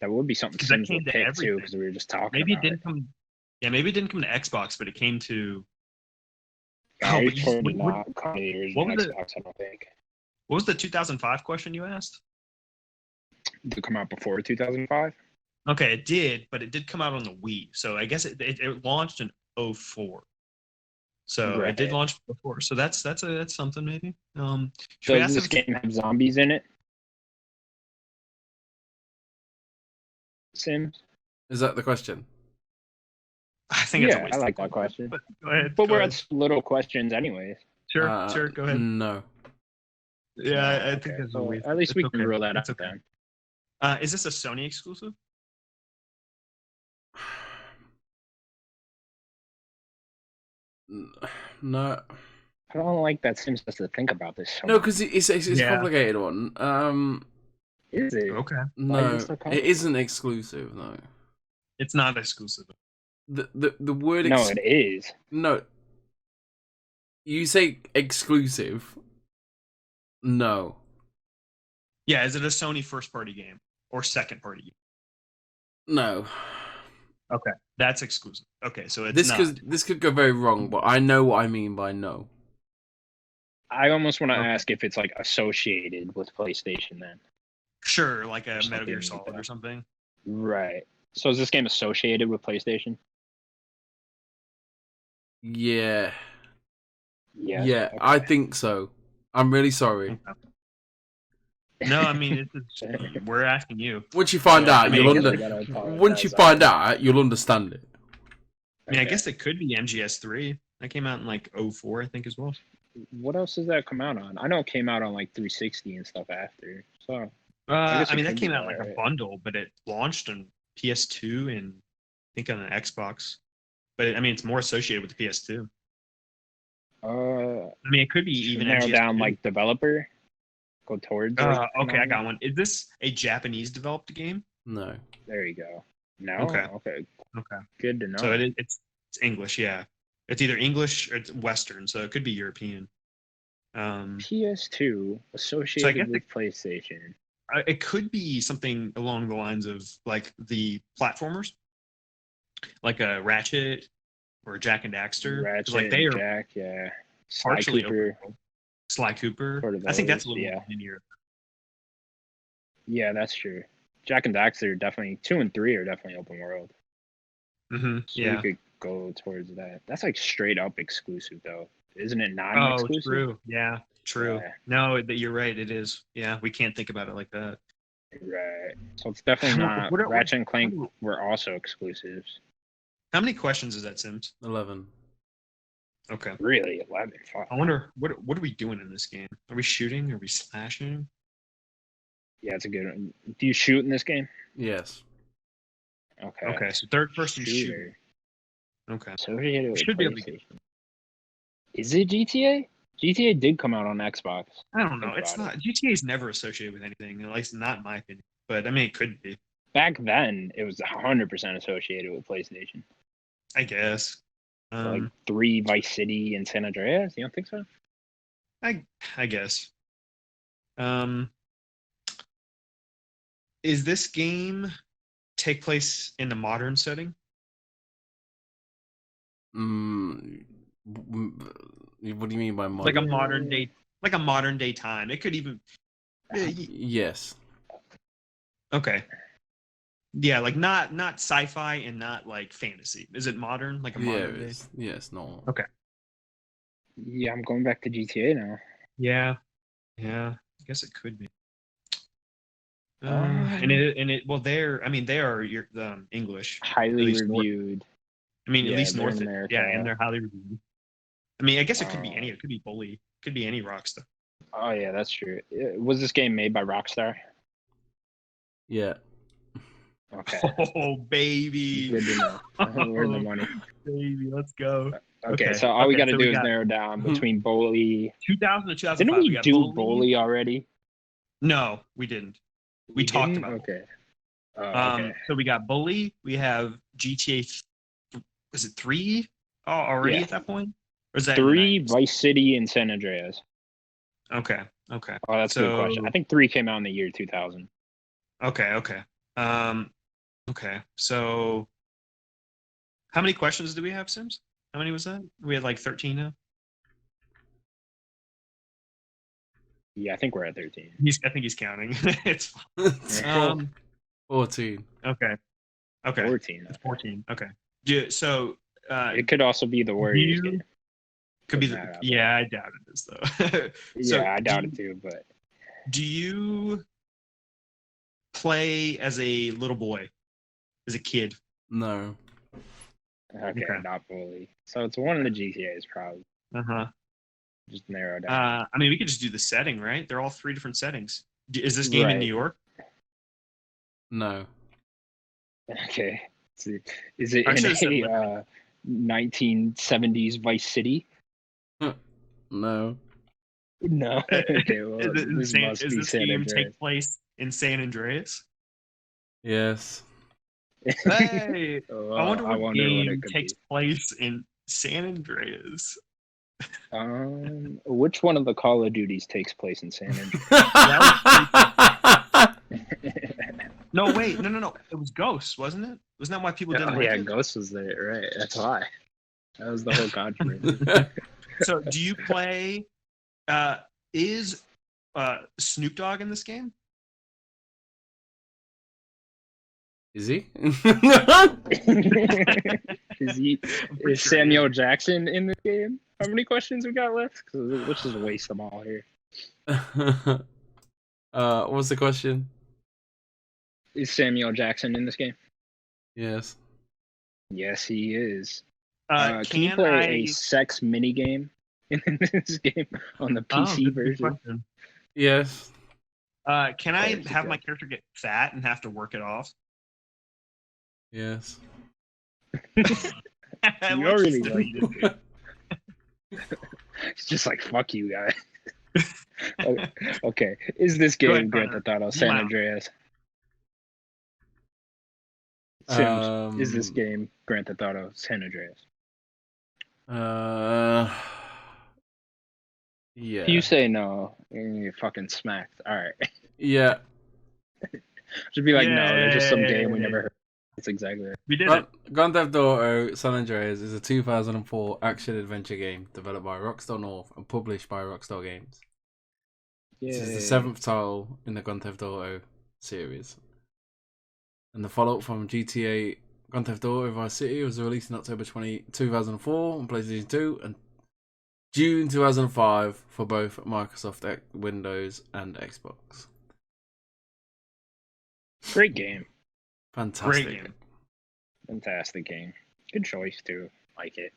That would be something 'Cause that Sims came would to pick too everything. because we were just talking Maybe it about didn't come. Yeah, maybe it didn't come to Xbox, but it came to. Yeah, Oh, but RE4 did what, not come to the what original was Xbox, I don't think. what was the 2005 question you asked? Did it come out before 2005? Okay, it did, but it did come out on the Wii. So I guess it launched in 04. So it did Right. launch before. So that's something maybe. Should we Does ask this if game have zombies in it? Sims? Is that the question? I think it's a Yeah, waste I of like time. that question. But go ahead. But go we're ahead. at little questions anyways. Sure, go ahead. No. Yeah, I think Okay, that's a so waste. at least It's we can okay. rule that It's out okay. then. Is this a Sony exclusive? No. I don't like that Sims has to think about this so No, much. because it's a Yeah. complicated one. Is it? Okay. Why is No, it so it complicated? isn't exclusive. No. It's not exclusive. The word No, it is. no. You say exclusive. No. Yeah, is it a Sony first party game or second party game? No. Okay, that's exclusive. Okay, so it's not. This could go very wrong, but I know what I mean by no. I almost want to Okay. ask if it's like associated with PlayStation then. Sure, like a Or Metal something Gear like Solid that. or something. Right. So is this game associated with PlayStation? Yeah. Yes. Yeah, Okay. I think so. I'm really sorry. Okay. No, I mean we're asking you. Once you find So, out, I mean, you'll I guess once you find out, you'll understand it. I mean, I guess it could be MGS3. That came out in like 04, I think, as well. What else does that come out on? I know it came out on like 360 and stuff after. So I guess it mean, that could came be out that, like a right? bundle, but it launched on PS2 and I think on an Xbox. But I mean, it's more associated with the PS2. I mean, it could be even narrow MGS2. down like developer. Go towards. Like, Okay, I got one. Is this a Japanese developed game? No. There you go. No. Okay. Okay. Okay. Good to know. So it's English, yeah. It's either English or it's Western, so it could be European. PS2 associated with PlayStation. It could be something along the lines of like the platformers, like a Ratchet or Jack and Daxter. Ratchet, like they are Jack, yeah. partially Cooper. open world. Sly Cooper. Sort of I think that's a those, little yeah. linear. Yeah, that's true. Jack and Daxter are definitely 2 and 3 are definitely open world. Mm-hmm. So Yeah. we could go towards that. That's like straight up exclusive though. Isn't it Oh, non-exclusive? true. Yeah, true. Yeah. No, you're right. It is. Yeah, we can't think about it like that. Right. So it's definitely not. What are- Ratchet and Clank were also exclusives. How many questions is that, Sims? 11. Okay. Really? 11. Fuck. I wonder what are we doing in this game? Are we shooting? Are we slashing? Yeah, it's a good one. Do you shoot in this game? Yes. Okay. Okay, so third person shooter. Shooter. Okay. Associated with Should be able to PlayStation. Is it GTA? GTA did come out on Xbox. I don't know. Think It's about not. GTA is never associated with anything, at least not in my opinion. But I mean, it could be. Back then, it was 100% associated with PlayStation. I guess. So like 3 Vice City and San Andreas. You don't think so? I guess. Is this game take place in a modern setting? What do you mean by modern? Like a modern day time. It could even. Yes. Okay. Yeah, like not sci-fi and not like fantasy. Is it modern, like a Yeah, modern day? it's, yeah, it's normal. Okay. Yeah, I'm going back to GTA now. Yeah, I guess it could be. Um, Well, they are your English, at highly least north. reviewed. I mean, at Yeah, least they're north. in America. Yeah, and they're highly reviewed. I mean, I guess it could be any. Um, It could be Bully. It could be any Rockstar. Oh yeah, that's true. Was this game made by Rockstar? Yeah. Okay, Oh baby, good to know. We're in the money. baby, let's go. Okay, so all we got to so do is got narrow down between Bully. 2000 to 2005. Didn't we got do Bully already? No, we didn't. We talked didn't? about it. Okay. Okay. So we got Bully. We have GTA. Is it 3 already Yeah. at that point? Or is that 3, in the 90s? Vice City, and San Andreas. Okay. Oh, that's a good question. I think 3 came out in the year 2000. Okay. Okay. So, how many questions do we have, Sims? How many was that? We had like 13 now. Yeah, I think we're at 13. I think he's counting. It's Yeah. 14. okay. 14. It's 14. Okay. Yeah. So It could also be the Warriors game. could be. Putting that out Yeah, I doubt it is though. So Yeah, I doubt it too, but do you play as a little boy, as a kid? No. okay, Okay. not Bully. So it's one of the GTAs probably. Uh-huh. Just narrow down. I mean, we could just do the setting, right? They're all 3 different settings. Is this game in Right. New York? No. Okay. Is it I in should've said a 1970s Vice City? No. No. Okay, well, this must Is be this San game Andreas. take place in San Andreas? Yes. Hey, Oh, I wonder what what game it could takes place in San Andreas. be. Which one of the Call of Duties takes place in San Andreas? No, wait, no. It was Ghosts, wasn't it? Wasn't that why people didn't like yeah, it? Ghost was there, right? That's why. That was the whole controversy. So, do you play? Is Snoop Dogg in this game? Is he? Is Samuel Jackson in the game? How many questions we got left? 'Cause let's just waste them all here. What's the question? Is Samuel Jackson in this game? Yes. Yes, he is. Can you Can play I? a sex mini game in this game on the PC Good version? question. Yes. Can I There you have go. my character get fat and have to work it off? Yes. You Let's already just know delete you it. It's just like, fuck you, guy. Okay. Is this Go game ahead, Grand Connor. Theft Auto You San out. Andreas? Sims, is this game Grand Theft Auto San Andreas? Yeah. If you say no, you're fucking smacked. All right. Yeah. Should be like, no, there's just some game we Yay. never heard. That's exactly it. We did it. Grand Theft Auto San Andreas is a 2004 action-adventure game developed by Rockstar North and published by Rockstar Games. This is the 7th title in the Grand Theft Auto series. And the follow-up from GTA Grand Theft Auto Vice City was released in October 2004 on PlayStation 2 and June 2005 for both Microsoft Windows and Xbox. Great game. Fantastic. Great game. Fantastic game. Good choice, too. Like it.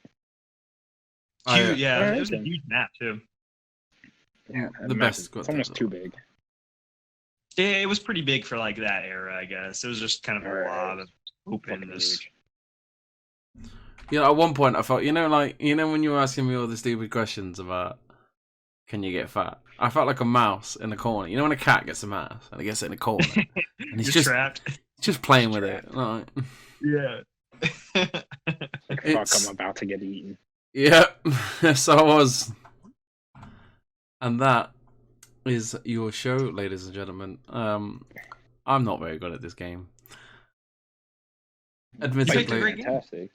Huge, yeah, Alright, it was a then. huge map too. Yeah, The best It's Grand almost Theft too Auto. big. Yeah, it was pretty big for like that era, I guess. It was just kind of a Alright. lot of Fucking openness. huge. Yeah, at one point I felt, when you were asking me all the stupid questions about can you get fat? I felt like a mouse in the corner. You know when a cat gets a mouse and it gets it in a corner and he's You're just trapped. playing with it. Like, Yeah. Like, It's- fuck, I'm about to get eaten. yeah, so I was. And that is your show, ladies and gentlemen. I'm not very good at this game. It's a great Admittedly, game. Fantastic.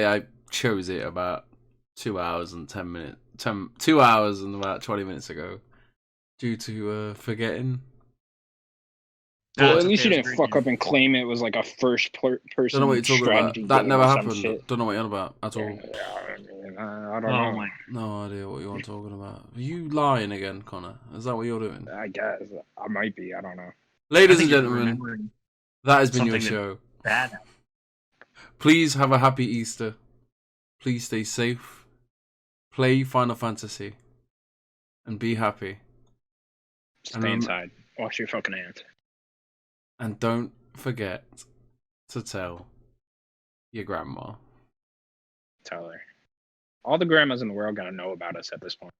I chose it about 2 hours and 10 minutes, 2 hours and about 20 minutes ago, due to forgetting. Nah, Well, it's at least okay, you it was a didn't great fuck up game. and claim it was like a Don't know person what you're talking strategy about. That game never or some happened. shit. Don't know what you're on about at all. I don't Oh know. my! No idea what you're talking about. Are you lying again, Connor? Is that what you're doing? I guess I might be. I don't know. I Ladies think and you're gentlemen, remembering that has been your something show. bad. Please have a happy Easter. Please stay safe. Play Final Fantasy. And be happy. Stay inside. Wash your fucking hands. And don't forget to tell your grandma. Tell her. All the grandmas in the world gotta know about us at this point.